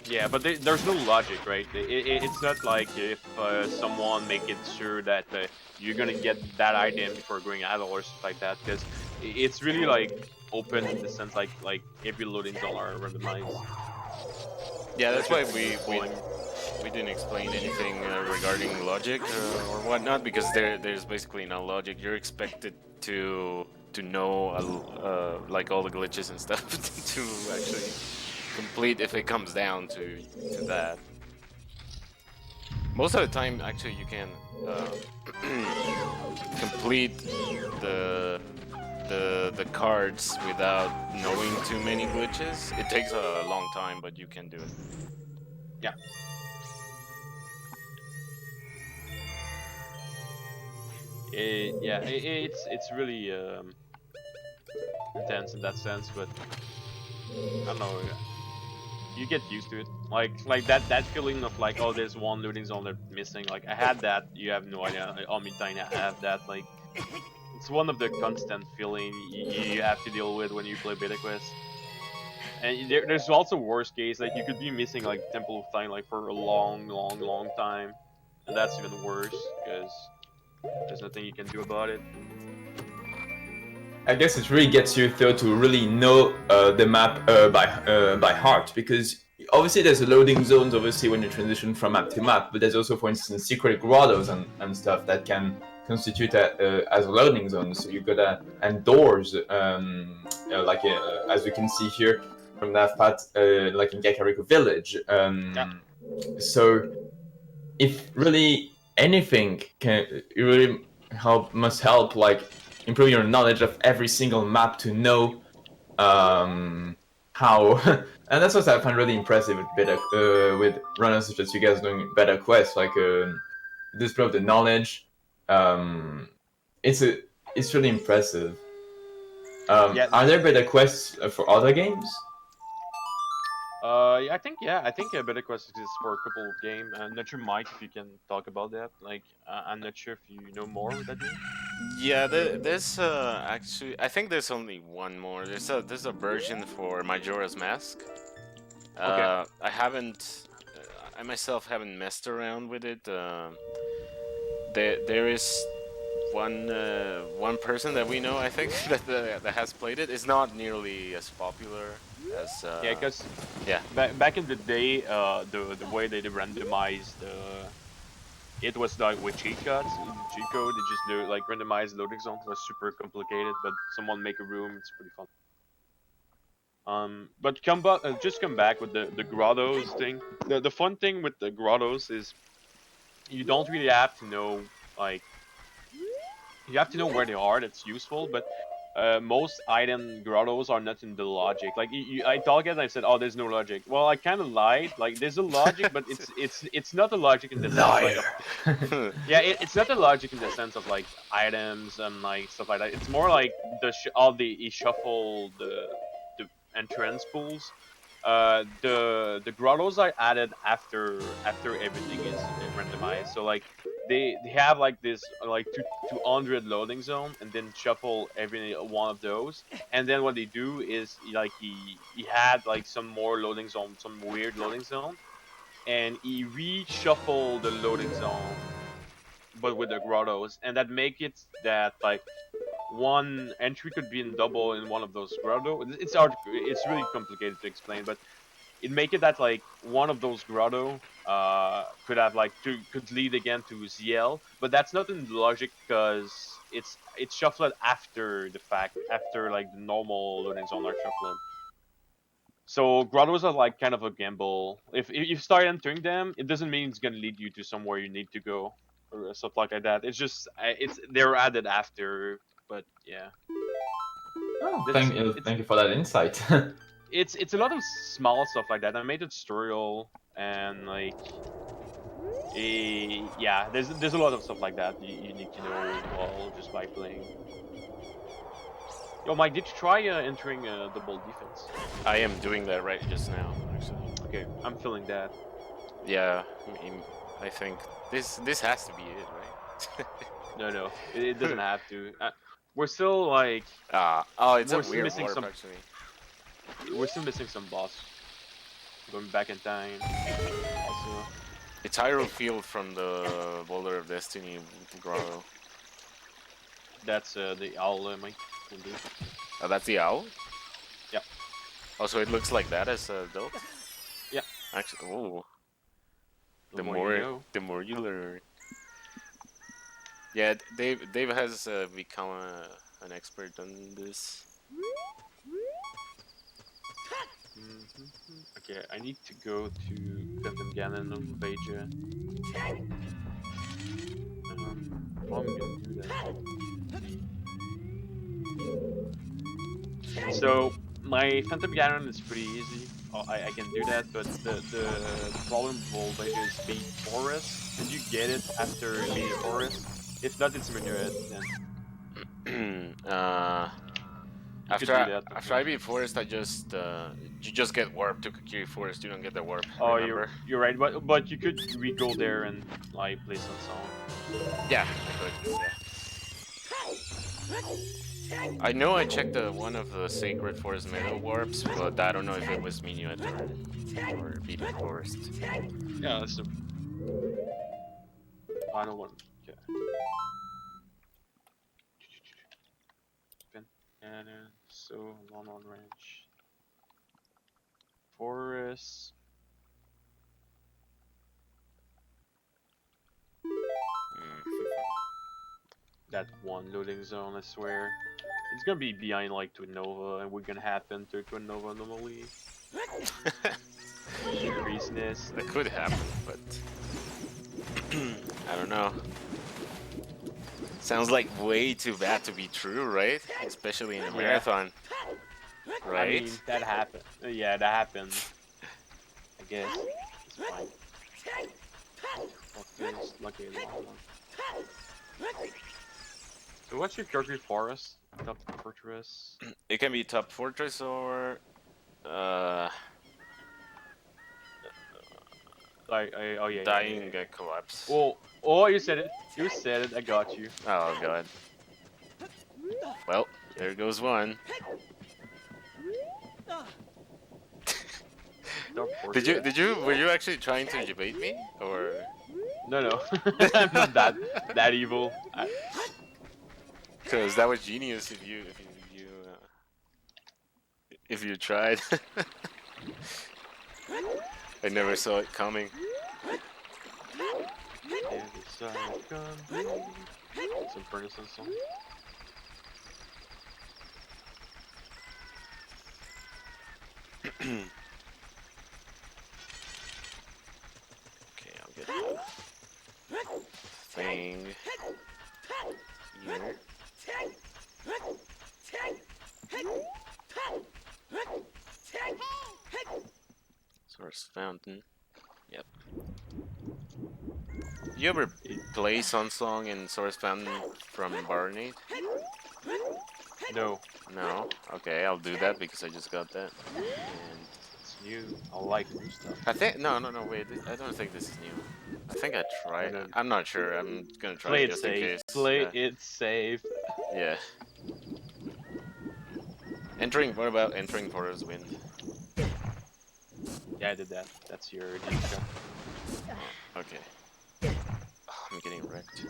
Yeah, but there's no logic, right? It's not like if someone make it sure that you're gonna get that item before going idle or stuff like that, because it's really like open in the sense like every loading zone are randomized. Yeah, that's why we didn't explain anything regarding logic or whatnot, because there's basically no logic. You're expected to know like all the glitches and stuff to actually complete if it comes down to that. Most of the time, actually, you can complete the the cards without knowing too many glitches. It takes a long time, but you can do it. Yeah. It's really intense in that sense, but I don't know. You get used to it. Like that feeling of like, oh, there's one loading zone that's missing. Like I had that. You have no idea. On me, I have that. Like it's one of the constant feeling you have to deal with when you play Beta Quest. And there's also worst case, like you could be missing like Temple of Time like for a long time, and that's even worse because there's nothing you can do about it. I guess it really gets you though to really know the map by heart, because obviously there's a loading zones obviously when you transition from map to map, but there's also, for instance, secret grottos and stuff that can constitute as a loading zone. So you gotta, and doors, as you can see here from Davpat, like in Kakariko Village. So if really anything can really must help like improve your knowledge of every single map to know how. And that's what I find really impressive with runners such as you guys doing Beta Quest, like display of the knowledge. It's really impressive. Are there Beta Quests for other games? I think Beta Quest exists for a couple of games. I'm not sure, Mike, if you can talk about that. Like, I'm not sure if you know more of that game. Yeah, there's actually, I think there's only one more. There's a version for Majora's Mask. Okay. I myself haven't messed around with it. There is one person that we know, I think, that has played it. It's not nearly as popular as. Yeah, because yeah, back in the day, the way they randomized it was like with cheat codes. Cheat code, they just do like randomized loading zone. It was super complicated, but someone make a room. It's pretty fun. But just come back with the grottos thing. The fun thing with the grottos is you don't really have to know like you have to know where they are. That's useful, but most item grottos are not in the logic. Like I talked and I said, oh, there's no logic. Well, I kind of lied. Like there's a logic, but it's not a logic in the sense like it's not a logic in the sense of like items and like stuff like that. It's more like you shuffle the entrance pools. The grottos are added after everything is randomized. So like they have like this like 200 loading zone and then shuffle every one of those, and then what they do is like he had like some more loading zone, some weird loading zone, and he reshuffle the loading zone but with the grottos, and that make it that like one entry could be in double in one of those grotto. It's really complicated to explain, but it make it that like one of those grotto could have like could lead again to ZL, but that's not in the logic because it's shuffled after the fact, after like the normal loading zone are shuffled. So grottos are like kind of a gamble. If you start entering them, it doesn't mean it's gonna lead you to somewhere you need to go or stuff like that. It's just they're added after, but yeah. Oh, thank you for that insight. It's a lot of small stuff like that. I made a tutorial and like yeah, there's a lot of stuff like that you need to know all just by playing. Yo, Mike, did you try entering double defense? I am doing that right just now, actually. Okay, I'm feeling that. Yeah, I think this has to be it, right? No, it doesn't have to. We're still like. It's a we're still weird missing warp, actually. We're still missing some boss. Going back in time. Also. It's Hyrule Field from the Boulder of Destiny grotto. That's the owl, Mike. Oh, that's the owl? Yep. Oh, so it looks like that as a adult? Yeah. Actually, oh. The more you learn. Yeah, Dave has become an expert on this. Okay, I need to go to Phantom Ganon of Veja. How am I gonna do that? So my Phantom Ganon is pretty easy. I can do that, but the problem with Voltage is beat Forest. Did you get it after beating Forest? If not, it's Minuet. Then you could do that. After I beat Forest, I just you just get warp to Kokiri Forest. You don't get the warp. Oh, Remember? you're right, but you could re-go there and like play some song. Yeah, I could. Yeah. I know I checked one of the Sacred Forest Meadow warps, but I don't know if it was Minuet or beating Forest. Yeah, that's the final one. Okay. And so long on range. Forest. That one loading zone, I swear. It's gonna be behind like Twin Nova, and we're gonna happen to Twin Nova anomaly. Increaseness. That could happen, but I don't know. Sounds like way too bad to be true, right? Especially in a marathon, right? I mean, that happened. Yeah, that happened. I guess. It's fine. Lucky long one. So what's your Kirby Forest? Top Fortress? It can be top fortress or Oh yeah. dying collapse. Oh, you said it. You said it. I got you. Oh god. Well, there goes one. Were you actually trying to debate me or? No. I'm not that evil. Because that was genius if you tried. I never saw it coming. Some furnace and some. Okay, I'll get the thing here. Source fountain. Yep. You ever play Sunsong in Source Fountain from Barnade? No. No? Okay, I'll do that because I just got that. And It's new. I like new stuff. I think no, wait. I don't think this is new. I think I tried. I'm not sure. I'm gonna try Play it it just safe. in case. Play it safe. Yeah. What about entering Porter's Wind? Yeah, I did that. That's your ninja. Okay. Oh, I'm getting wrecked.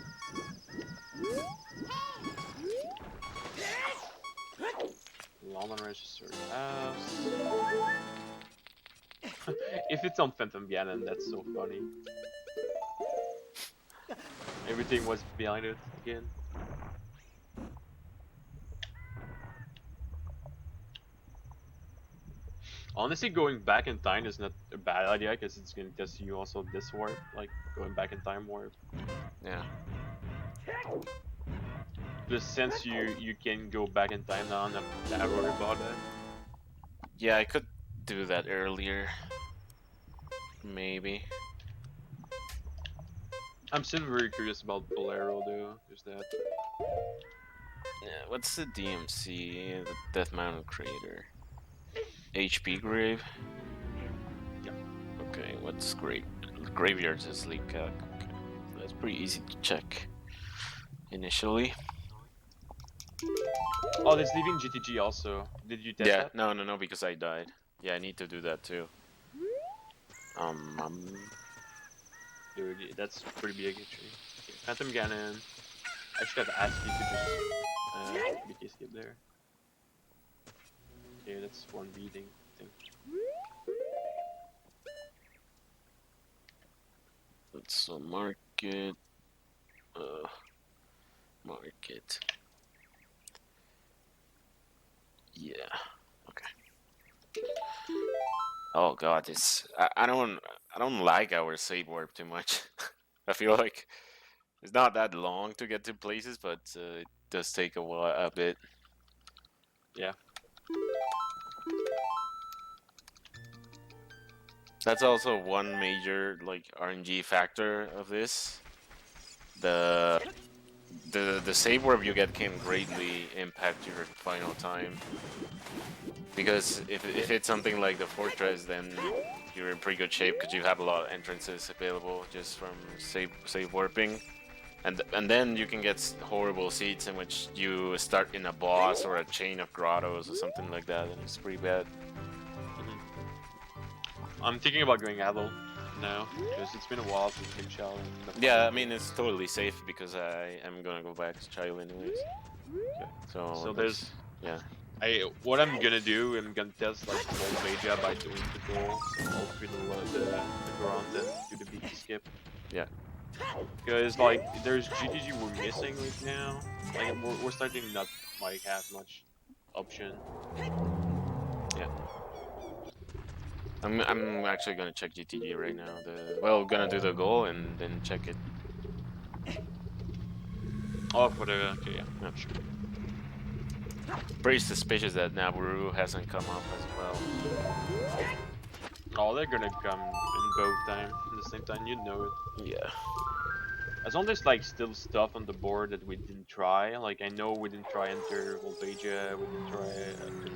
London Register House. If it's on Phantom Ganon, that's so funny. Everything was behind it again. Honestly, going back in time is not a bad idea because it's gonna test you also this warp, like going back in time warp. Yeah. Plus, since you can go back in time now, I'm not that worried about that. Yeah, I could do that earlier. Maybe. I'm still very curious about Bolero though. There's that. Yeah, what's the DMC? The Death Mountain Crater. HP Grave? Yeah. Okay, what's Graveyards is Leak Out. Okay. That's pretty easy to check initially. Oh, there's leaving GTG also. Did you test that? No, because I died. Yeah, I need to do that too. Dude, that's pretty big actually. Okay, Phantom Ganon. I should have asked you to just BK skip there. Okay, that's one beating thing. Let's market. Market. Yeah. Okay. Oh god, I don't like our save warp too much. I feel like it's not that long to get to places, but it does take a bit. Yeah. That's also one major like RNG factor of this. The the save warp you get can greatly impact your final time. Because if it's something like the fortress, then you're in pretty good shape because you have a lot of entrances available just from save warping. And then you can get horrible seats in which you start in a boss or a chain of grottos or something like that, and it's pretty bad. I'm thinking about going Adult now because it's been a while since we've been challenging. Yeah, I mean it's totally safe because I am gonna go back to child anyways. Okay. So there's yeah. what I'm gonna do, I'm gonna test like Volvagia by doing the goals all through the ground and do the big skip. Yeah. Because like there's GTG we're missing right now. Like we're starting not like have much option. Yeah. I'm actually gonna check GTG right now. Gonna do the goal and then check it. Oh, for the okay, yeah, Yeah. sure. Pretty suspicious that Nauru hasn't come up as well. Oh, they're gonna come in both time at the same time. You know it. Yeah. As long as there's like still stuff on the board that we didn't try, like I know we didn't try Enter Volvagia, we didn't try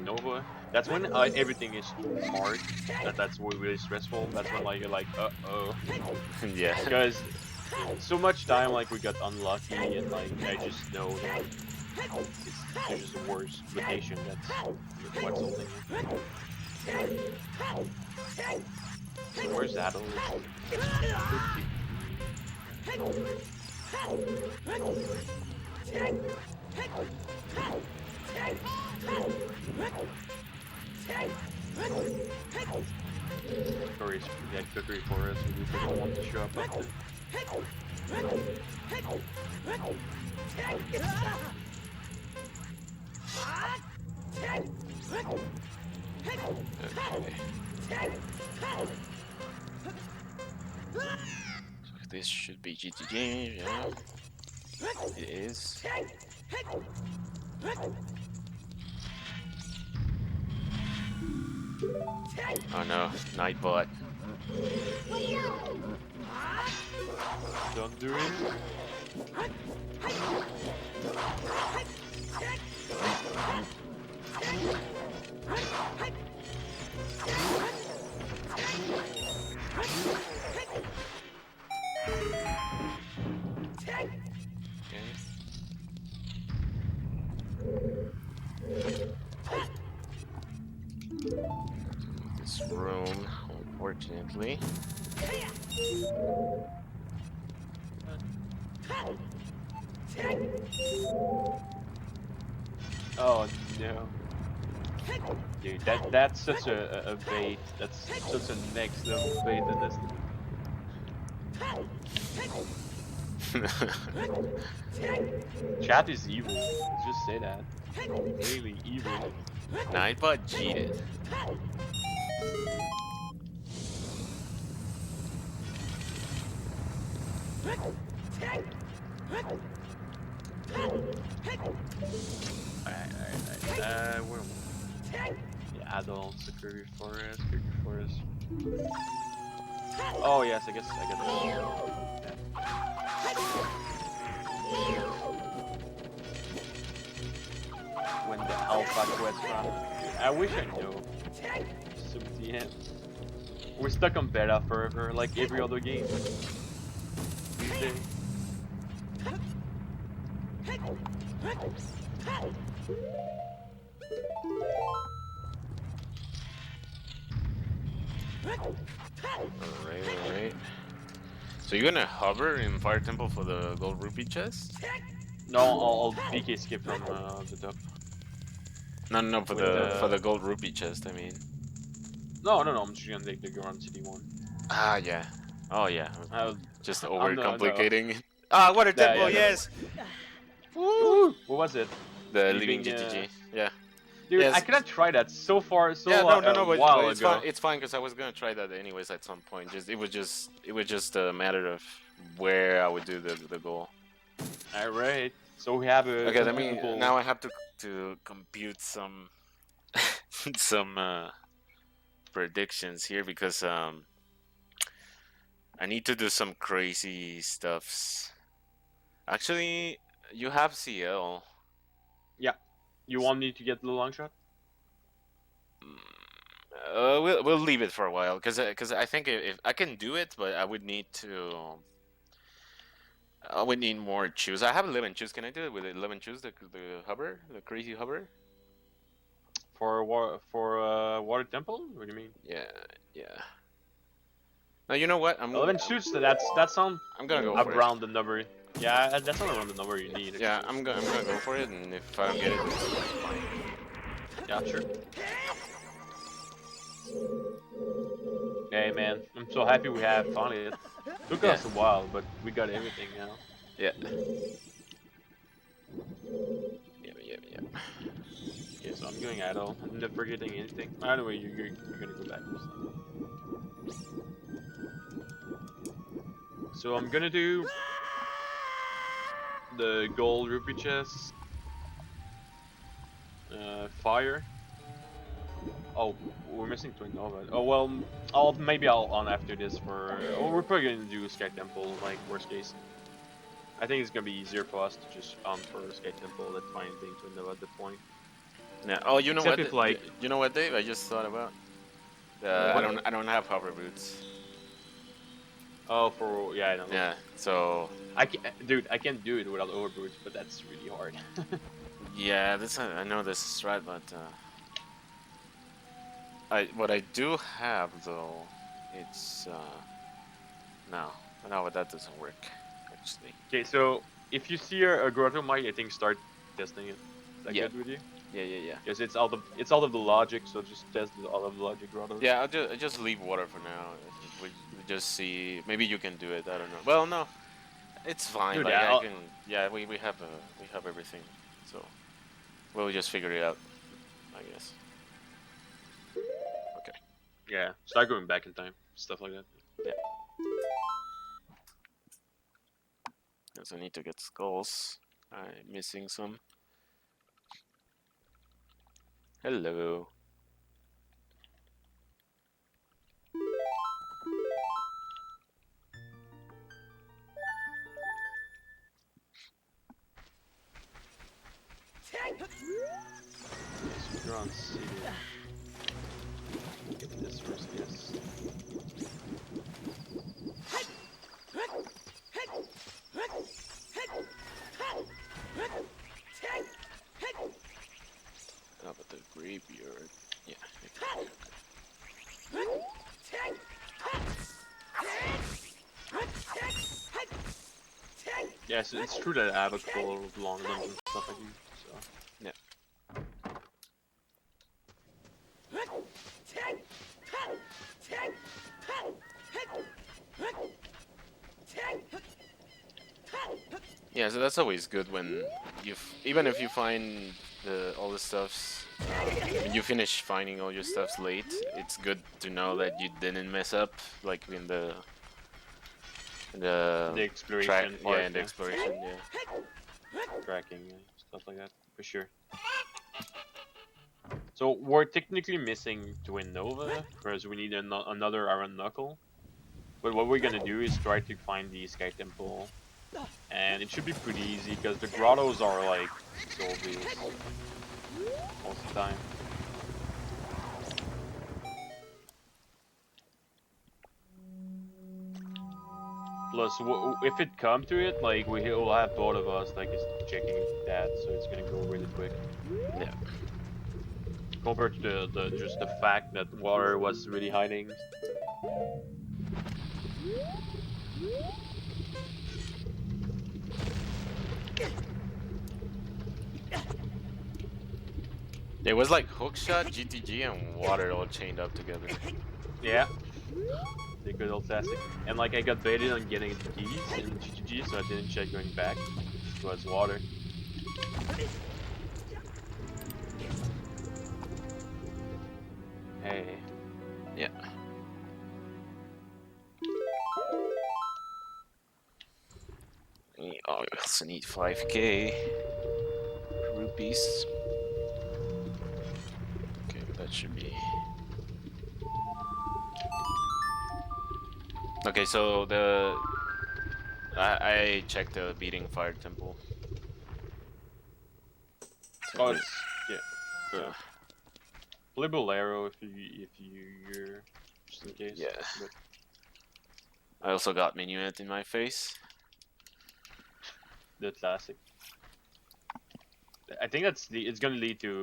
Nova. That's when everything is hard. That's really stressful. That's when like you're like, uh-oh. Yeah. Because so much time like we got unlucky and like I just know that it's just the worst rotation that's what's holding it. So where's that over? Sorry, it's that cookery for us. We don't want to show up at the... So this should be GTG, yeah. It is. Oh no, Nightbot. Don't do it. This room, unfortunately. Oh no. Dude, that's such a bait. That's such a next level bait in this. Chat is evil. Let's just say that. Really evil. Nightbot cheated. Alright. Where am I? Yeah, adult, security forest, security forest. Oh yes, I guess I got this. When the alpha quest run. I wish I knew. So the end. We're stuck on beta forever, like every other game. These days. Alright. So you're gonna hover in Fire Temple for the gold rupee chest? No, I'll BK skip from the top. No, for the gold rupee chest, I mean. No, I'm just gonna take the Grand City one. Ah, yeah. Oh, yeah. Just I'm overcomplicating it. Ah, water temple, yeah, yes! Woo! What was it? The living GTG, yeah. Dude, Yes. I cannot try that so far, Yeah, no, but while it's ago. fine. It's fine because I was gonna try that anyways at some point. It was just a matter of where I would do the goal. All right. So we have a. Okay, let me. Now I have to compute some some predictions here because I need to do some crazy stuffs. Actually, you have CL. Yeah. You want me to get the long shot? We'll leave it for a while, cause I think if I can do it, but I would need to. I would need more choose. I have 11 choose. Can I do it with 11 choose? The hover, the crazy hover. For water temple? What do you mean? Yeah, yeah. Now you know what? 11 shoots. That's on I'm gonna go for it. around the number. Yeah, that's not around the number you need. Yeah, actually. I'm gonna go for it, and if I don't get it, it's fine. Yeah, sure. Hey man, I'm so happy we have finally. It took us a while, but we got everything now. Yeah. Yeah. Okay, so I'm going idle. I'm not forgetting anything. Anyway, you're gonna go back. So I'm gonna do the gold rupee chest. Fire. Oh, we're missing Twin Nova. Oh well, maybe I'll on after this for. Oh, we're probably gonna do Sky Temple, like worst case. I think it's gonna be easier for us to just for Sky Temple than finding Twin Nova at the point. Yeah. Oh, you know Except what? if, like- you know what, Dave? I just thought about. I don't have hover boots. Oh, yeah, I know. Yeah. So. Dude, I can't do it without overboots, but that's really hard. Yeah, I know this is right, but what I do have though, it's no, but that doesn't work actually. Okay, so if you see a grotto might, I think start testing it. Is that Yeah. good with you? Yeah. Because it's out of the logic, so just test all of the logic grottos. Yeah, I'll just leave water for now. We just see. Maybe you can do it. I don't know. Well, no, it's fine. Dude, like yeah, I can. Yeah, we have everything, so we'll just figure it out, I guess. Okay. Yeah, start going back in time, stuff like that. Yeah. Because I need to get skulls. I'm missing some. Hello. So you're on city. Get this first, yes. Oh, but the graveyard. Yeah. Yeah, so it's true that I have a couple of long limbs and stuff like you, so. Yeah. Yeah, so that's always good when even if you find all the stuffs, when you finish finding all your stuffs late, it's good to know that you didn't mess up, like in the exploration part, yeah, in the exploration, yeah. tracking, stuff like that, for sure. So we're technically missing Twin Nova, because we need another Iron Knuckle. But what we're gonna do is try to find the Sky Temple. And it should be pretty easy, because the grottos are like so obvious most of the time. Plus, if it comes to it, like we'll have both of us like is checking that, so it's gonna go really quick. Yeah. Compared to just the fact that water was really hiding. It was like hookshot, GTG, and water all chained up together. Yeah. The good old classic. And like I got baited on getting the keys in GGG, so I didn't check going back. It was water. Hey. Yeah. Oh, we also need 5k rupees. Okay, that should be. Okay, so I checked the beating fire temple. So Oh, there's- it's yeah. uh, Play Bolero if you're just in case. Yeah. But I also got Minuet in my face. the classic. I think it's gonna lead to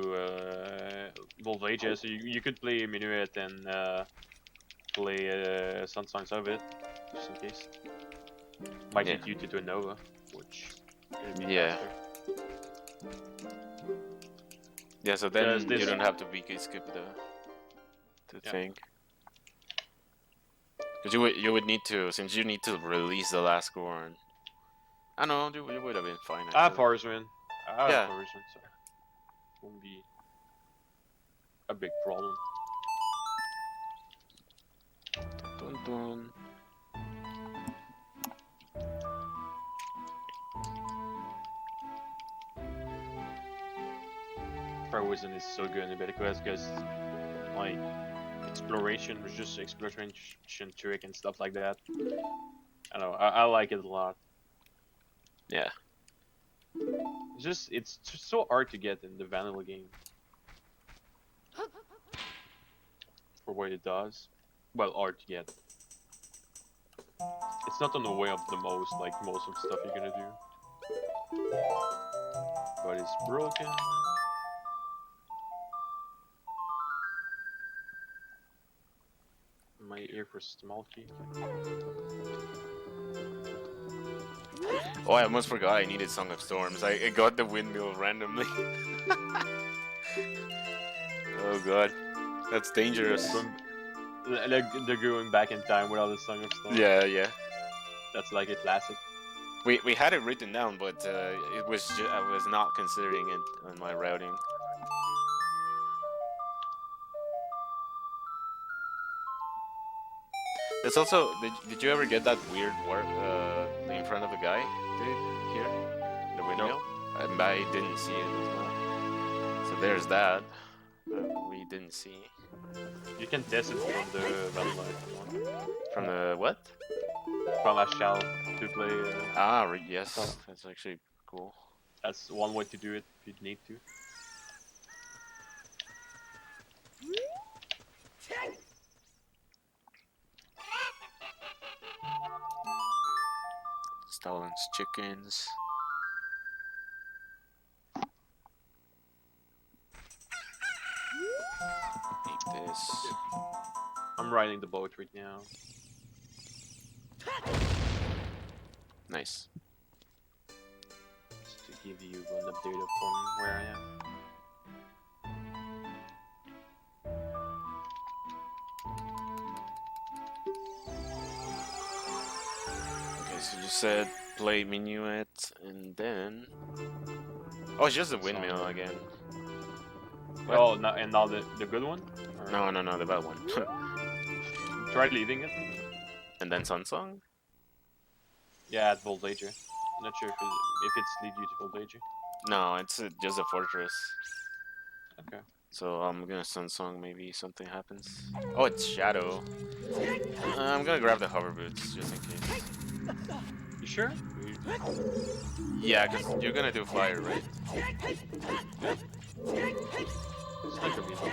Volvagia, so you could play Minuet and play Sun Songs of it, just in case. Might Yeah. lead you to a Nova, which it'll be Yeah. faster. Yeah, so then Does this- you don't have to BK skip the Yeah. thing. Because you would need to, since you need to release the last Gorn. I know, you would have been fine. I have actually. Forest Wind. I Yeah. have Forest Wind, so won't be a big problem. Dun, dun. Frozen is so good in Beta Quest because like exploration was just exploration trick and stuff like that. I know I like it a lot. Yeah. It's just so hard to get in the vanilla game for what it does. Well, hard to get. It's not on the way up the most like most of the stuff you're gonna do, but it's broken. My ear for small key. Oh, I almost forgot I needed Song of Storms. I got the windmill randomly. Oh god. That's dangerous. They're going back in time without the Song of Storm. Yeah, yeah. That's like a classic. We had it written down, but it was I was not considering it on my routing. There's also did you ever get that weird warp in front of the guy, dude? Here, the windmill. I didn't see it as well. So there's that. We didn't see. You can test it from the vanilla if you want. From the what? From Ashal to play. Yes. Oh. That's actually cool. That's one way to do it if you need to. Stalin's chickens. Eat this. I'm riding the boat right now. Nice. Just to give you an update of from where I am. Okay, so you said play Minuet and then. Oh, it's just the windmill again. What? Oh, no, and now the good one? Or No, the bad one. try leaving it. And then Sun Song? Yeah, at Voltager. Not sure if it's lead you to Voltager. No, it's just a fortress. Okay. So I'm gonna Sun Song, maybe something happens. Oh, it's Shadow. I'm gonna grab the hover boots just in case. You sure? Yeah, because you're gonna do fire, right? It's not gonna be long.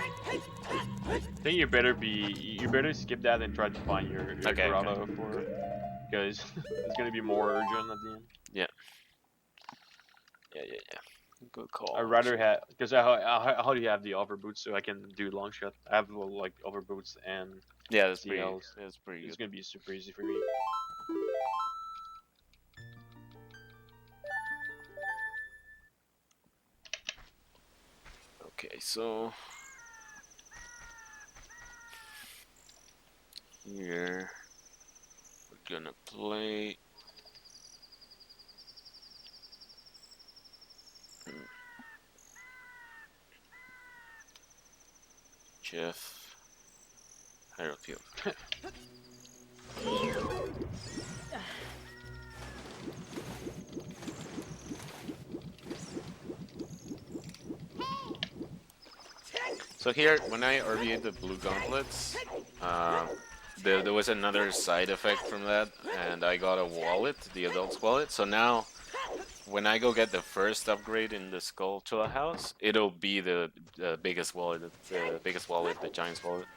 I think you better skip that and try to find your Okay, Grotto for because it's gonna be more urgent at the end. Yeah. Good call. I'd rather have because I already have the over boots, so I can do long shot. I have like over boots and Yeah, that's pretty. CLs. That's pretty It's good. gonna be super easy for me. Okay, so here we're gonna play. Jeff Hierofield. So here, when I RV'd the blue gauntlets, there was another side effect from that, and I got a wallet, the adult's wallet. So now, when I go get the first upgrade in the Skulltula house, it'll be the biggest wallet, the giant's wallet.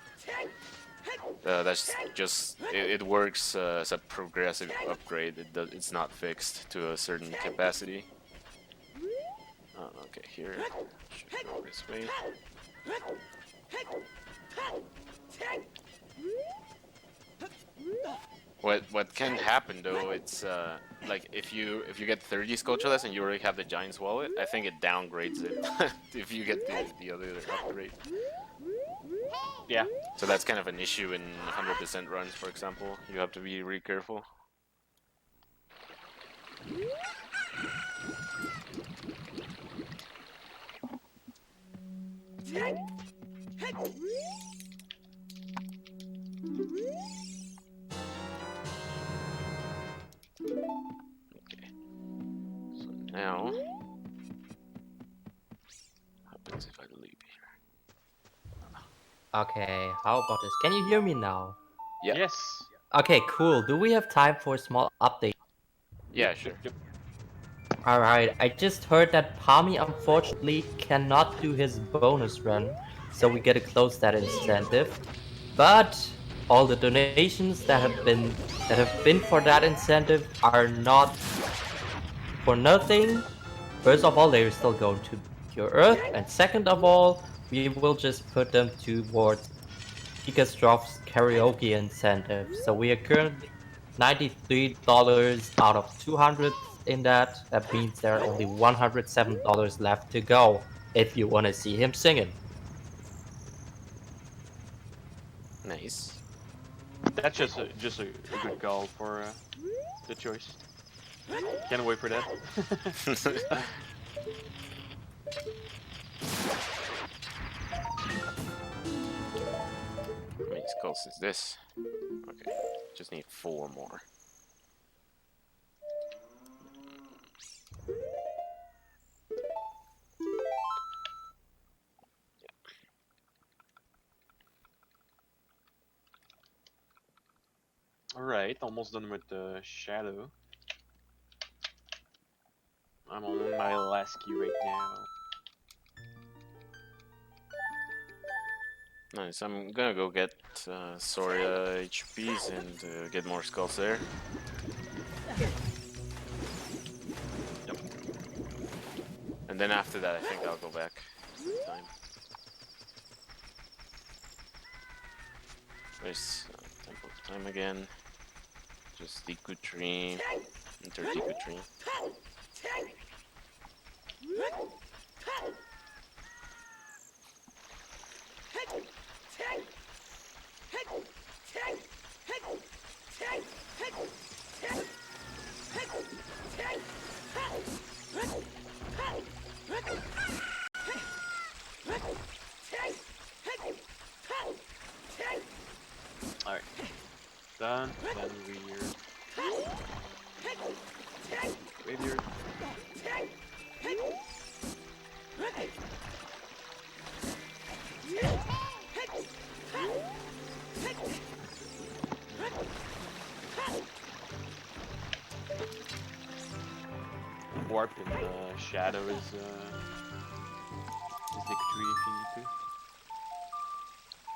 That's just it works as a progressive upgrade. It's not fixed to a certain capacity. Okay, here should go this way. What can happen though? It's like if you get 30 Skulltulas and you already have the giant's wallet, I think it downgrades it if you get the other upgrade. Yeah. So that's kind of an issue in 100% runs, for example. You have to be really careful. Okay. So now, what happens if I leave here? Okay, how about this? Can you hear me now? Yeah. Yes. Okay, cool. Do we have time for a small update? Yeah, sure. Yep. Alright, I just heard that Pami unfortunately cannot do his bonus run, so we gotta close that incentive. But all the donations that have been for that incentive are not for nothing. First of all, they're still going to Pure Earth, and second of all, we will just put them towards Mikekatz45's karaoke incentive. So we are currently $93 out of 200 in that. That means there are only $107 left to go if you want to see him singing. Nice. That's just a good call for the choice. Can't wait for that. How many skulls is this? Okay, just need 4 more. Alright, almost done with the shadow. I'm on my last key right now. Nice, I'm gonna go get Soria HPs and get more skulls there. Yep. And then after that, I think I'll go back in time. There's Temple of Time again. Just Deku Tree, enter Deku Tree. Alright. Done. Then we're graveyard. Warp in shadow is the tree if you need to.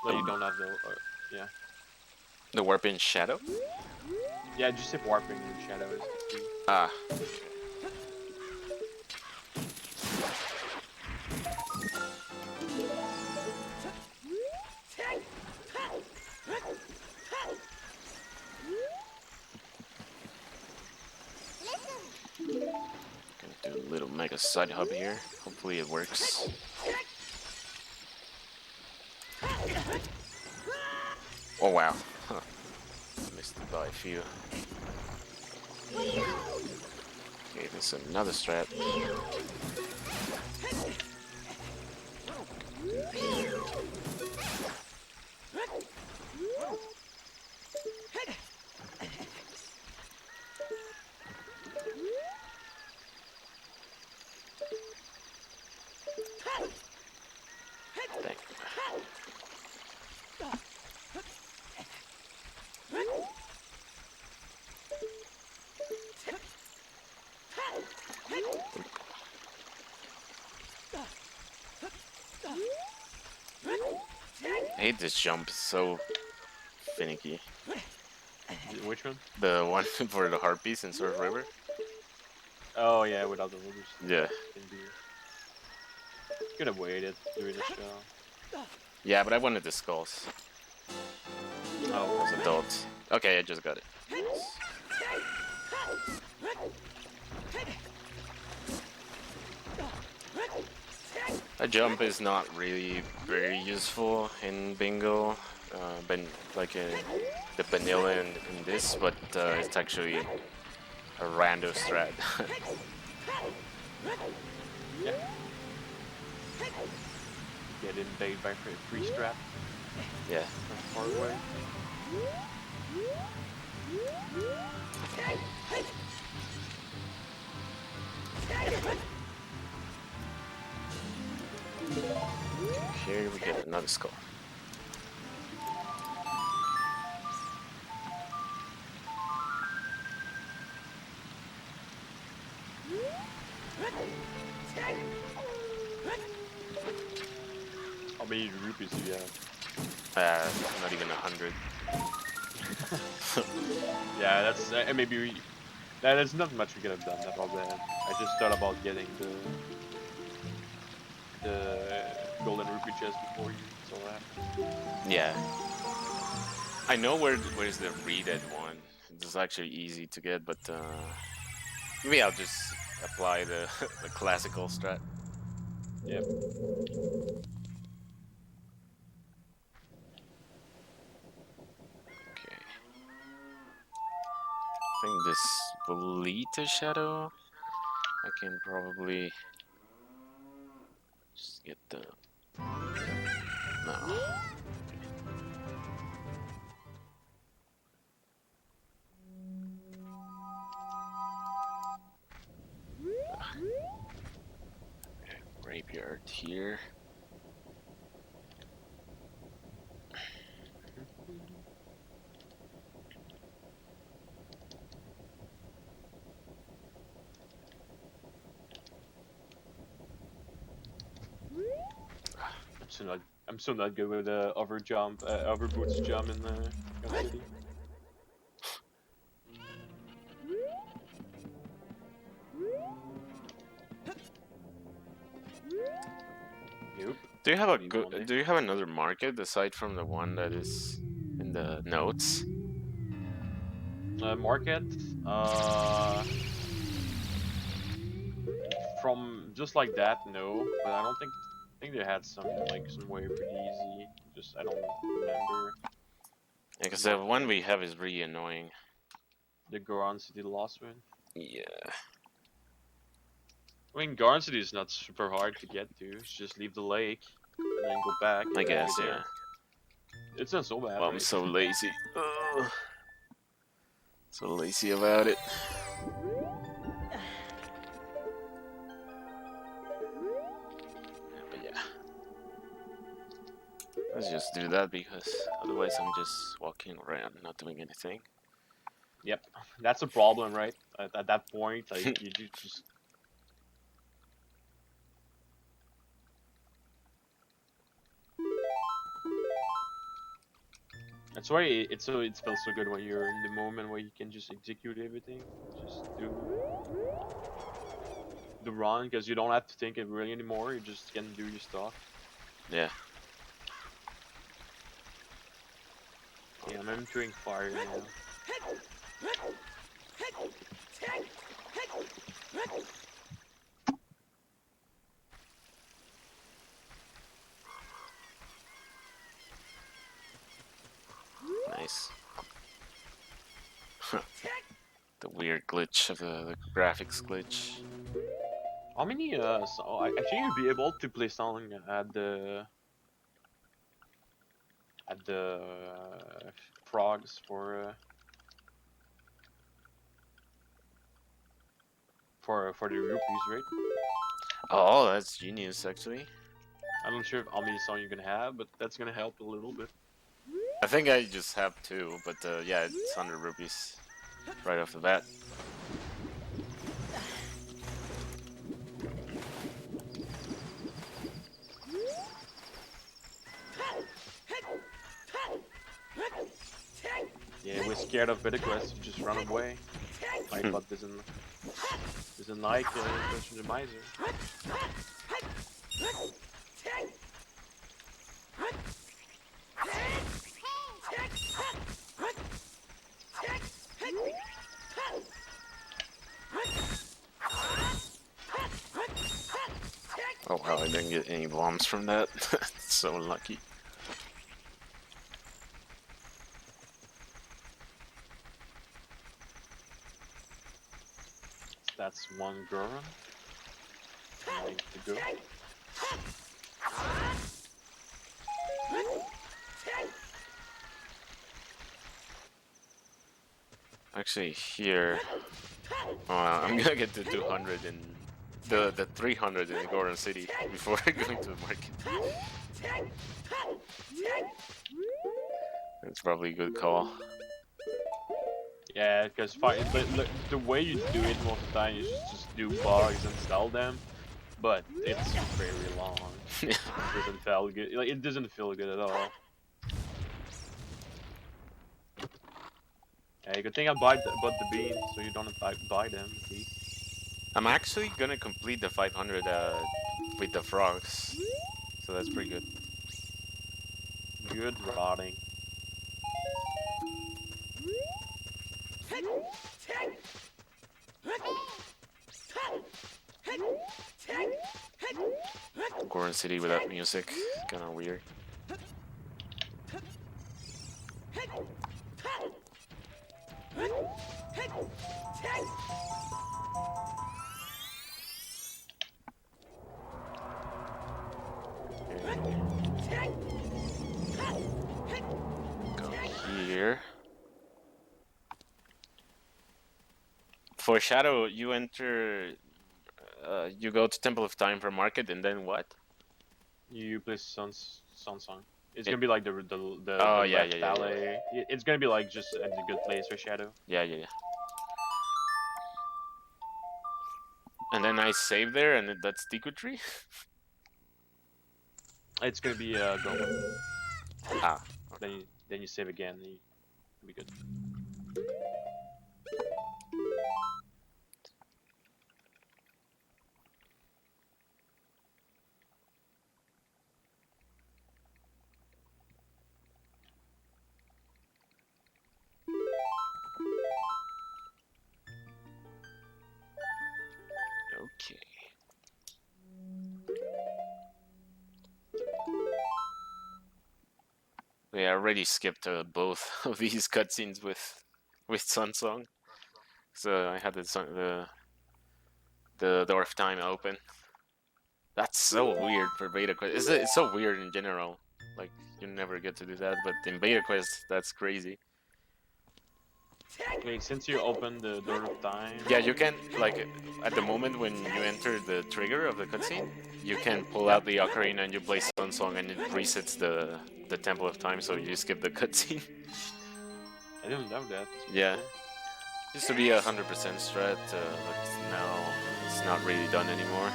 Well, you don't have the yeah. The warp in shadow? Yeah, just if warping in shadow is the key. Ah. Gonna do a little mega side hub here. Hopefully it works. Oh wow. Huh. Missed it by a few. Okay, this is another strat. Dang. I hate this jump. It's so finicky. Which one? The one for the harpies in Surf River. Oh yeah, without the rubies. Yeah. Can be. Could have waited during the show. Yeah, but I wanted the skulls Oh, as adults. Okay, I just got it. A jump is not really very useful in bingo, but like the vanilla in this, but it's actually a rando strat. yeah. Get invaded by free strap Yeah. from far away. Here we get another skull. How many rupees do you have? Not even 100. Yeah, that's maybe there's not much we could have done about that. I just thought about getting the golden rupee chest before you saw that. Yeah. I know where's the readed one. It's actually easy to get, but maybe I'll just apply the the classical strat. Yep. Okay. I think this Volita shadow. I can probably just get the no. Graveyard here. I'm so not good with the over jump, over boots jump in the city. Nope. Do you have a good? Do you have another market aside from the one that is in the notes? Market. From just like that, no. But I don't think. I think they had some way pretty easy. Just I don't remember. Because the one we have is really annoying. The Goron City Lost one. Yeah. I mean, Goron City is not super hard to get to. It's just leave the lake and then go back. I and guess, you're yeah. there. It's not so bad. Well, I'm right? so lazy. Ugh. So lazy about it. But yeah. Let's just do that because otherwise I'm just walking around not doing anything. Yep, that's a problem, right? At that point, like you just. That's why it feels so good when you're in the moment where you can just execute everything, just do the run because you don't have to think it really anymore. You just can do your stuff. Yeah. Yeah, I'm entering fire now. Nice. The weird glitch of the graphics glitch. How many so I think you'd be able to play song at the frogs for the rupees, right? Oh, that's genius, actually. I'm not sure how many songs you're gonna have, but that's gonna help a little bit. I think I just have 2, but yeah, it's 100 rupees right off the bat. Yeah, we're scared of Bitterquest, you just run away. Davpat doesn't like Question the Miser. Oh wow, I didn't get any bombs from that. So unlucky. That's one girl. Like the girl. Actually, here, I'm gonna get to 200 in the 300 in the Gordon City before going to the market. It's probably a good call. Yeah, because but look, the way you do it most of the time is just do bugs and sell them, but it's very long. It doesn't feel good. Like it doesn't feel good at all. Hey, good thing I bought the beans, so you don't have to buy them at least. I'm actually gonna complete the 500 with the frogs, so that's pretty good. Good rotting. Gordon City without music, kind of weird. Go here. For Shadow, you enter. You go to Temple of Time for market, and then what? You play Sun Song. It's gonna be like the Oh, yeah, left yeah. alley. It's gonna be like just a good place for Shadow. Yeah. And then I save there, and that's Deku Tree? It's gonna be Goma. Ah. Then you save again. And you'll be good. Okay. We already skipped both of these cutscenes with Sun Song, so I had the door of time open. That's so weird for Beta Quest. It's so weird in general. Like you never get to do that, but in Beta Quest, that's crazy. Wait, since you opened the door of time. Yeah, you can like at the moment when you enter the trigger of the cutscene, you can pull out the ocarina and you play Sun Song, and it resets the Temple of Time, so you skip the cutscene. I didn't know that. Yeah. Used to be 100% strat, but now it's not really done anymore.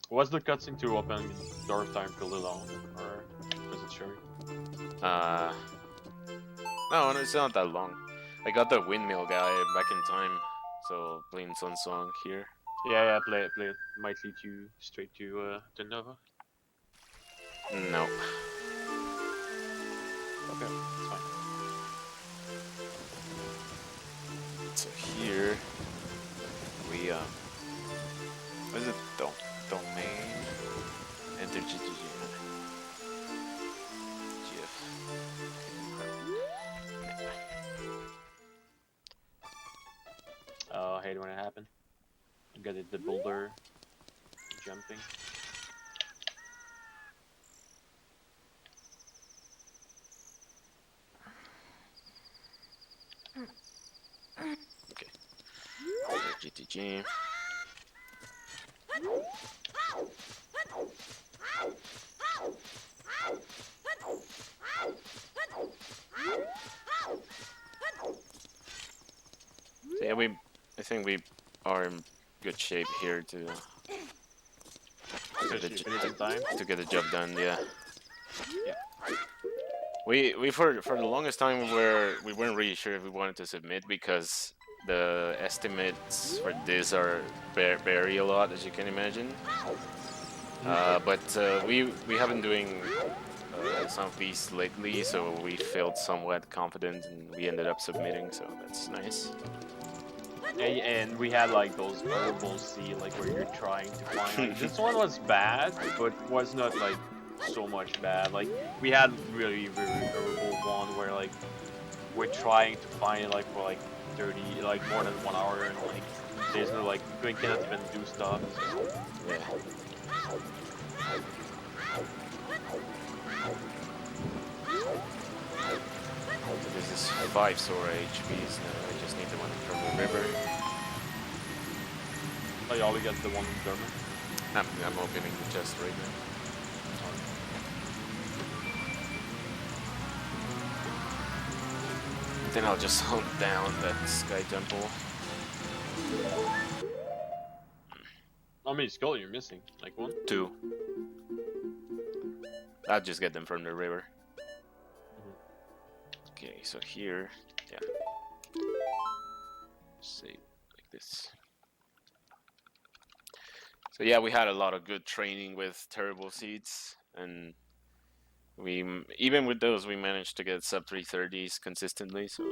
Was the cutscene to open door of time really long, or was it short? No, it's not that long. I got the windmill guy back in time, so playing Sun Song here. Yeah, play it. Might lead you straight to Nova. No. Okay, it's fine. So here we what is it? Domain. Enter GTG. GF. Oh, I hate when it happens. You got it, the boulder jumping. Okay. GTG. I think we are in good shape here to Especially finish in time. get the job done. Yeah. Yeah. We for the longest time we weren't really sure if we wanted to submit because the estimates for this are vary a lot, as you can imagine. But we have been doing some of these lately, so we felt somewhat confident, and we ended up submitting. So that's nice. And we had like those horrible sea, like where you're trying to find. Like, this one was bad, but was not like so much bad. Like we had really horrible one where like we're trying to find it like for like 30, like more than 1 hour, and like there's no like we cannot even do stuff. So. Yeah. So this is 5 Sora HPs now. I just need the one from the river. Oh, you only got the one in German? I'm opening the chest right now. Then I'll just hunt down that Sky Temple. How many skull you're missing? Like 1? 2. I'll just get them from the river. Okay, so here, yeah. Say like this. So yeah, we had a lot of good training with terrible seeds, and we even with those we managed to get sub 330s consistently. So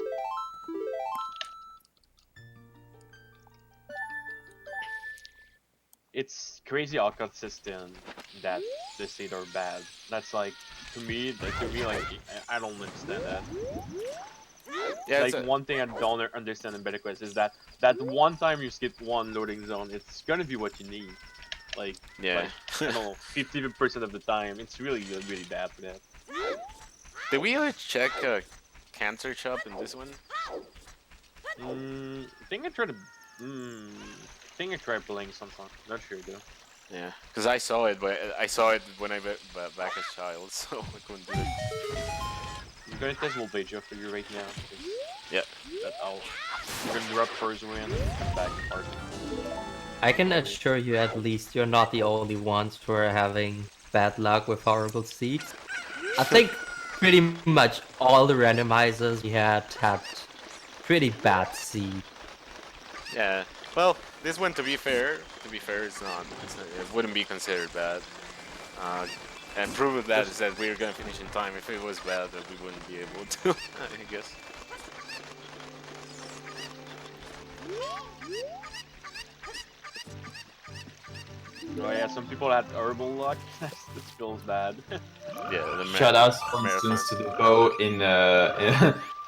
It's crazy how consistent that the seed are bad. That's like like I don't understand that. yeah, Like one thing I don't understand in Beta Quest is that one time you skip one loading zone, it's gonna be what you need. Like yeah. I don't know, 50% of the time, it's really bad for that. Did we ever check cancer chop in this one? I think I tried to. I think I tried playing sometime. Not sure though. Yeah, because I saw it, but I saw it when I went back as child, so I couldn't do it. I'm gonna test Voltage for you right now. Yeah. That's all. I'm gonna drop first win and then come back and party. I can assure you at least you're not the only ones who are having bad luck with horrible seeds. I think pretty much all the randomizers we had pretty bad seed. Yeah. Well, this one, to be fair, it's not. It wouldn't be considered bad. And proof of that is that we were gonna finish in time. If it was bad, that we wouldn't be able to. I guess. Oh yeah, some people had horrible luck. This feels bad. Yeah. Shoutouts, for instance, to the bow in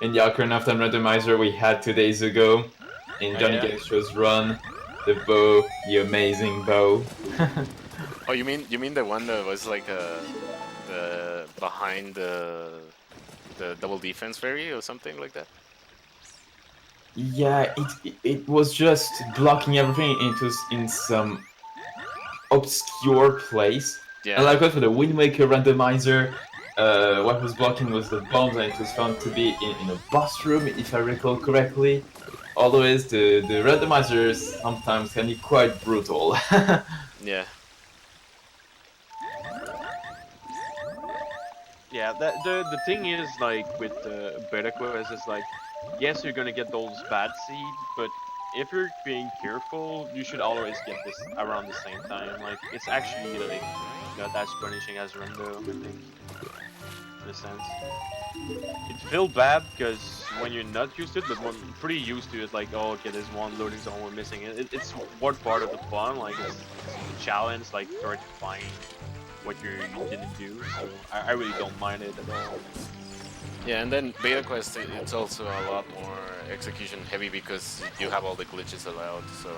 in the Ocarina of Time randomizer we had 2 days ago in Johnny yeah. Gangster's run. The bow, the amazing bow. Oh, you mean the one that was like the behind the double defense fairy or something like that? Yeah, it was just blocking everything in some obscure place. Yeah. And likewise for the Wind Waker randomizer, what was blocking was the bombs, and it was found to be in a boss room, if I recall correctly. Always, the randomizers sometimes can be quite brutal. Yeah. Yeah, the thing is like with the Beta Quest is like, yes, you're gonna get those bad seeds, but if you're being careful, you should always get this around the same time. Like it's actually like not as punishing as rando, I think, in a sense. It feels bad because when you're not used to it, but when you're pretty used to it, like, oh, okay, there's one loading zone we're missing. It's one part of the fun, like it's a challenge, like try to find what you didn't do. So I really don't mind it at all. Yeah, and then Beta Quest, it's also a lot more execution heavy because you have all the glitches allowed. So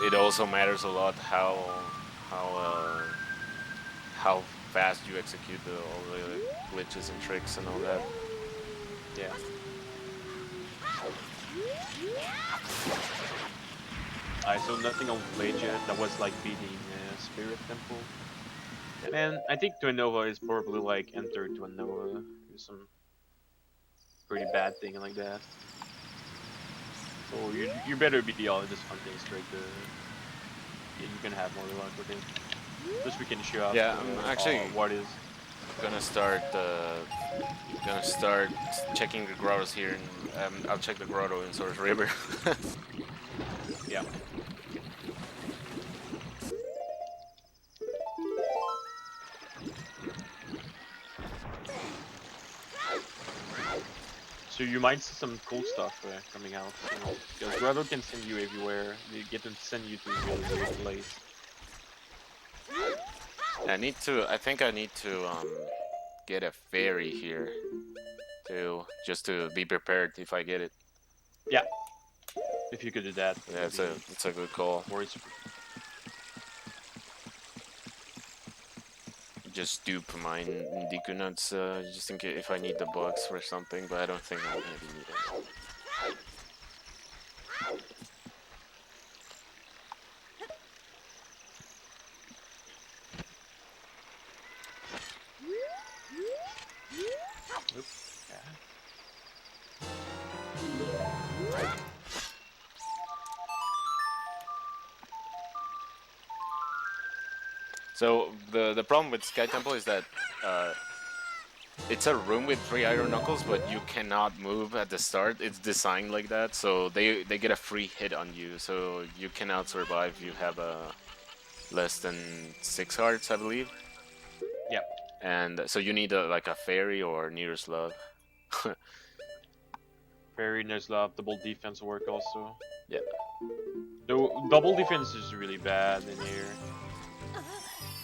it also matters a lot how fast you execute all the glitches and tricks and all that. Yeah. Alright, so nothing on played yet. That was like beating Spirit Temple. And I think Twinova is probably like enter Twinova. There's some pretty bad thing like that. So you better be on this hunting streak. You can have more luck with it. Just we can show up. Yeah, I'm actually what is. gonna start checking the grottos here, and I'll check the grotto in Source River. Yeah. So you might see some cool stuff coming out. You know, because Grotto can send you everywhere. They get to send you to really weird place. I think I need to get a fairy here, just to be prepared if I get it. Yeah. If you could do that. Yeah, it's a good call. Just dupe my Ndiku nuts, just in case if I need the bugs for something, but I don't think I'm gonna need it. So the problem with Sky Temple is that it's a room with 3 iron knuckles, but you cannot move at the start. It's designed like that, so they get a free hit on you, so you cannot survive if you have less than 6 hearts, I believe. Yep. And so you need like a fairy or nearest love. Fairy, Nearest Love, double defense work also. Yeah. The double defense is really bad in here.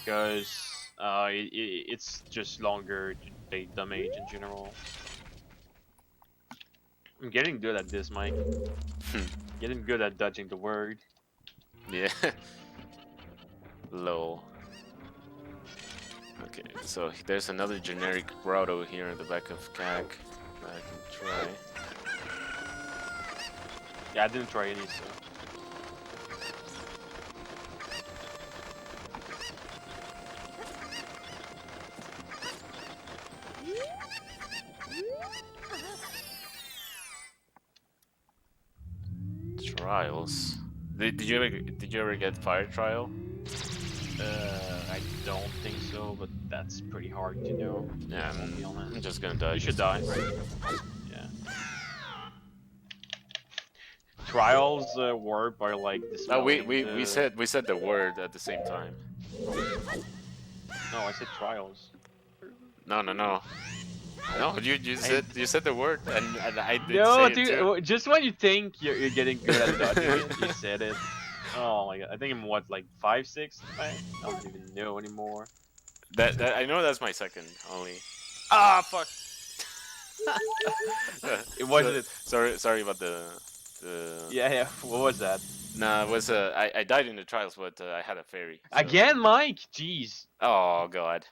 Because it's just longer to take damage in general. I'm getting good at this, Mike. Getting good at dodging the word. Yeah. Lol. Okay, so there's another generic grotto here in the back of CAC that I can try. Yeah, I didn't try any, so. Trials. Did you ever get fire trial? I don't think so, but that's pretty hard to know. Yeah, I'll be honest. I'm just gonna die. You should die. Yeah. Trials work by like this. Oh, we said the word at the same time. No, I said trials. No. No, you said the word, and I did No, say dude. it too. Just when you think you're getting good at dodging it, you said it. Oh my god! I think I'm what, like 5, 6? I don't even know anymore. That I know that's my second only. Ah, fuck. It wasn't. Sorry about the. Yeah. What was that? Nah, it was I died in the trials, but I had a fairy. So. Again, Mike. Jeez. Oh god.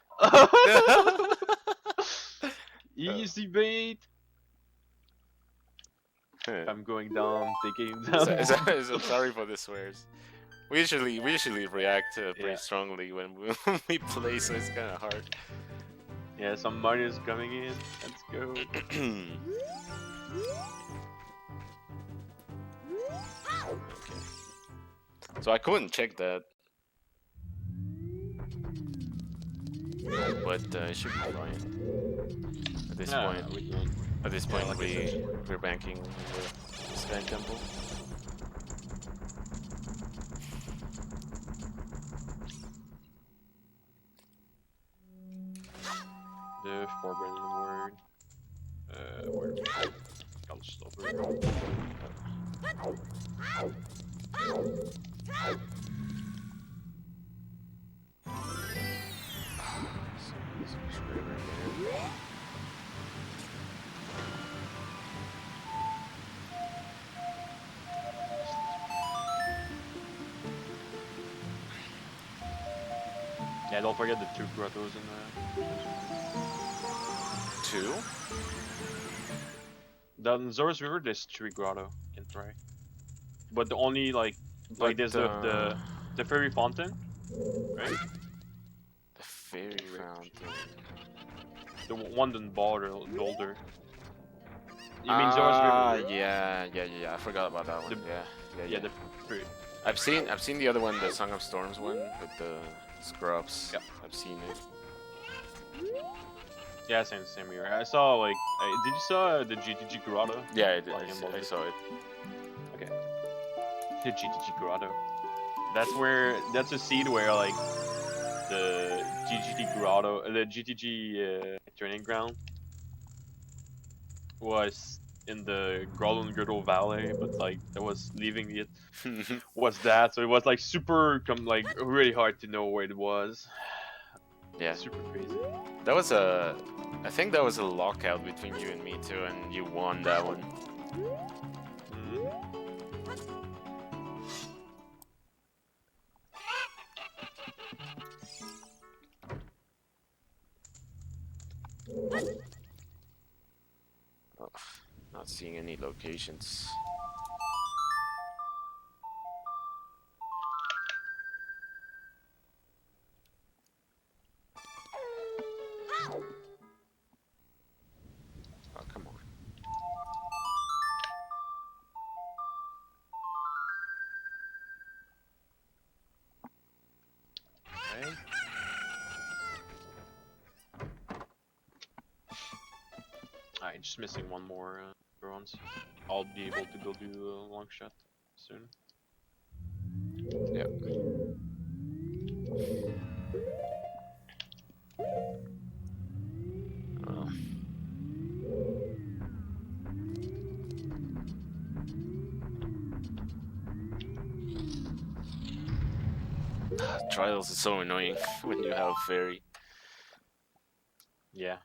Easy bait. I'm going down, taking down. So sorry for the swears. We usually react pretty strongly when we play, so it's kind of hard. Yeah, some money is coming in. Let's go. Okay. So I couldn't check that, but it should be fine. At this point, we're banking the Sky Temple. The forbidden word. Word. I'll stop it. Yeah, don't forget the 2 grottos in there. 2? The Zora's River, there's 3 grotto. You can try. But the only like there's the fairy fountain, right? The fairy fountain. The one in boulder. You mean Zora's River? Yeah. I forgot about that one. The- Yeah. The fruit. I've seen the other one, the Song of Storms one with the scrubs. Yeah. I've seen it. Yeah, same here. I saw like, did you saw the GTG Grotto? Yeah, I did. Like, in I saw it. Okay. The GTG Grotto. That's a seed where like the GTG Grotto, the GTG training ground was in the Grollen Girdle Valley, but like that was leaving it was that, so it was like super like really hard to know where it was. Yeah. Super crazy. That was I think that was a lockout between you and me too, and you won that one. Oh, not seeing any locations. Oh, come on. Okay. Alright, just missing one more bronze. I'll be able to go do a long shot soon. Yep. Oh. Trials is so annoying when you have fairy. Yeah.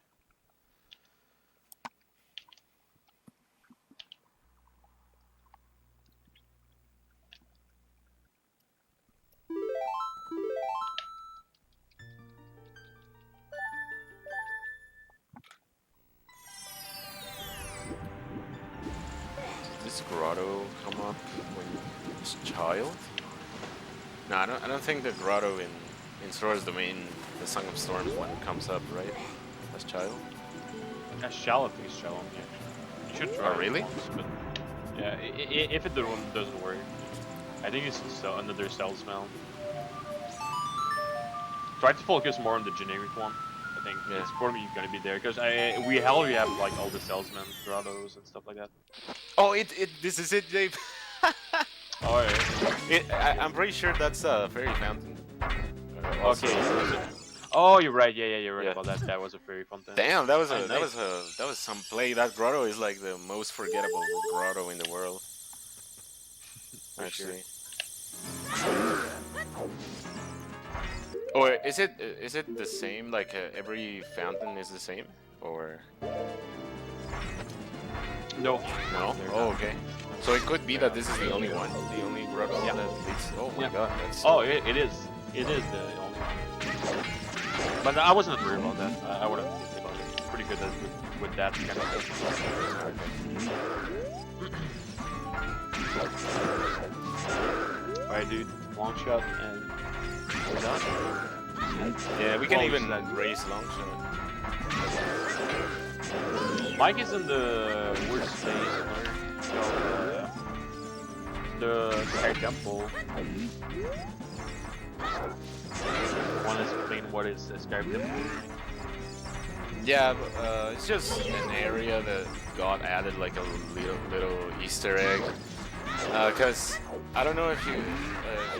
Did this grotto come up when you was a child? No, I don't think the grotto in Sora's Domain, the Song of Storms one comes up, right? As child? I shall at least show him, yeah. You should try. Oh, really? It once, but yeah, if it doesn't work, I think it's another cell smell. Try to focus more on the generic one. I think it's probably gonna be there because we already have like all the salesmen, grottos, and stuff like that. Oh, this is it, Dave. Alright. I'm pretty sure that's a fairy fountain. Okay. Oh, you're right. Yeah, you're right about that. That was a fairy fountain. Damn, that was Nice. some play. That grotto is like the most forgettable grotto in the world. Actually. Or is it the same? Like every fountain is the same, or No. no? Oh, okay. So it could be that this is the only one, the only grotto that leads. Oh my god, that's. Oh, it is. It is the only one. But I wasn't worried about that. I would have about it. Pretty good with that kind of stuff. Alright, dude. Long shot and we're done. Yeah, we can Close even that. race long shot. Mike is in the worst place. The Sky Temple. Want to explain what is the Sky Temple? Yeah, it's just an area that God added like a little Easter egg. Cause I don't know if you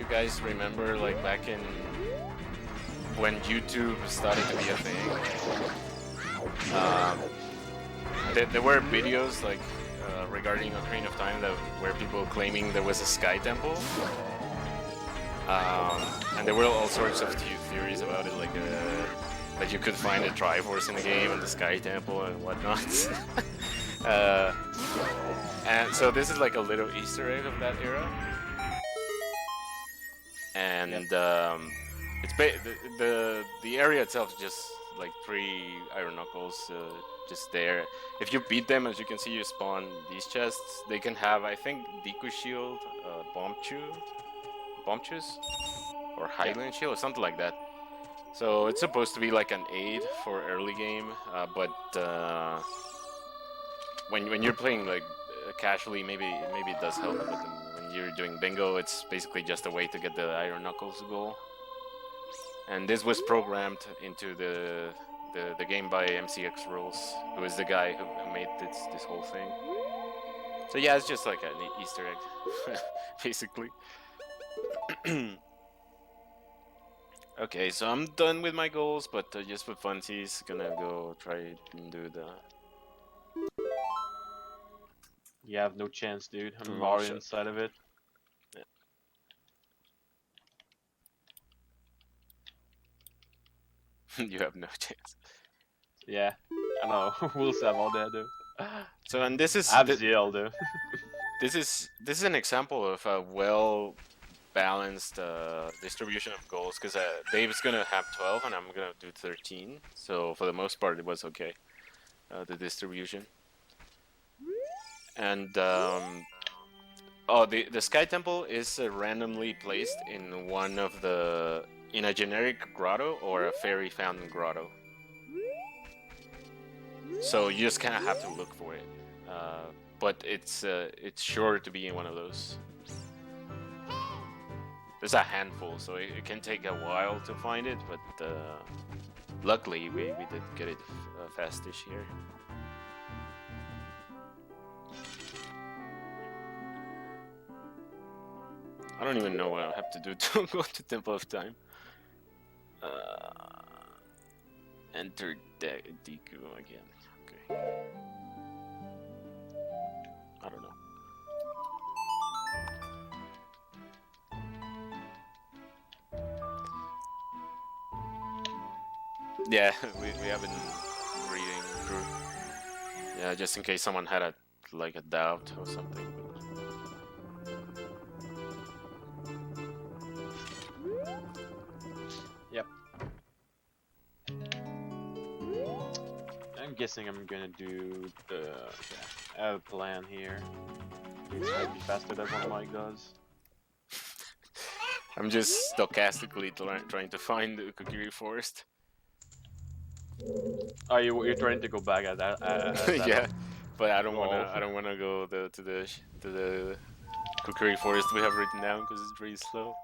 guys remember like back in when YouTube started to be a thing. There were videos like regarding Ocarina of Time that were people claiming there was a Sky Temple. And there were all sorts of theories about it, like that you could find a Triforce in the game and the Sky Temple and whatnot. And so this is like a little Easter egg of that era. And it's the area itself is just like 3 Iron Knuckles just there. If you beat them, as you can see, you spawn these chests. They can have, I think, Deku Shield, Bombchus, or Highland Shield, or something like that. So it's supposed to be like an aid for early game, but when you're playing like casually, maybe it does help. But when you're doing bingo, it's basically just a way to get the Iron Knuckles goal. And this was programmed into the game by MCX Rules, who is the guy who made this whole thing. So yeah, it's just like an Easter egg, basically. Okay, so I'm done with my goals, but just for funsies, gonna go try and do the. You have no chance, dude. I'm Oh, already shit. inside of it. You have no chance. Yeah, I know. We'll have all that, though. So and this is I have Zelda. this is an example of a well balanced distribution of goals, because Dave's gonna have 12 and I'm gonna do 13. So for the most part, it was okay. The distribution. And the Sky Temple is randomly placed in a generic grotto or a fairy fountain grotto. So you just kind of have to look for it. But it's sure to be in one of those. There's a handful, so it can take a while to find it, but luckily we did get it fastish here. I don't even know what I have to do to go to Temple of Time. Enter Deku again. Okay. I don't know. Yeah, we have been reading through. Yeah, just in case someone had a doubt or something. Yep. I'm guessing I'm gonna do the. Yeah, I have a plan here. It's gonna be faster than one of my does. I'm just stochastically trying to find the Kokiri Forest. Oh, you're trying to go back at that? Yeah, but I don't Oh. wanna go to the Kokiri Forest we have written down because it's pretty slow.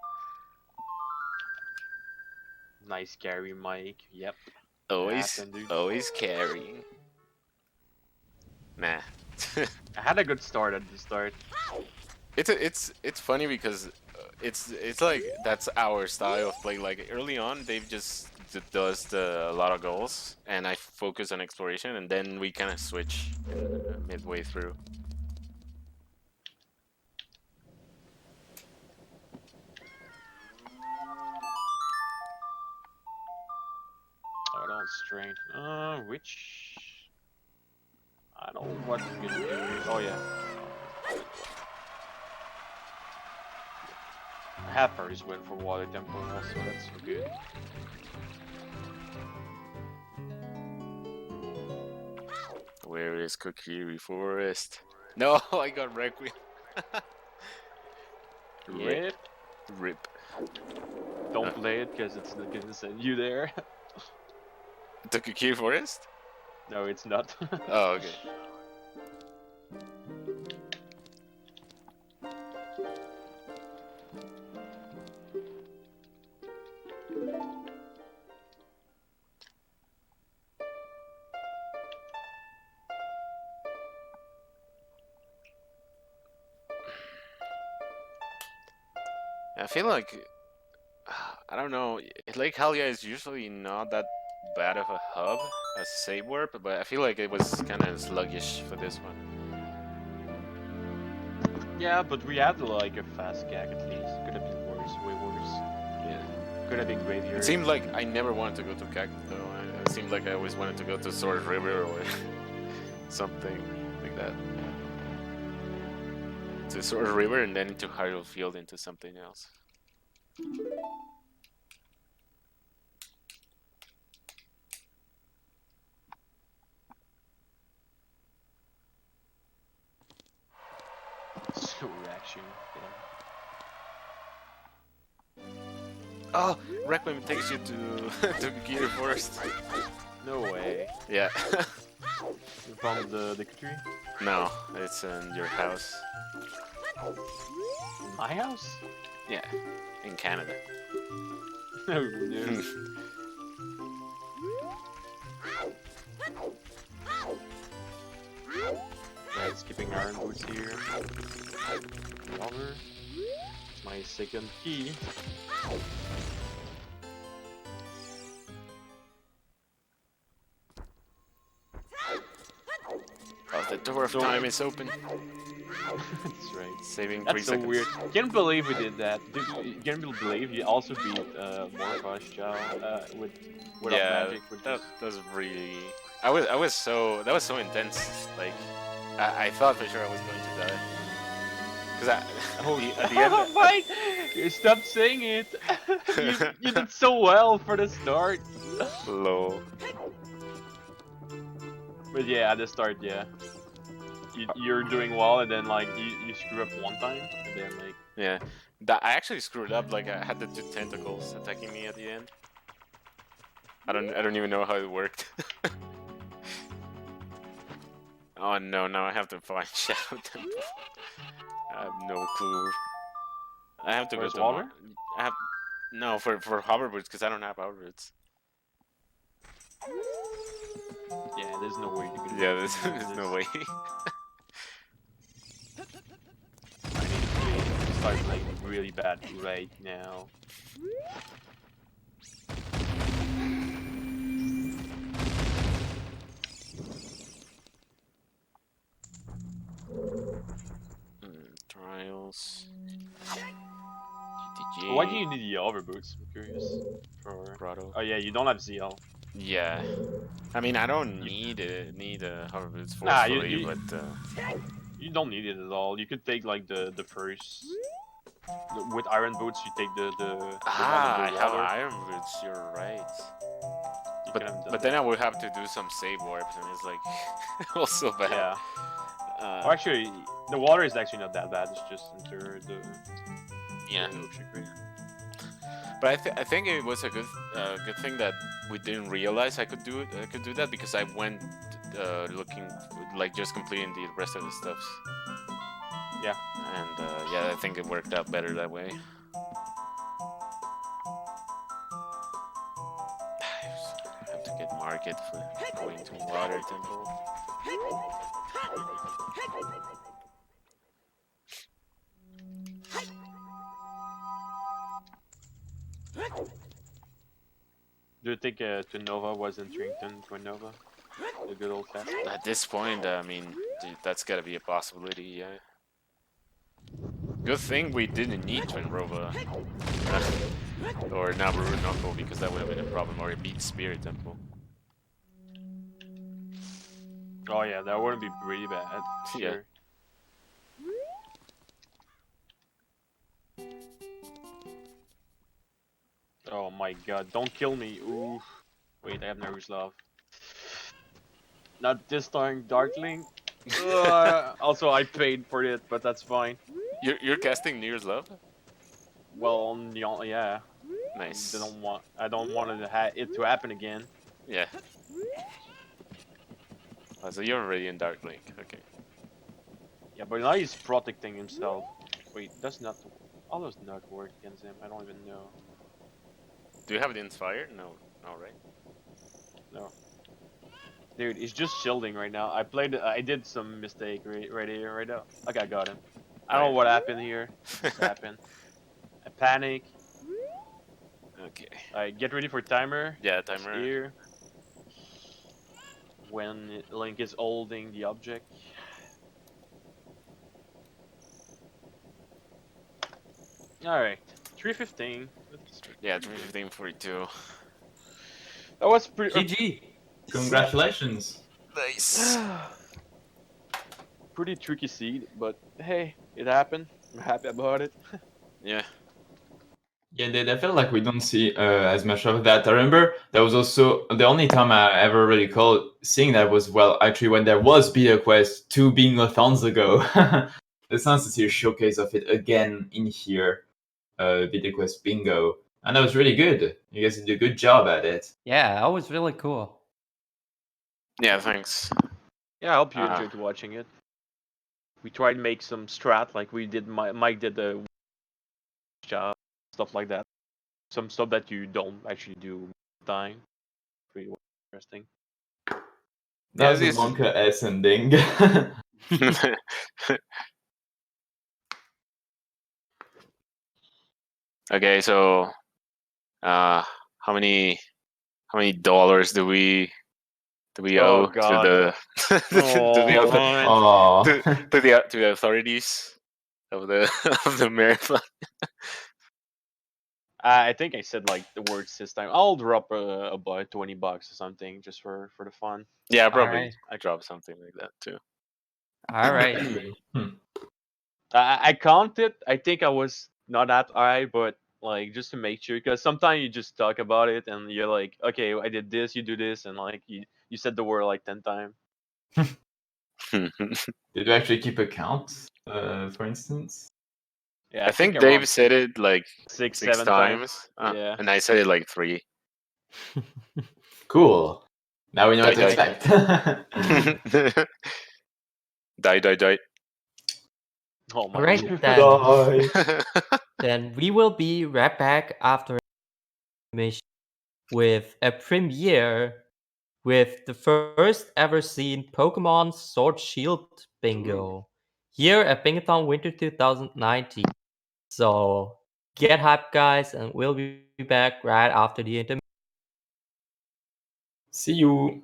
Nice carry, Mike. Yep. Always happened, dude. always carrying. Nah. I had a good start at the start. It's funny because it's like that's our style of play. Like early on, Dave just does a lot of goals, and I focus on exploration, and then we kind of switch midway through. Oh, don't strain. Which? I don't know what I'm gonna do. Oh yeah. I have Paris went for Water Temple also. That's so good. Where is Kokiri Forest? No, I got Requiem. Yep. Rip. Don't play it because it's not gonna send you there. The Kokiri Forest? No, it's not. Oh, okay. I feel like, I don't know, Lake Halia is usually not that bad of a hub as save warp, but I feel like it was kind of sluggish for this one. Yeah, but we had like a fast gag at least. Could have been worse, way worse. Yeah. Could have been graveyard. It seemed like I never wanted to go to Cactus though. It seemed like I always wanted to go to Sword River or something like that. To Sword River and then into Hyrule Field into something else. Slow reaction. Yeah. Oh, Requiem takes you to Gear Forest. No way. Yeah. You found the tree? No, it's in your house. In my house? Yeah, in Canada. Oh, no. Right, skipping iron boots here. Water. It's my second key. Oh, the door of So- time is open. That's right. Saving 3 That's so seconds. weird. Can't believe we did that. Can't believe he also beat Morphosh Chow without Yeah, magic. Which that is... was really. That was so intense. Like, I thought for sure I was going to die. Cause at the end. Oh my! Stop saying it. you did so well for the start. Low. But yeah, at the start, yeah. You're doing well, and then like you screw up one time, and then like Yeah, I actually screwed up. Like I had the 2 tentacles attacking me at the end. I don't even know how it worked. Oh no! Now I have to find Shadow Temple. I have no clue. I have to Where's go to water? I have no for hoverboots because I don't have hoverboots. yeah, there's no way you can. Yeah, there's no way. I need to start playing really bad right now. Trials. Why do you need the overboots? I'm curious. For Grotto. oh yeah, you don't have ZL. Yeah. I mean, I don't need hoverboots Nah, forcefully, but you don't need it at all. You could take like the first with iron boots. You take the one I with the have water. iron boots. You're right. You could have done But then I would have to do some save warps, and it's like also bad. yeah. Well, actually, the water is actually not that bad. It's just enter the Yeah. milkshake right. But I think it was a good thing that we didn't realize I could do it. I could do that because I went looking like just completing the rest of the stuffs. Yeah. And yeah, I think it worked out better that way. I have to get market for going to water temple. Do you think Nova was in Trington to Nova? The good old fashioned. At this point, I mean, dude, that's gotta be a possibility, yeah. Good thing we didn't need Twin Rova. Or Nabaru Knuckle, because that would have been a problem, or a beat Spirit Temple. Oh yeah, that wouldn't be pretty bad. Yeah. Sure. Oh my god, don't kill me. Ooh. Wait, I have Naruslav. Not this time, Darkling. Also, I paid for it, but that's fine. You're casting Near's Love? Well, yeah. Nice. I don't want it to happen again. Yeah. Oh, so you're already in Dark Link, okay. Yeah, but now he's protecting himself. Wait, that's not. All those not work against him. I don't even know. Do you have it Inspire? No, right? No. Dude, he's just shielding right now. I did some mistake right here, right now. Okay, I got him. I don't know what happened here. What happened? I panic. Okay. Alright, get ready for timer. Yeah, It's timer. here. When Link is holding the object. Alright, 3:15. Yeah, 3:15:42. That was pretty. GG! Congratulations! Nice. Pretty tricky seed, but hey, it happened. I'm happy about it. Yeah. Yeah, I feel like we don't see as much of that. I remember that was also the only time I ever really called seeing that was, well, actually when there was Beta Quest 2 Bingothons ago. It's nice to see a showcase of it again in here, Beta Quest Bingo. And that was really good. You guys did a good job at it. Yeah, that was really cool. Yeah, thanks. Yeah, I hope you enjoyed watching it. we try to make some strat like we did. Mike did the job, stuff like that. Some stuff that you don't actually do time. Pretty interesting. That's a this is- Monka S ending. Okay, so how many dollars do we Oh, owe God. to the to the Oh, author- man. Oh, to the authorities of the of the marathon? I think I said like the words this time. I'll drop about $20 or something just for the fun. Yeah, probably Alright. I drop something like that too. All right. I counted. I think I was not that high, but like just to make sure, because sometimes you just talk about it and you're like, okay, I did this, you do this, and like you said the word like 10 times. did you actually keep a count, for instance? Yeah, I think around Dave said it like 6, six 7 times, Yeah. and I said it like 3. Cool. Now we know what to Die, expect. die. Oh my All right, god. then. Then we will be right back after mission with a premiere with the first ever seen Pokemon Sword Shield bingo here at Bingothon Winter 2019. So get hyped, guys, and we'll be back right after the intermission. See you.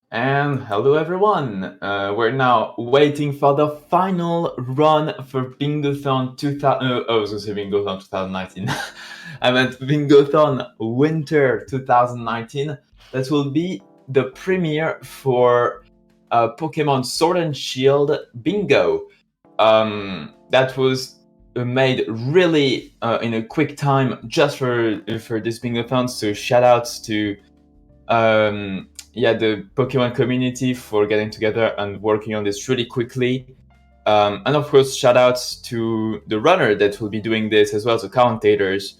And hello everyone! We're now waiting for the final run for Bingothon 2000. I was gonna say Bingothon 2019. I meant Bingothon Winter 2019. That will be the premiere for Pokemon Sword and Shield Bingo. That was made really in a quick time just for this Bingothon. So shout outs to the Pokemon community for getting together and working on this really quickly. And of course, shout outs to the runner that will be doing this as well, so commentators.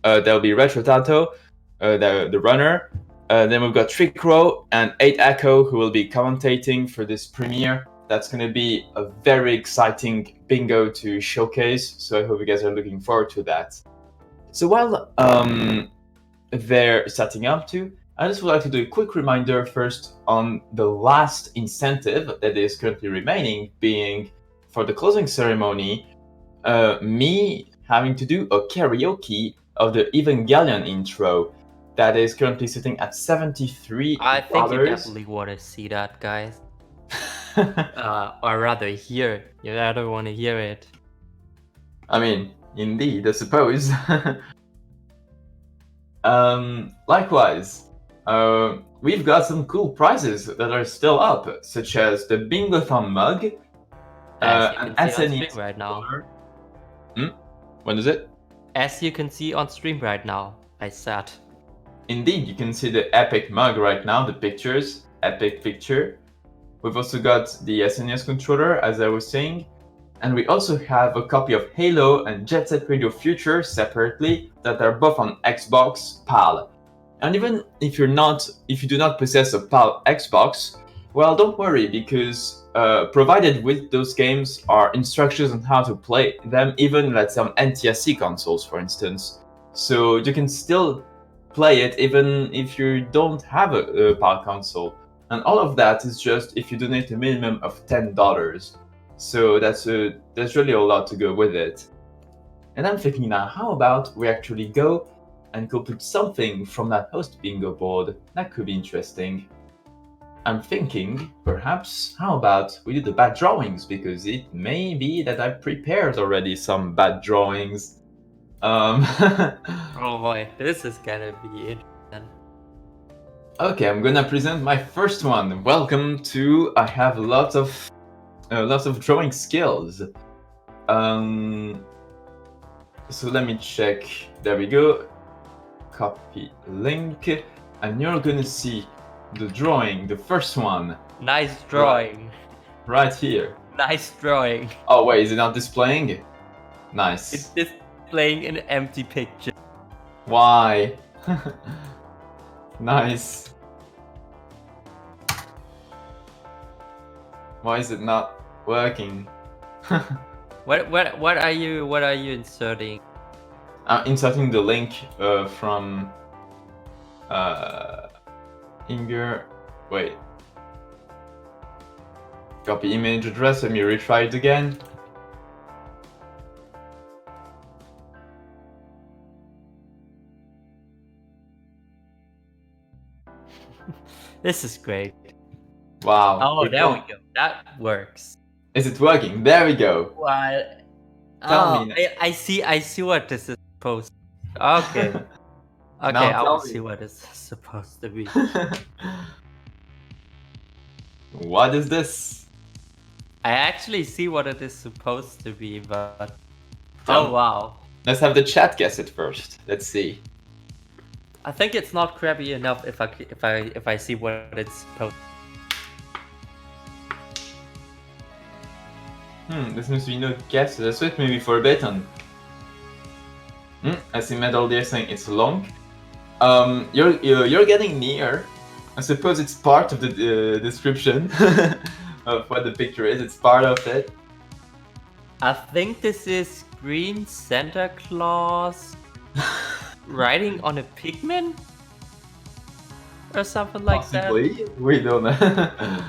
There'll be Retro Tato, the runner. Then we've got Trickrow and 8 Echo who will be commentating for this premiere. That's going to be a very exciting bingo to showcase, so I hope you guys are looking forward to that. So while they're setting up to, I just would like to do a quick reminder first on the last incentive that is currently remaining, being for the closing ceremony, me having to do a karaoke of the Evangelion intro that is currently sitting at $73. I think you definitely want to see that, guys. Or rather hear. You rather want to hear it. I mean, indeed, I suppose. Likewise, we've got some cool prizes that are still up, such as the Bingothon mug, an As you can see on SNES stream right now. When is it? As you can see on stream right now, I said. Indeed, you can see the epic mug right now, the pictures, epic picture. We've also got the SNES controller, as I was saying, and we also have a copy of Halo and Jet Set Radio Future separately that are both on Xbox PAL. And even if you do not possess a PAL Xbox, Well, don't worry, because provided with those games are instructions on how to play them, even let's say on NTSC consoles, for instance. So you can still play it even if you don't have a PAL console. And all of that is just if you donate a minimum of $10. So that's really a lot to go with it. And I'm thinking now, how about we actually go and go put something from that host bingo board? That could be interesting. I'm thinking, perhaps, how about we do the bad drawings, because it may be that I prepared already some bad drawings. Oh boy, this is gonna be interesting. Okay, I'm gonna present my first one. Welcome to I have lots of drawing skills. So let me check. There we go. Copy link, and you're gonna see the drawing, the first one, Nice drawing. right here. Nice drawing. Oh wait, is it not displaying? Nice. It's displaying an empty picture. Why? Nice. Why is it not working? What are you inserting? I'm inserting the link from Inger. Wait. Copy image address. Let me retry it again. This is great. Wow. Oh, we're there we going. go. That works. Is it working? There we go. Well, Tell me. I see what this is supposed. Okay. Okay, Now I will tell me. see what it's supposed to be. What is this? I actually see what it is supposed to be, but Tell oh me. wow. Let's have the chat guess it first. Let's see. I think it's not crappy enough if I see what it's supposed. There seems to be no guess. Let's wait maybe for a bit on. I see Metal Deer saying it's long. You're getting near. I suppose it's part of the description of what the picture is. It's part of it. I think this is Green Santa Claus riding on a pigman or something like Possibly. We don't know.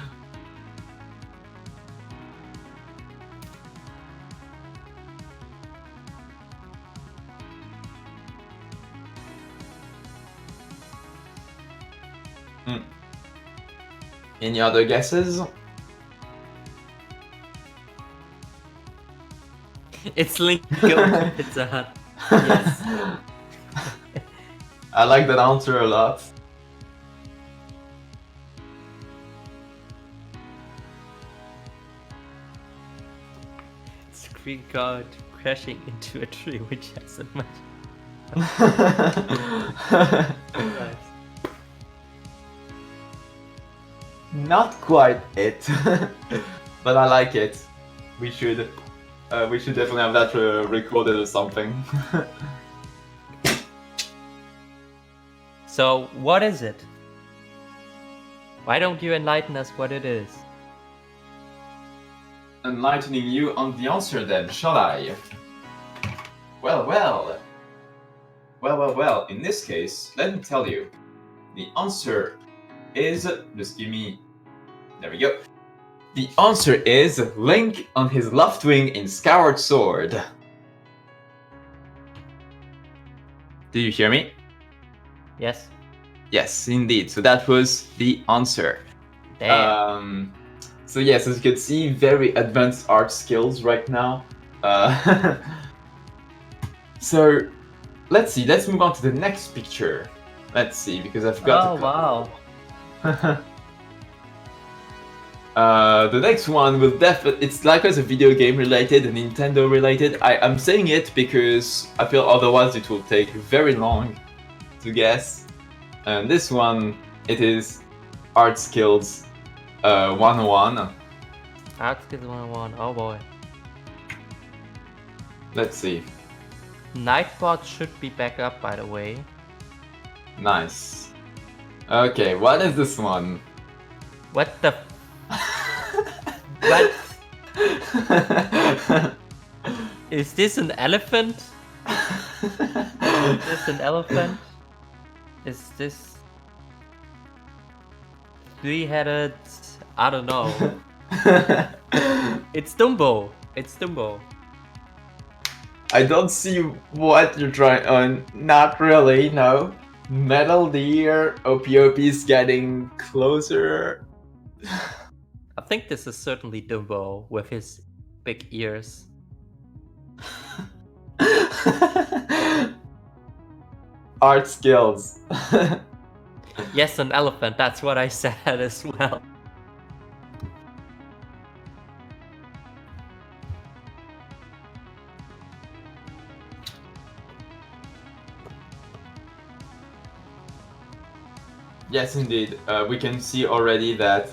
Any other guesses? It's Link going to Pizza Hut. Yes. I like that answer a lot. Screen God crashing into a tree, which has a much. Nice. Not quite it, but I like it. We should definitely have that recorded or something. So, what is it? Why don't you enlighten us what it is? Enlightening you on the answer then, shall I? Well. In this case, let me tell you. The answer is... Just give me... There we go. The answer is Link on his left wing in Skyward Sword. Do you hear me? Yes. Yes, indeed. So that was the answer. Damn. So yes, as you can see, very advanced art skills right now. So let's see. Let's move on to the next picture. Let's see, because I've got. Oh wow. The next one will definitely. It's likewise a video game related, a Nintendo related. I'm saying it because I feel otherwise it will take very long to guess. And this one, it is Art Skills 101. Art Skills 101. Oh boy. Let's see. Nightbot should be back up, by the way. Nice. Okay, what is this one? What the What? Is this an elephant? Is this an elephant? Is this three-headed? I don't know. It's Dumbo. It's Dumbo. I don't see what you're trying on. Not really, no. Metal Deer, OP is getting closer. I think this is certainly Dumbo with his big ears. Art skills. Yes, an elephant. That's what I said as well. Yes, indeed. We can see already that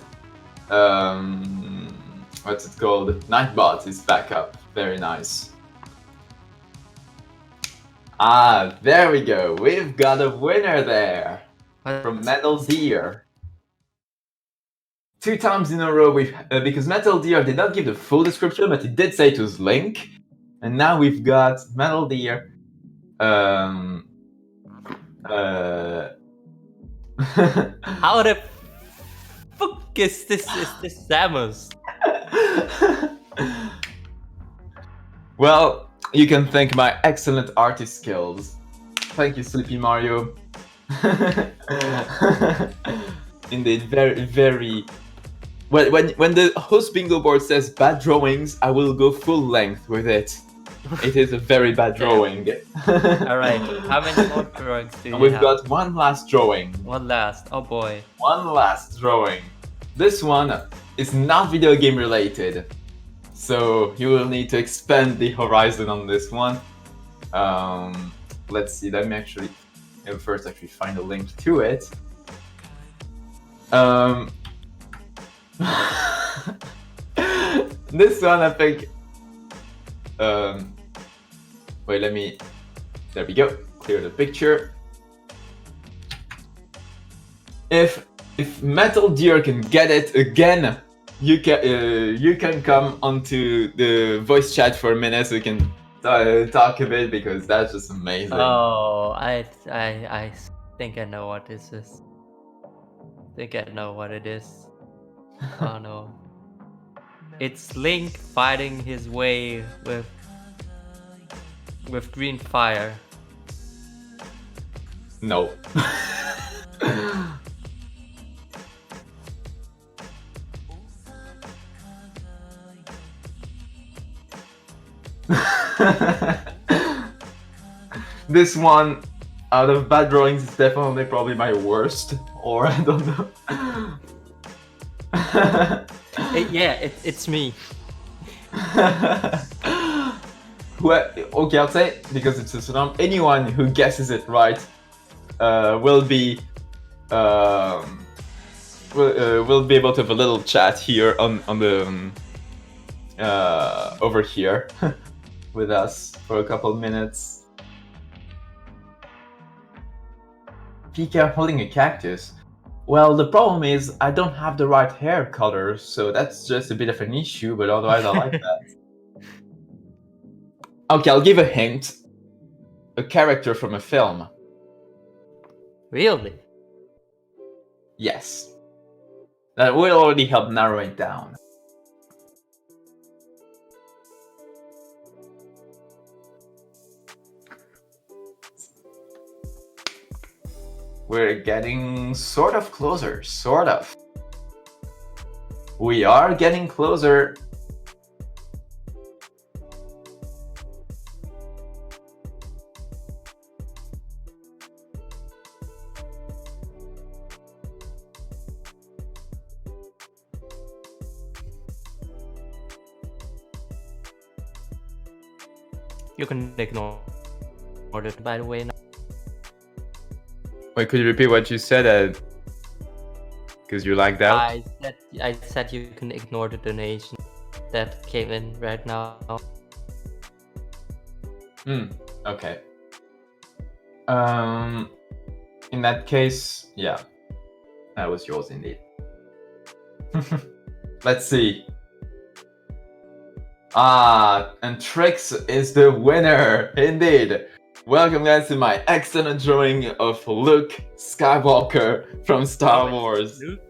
what's it called? Nightbot is back up. Very nice. Ah, there we go. We've got a winner there from Metal Deer. 2 times in a row, because Metal Deer did not give the full description, but it did say it was Link. And now we've got Metal Deer. How the fuck is this Samus? Well, you can thank my excellent artist skills. Thank you, Sleepy Mario. Indeed, very, very. When the host bingo board says bad drawings, I will go full length with it. It is a very bad drawing. Alright, how many more drawings do you And we've have? got one last drawing. One last. Oh boy. One last drawing. This one is not video game related, so you will need to expand the horizon on this one. Let's see. Let me first find a link to it. This one, I think. Wait, there we go. Clear the picture. If Metal Deer can get it again, you can come onto the voice chat for a minute so we can talk a bit, because that's just amazing. Oh, I think I know what this is. I think I know what it is. Oh no. It's Link fighting his way with green fire. No. This one, out of bad drawings, is definitely probably my worst, or I don't know. It's me. Okay, I'll say, because it's a slam, anyone who guesses it right will be able to have a little chat here on the over here with us for a couple minutes. Pika, I'm holding a cactus. Well, the problem is I don't have the right hair color, so that's just a bit of an issue, but otherwise I like that. Okay, I'll give a hint. A character from a film. Really? Yes. That will already help narrow it down. We're getting sort of closer, sort of. We are getting closer. You can ignore it, by the way. Now. Wait, could you repeat what you said? Because you like that? I said you can ignore the donation that came in right now. Okay. In that case, yeah. That was yours indeed. Let's see. And Trix is the winner, indeed. Welcome guys to my excellent drawing of Luke Skywalker from Star Wars. Luke.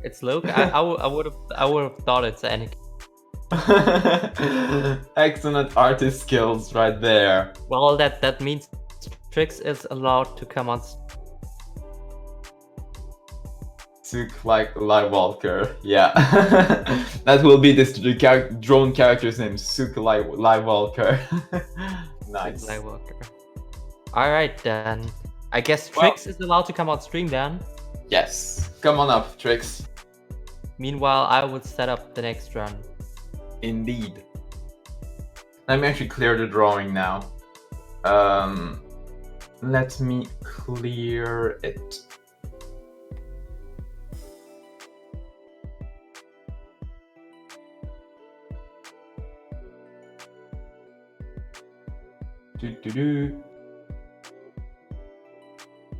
It's Luke. I would have thought it's Anakin. Excellent artist skills right there. Well, that means Trix is allowed to come on. Took like Livewalker, yeah. That will be this drone character's name, Suk Livewalker. Nice. Alright then. I guess Trix is allowed to come on stream then. Yes. Come on up, Trix. Meanwhile, I would set up the next run. Indeed. Let me actually clear the drawing now. Let me clear it.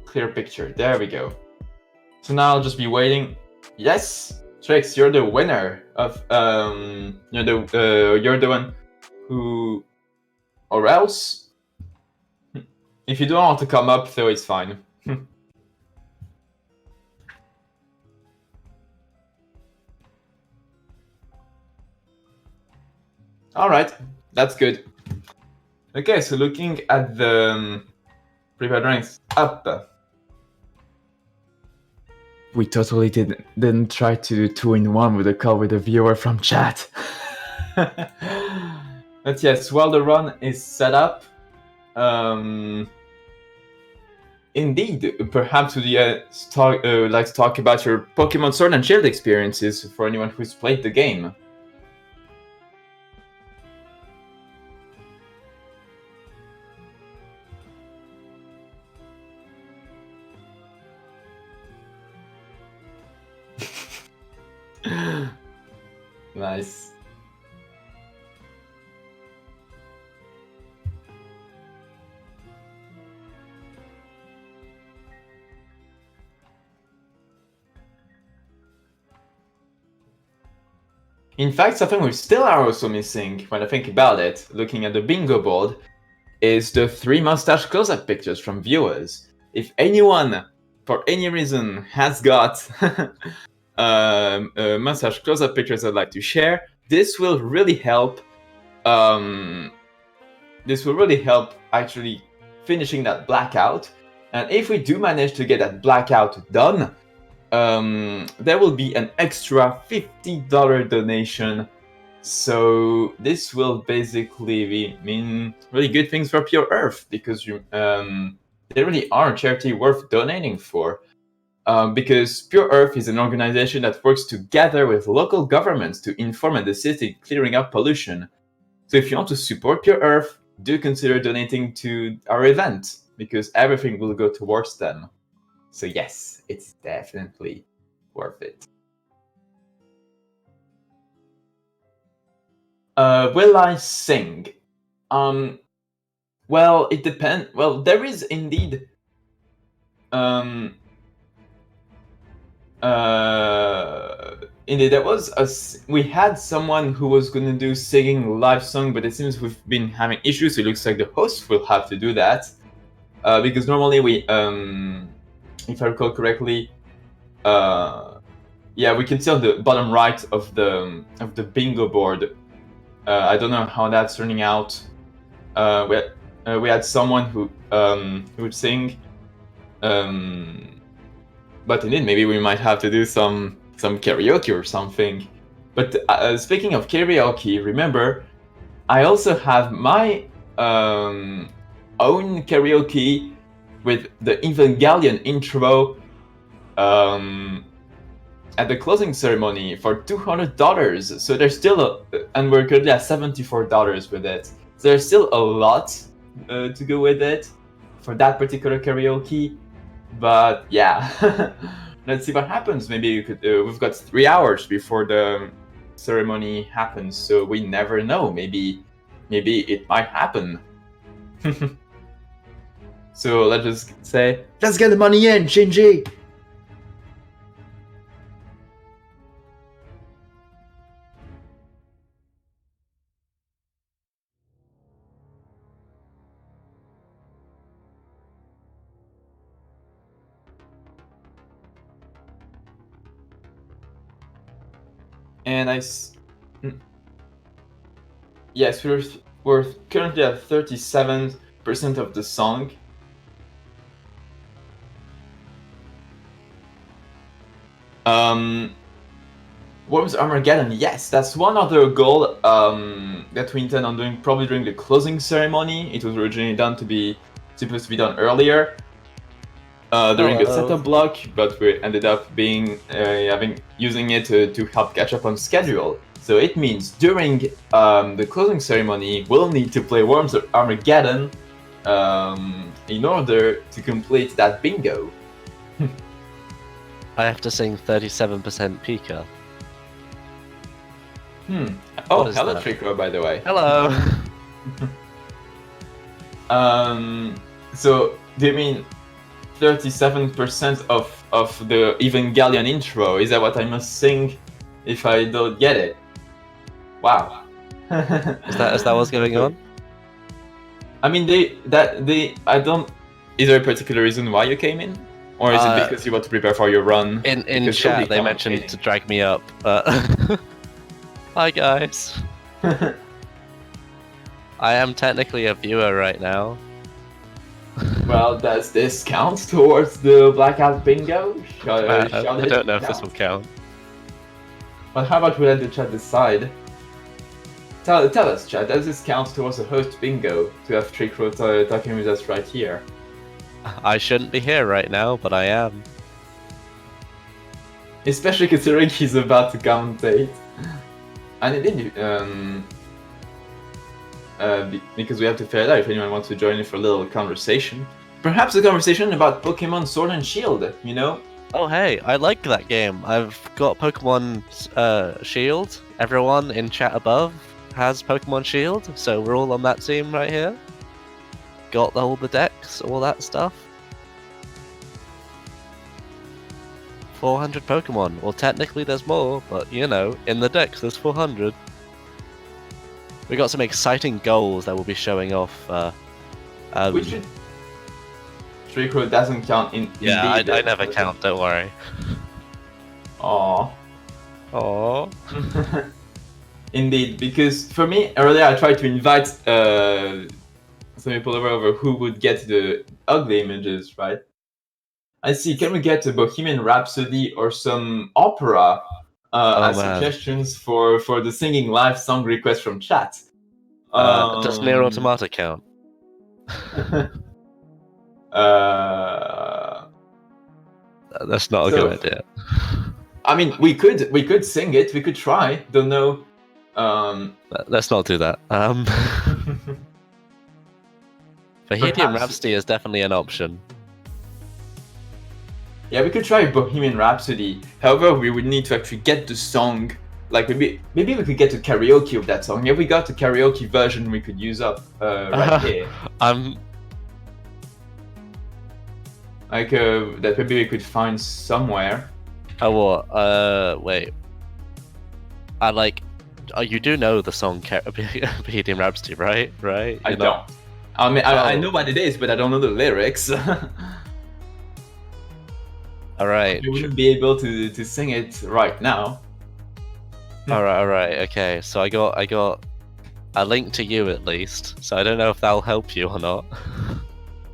Clear picture. There we go. So now I'll just be waiting. Yes, Trix, you're the winner of you're the one who, or else if you don't want to come up, though, it's fine. All right, that's good. Okay, so looking at the prepared ranks up. We totally didn't try to do 2-in-1 with a call with a viewer from chat. But yes, while the run is set up, indeed, perhaps would you like to talk about your Pokemon Sword and Shield experiences for anyone who's played the game? Nice. In fact, something we still are also missing, when I think about it, looking at the bingo board, is the 3 mustache close-up pictures from viewers. If anyone, for any reason, has got mustache close-up pictures I'd like to share, this will really help. This will really help actually finishing that blackout. And if we do manage to get that blackout done, there will be an extra $50 donation. So this will basically mean really good things for Pure Earth, because they really are a charity worth donating for. Because Pure Earth is an organization that works together with local governments to inform and assist in clearing up pollution. So if you want to support Pure Earth, do consider donating to our event, because everything will go towards them. So yes, it's definitely worth it. Will I sing? Well, it depends. Well, there is indeed indeed, we had someone who was going to do singing live song, but it seems we've been having issues. So it looks like the host will have to do that, because normally we, if I recall correctly, yeah, we can see on the bottom right of the bingo board. I don't know how that's turning out. We had someone who would sing. But indeed, maybe we might have to do some karaoke or something. But speaking of karaoke, remember, I also have my own karaoke with the Evangelion intro at the closing ceremony for $200. So there's still and we're currently at $74 with it. So there's still a lot to go with it for that particular karaoke. But yeah, let's see what happens. Maybe you could. We've got 3 hours before the ceremony happens, so we never know. Maybe it might happen. So let's just say, let's get the money in, Shinji. And yes, we're currently at 37% of the song. Worms Armageddon, yes, that's one other goal that we intend on doing probably during the closing ceremony. It was originally supposed to be done earlier during a setup block, but we ended up using it to help catch up on schedule. So it means during the closing ceremony, we'll need to play Worms Armageddon in order to complete that bingo. I have to sing 37% Pika. Oh, What is hello, that? Trico, by the way. Hello! So, do you mean 37% of the Evangelion intro? Is that what I must sing if I don't get it? Wow. Is that what's going on? I mean, I don't... Is there a particular reason why you came in? Or is it because you want to prepare for your run? In Because chat, you'll be they mentioned to drag me up, but... Hi, guys. I am technically a viewer right now. Well, does this count towards the Blackout bingo? I don't know if this will count. But how about we let the chat decide? Tell us, chat, does this count towards a host bingo to have Trickroad talking with us right here? I shouldn't be here right now, but I am. Especially considering he's about to commentate. And indeed, because we have to figure it out if anyone wants to join in for a little conversation. Perhaps a conversation about Pokemon Sword and Shield, you know? Oh hey, I like that game. I've got Pokemon Shield. Everyone in chat above has Pokemon Shield, so we're all on that team right here. Got all the decks, all that stuff. 400 Pokemon. Well, technically there's more, but you know, in the decks there's 400. We got some exciting goals that we'll be showing off. Which Trickroad doesn't count in. Yeah, I never count. Don't worry. Aww. Aww. Indeed, because for me earlier I tried to invite some people over who would get the ugly images, right? I see. Can we get a Bohemian Rhapsody or some opera as suggestions for the singing live song request from chat? Does Nier Automata count? That's not a good idea. I mean, we could sing it. We could try. Don't know. Let's not do that. Bohemian Rhapsody is definitely an option. Yeah, we could try Bohemian Rhapsody. However, we would need to actually get the song. Like maybe we could get a karaoke of that song. If we got a karaoke version, we could use up right here. Like that maybe we could find somewhere. Oh what? Wait. You do know the song Bohemian Rhapsody, right? Right? I don't. I mean, I know what it is, but I don't know the lyrics. All right. You wouldn't be able to sing it right now. All right. Okay. So I got a link to you at least. So I don't know if that'll help you or not.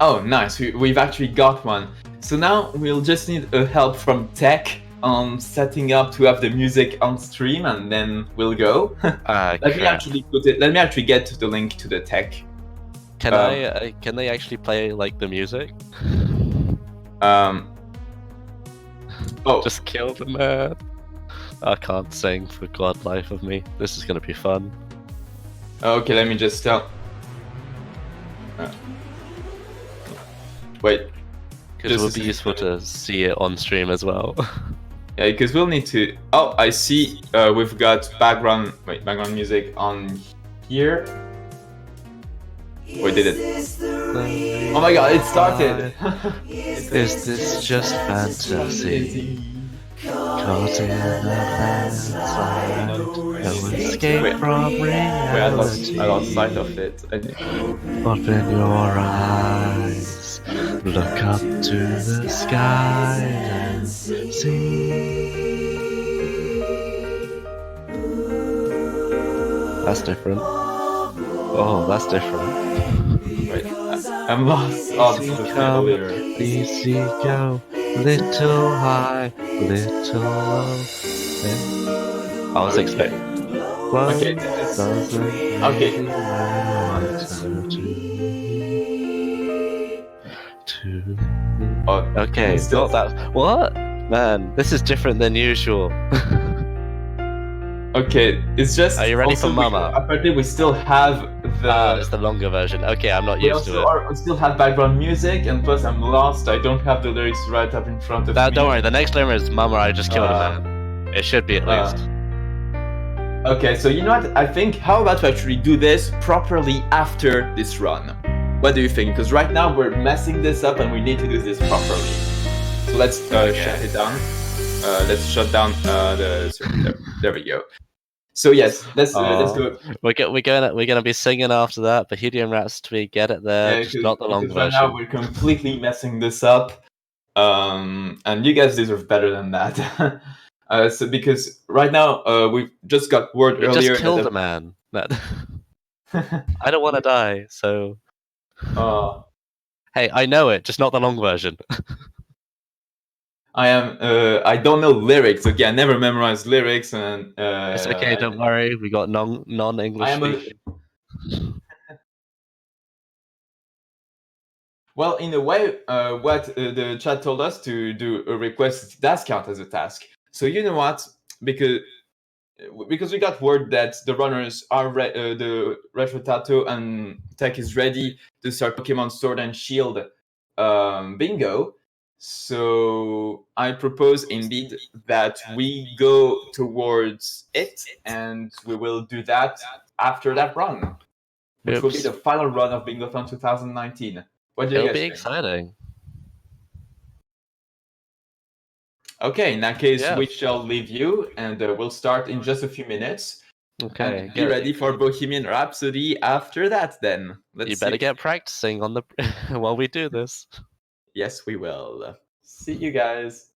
Oh, nice. We've actually got one. So now we'll just need help from tech on setting up to have the music on stream, and then we'll go. Let me actually get the link to the tech. Can they actually play like the music? Oh. Just kill the man. I can't sing for God life of me. This is gonna be fun. Okay, let me just tell. Wait. Because it would be useful to see it on stream as well. Yeah, because we'll need to. Oh, I see. We've got background music on here. Wait, did it? Oh my God! It started. Is this just fantasy? Caught in a landslide, no escape from reality. I lost sight of it. Open your eyes, look up to the sky and see. That's different. Oh, that's different. Wait, I'm lost. Oh, this is just earlier. Easy go, little high, little low. I was expecting. Okay, this is... Okay. Oh, Okay, still... not that. What? Man, this is different than usual. Okay, it's just... Are you ready also for Mama? Apparently we still have the... It's the longer version. Okay, I'm not we used to also it. still have background music, and plus I'm lost. I don't have the lyrics right up in front of me. Don't worry, the next limit is Mama, I just killed a man. It should be at least. Okay, so you know what? I think, how about we actually do this properly after this run? What do you think? Because right now we're messing this up and we need to do this properly. So let's shut it down. Let's shut down the server. There we go. So yes, let's go. We're gonna be singing after that. Bohemian Rhapsody, get it there, just not the long because right version. now we're completely messing this up, and you guys deserve better than that. So because right now we just got word We earlier just killed that a man. I don't want to die, so. Hey, I know it, just not the long version. I don't know lyrics. Okay, I never memorized lyrics, and It's okay, don't worry. We got non-English speaking. Well, in a way, what the chat told us to do a request does count as a task. So you know what? Because we got word that the runners are the Retro Tattoo and Tech is ready to start Pokemon Sword and Shield bingo. So I propose indeed that we go towards it, and we will do that after that run, which will be the final run of Bingothon 2019. What do you guys think? It'll be exciting. Okay, in that case, we shall leave you, and we'll start in just a few minutes. Okay. And be ready for Bohemian Rhapsody after that, then. You better get practicing on the while we do this. Yes, we will. See you guys.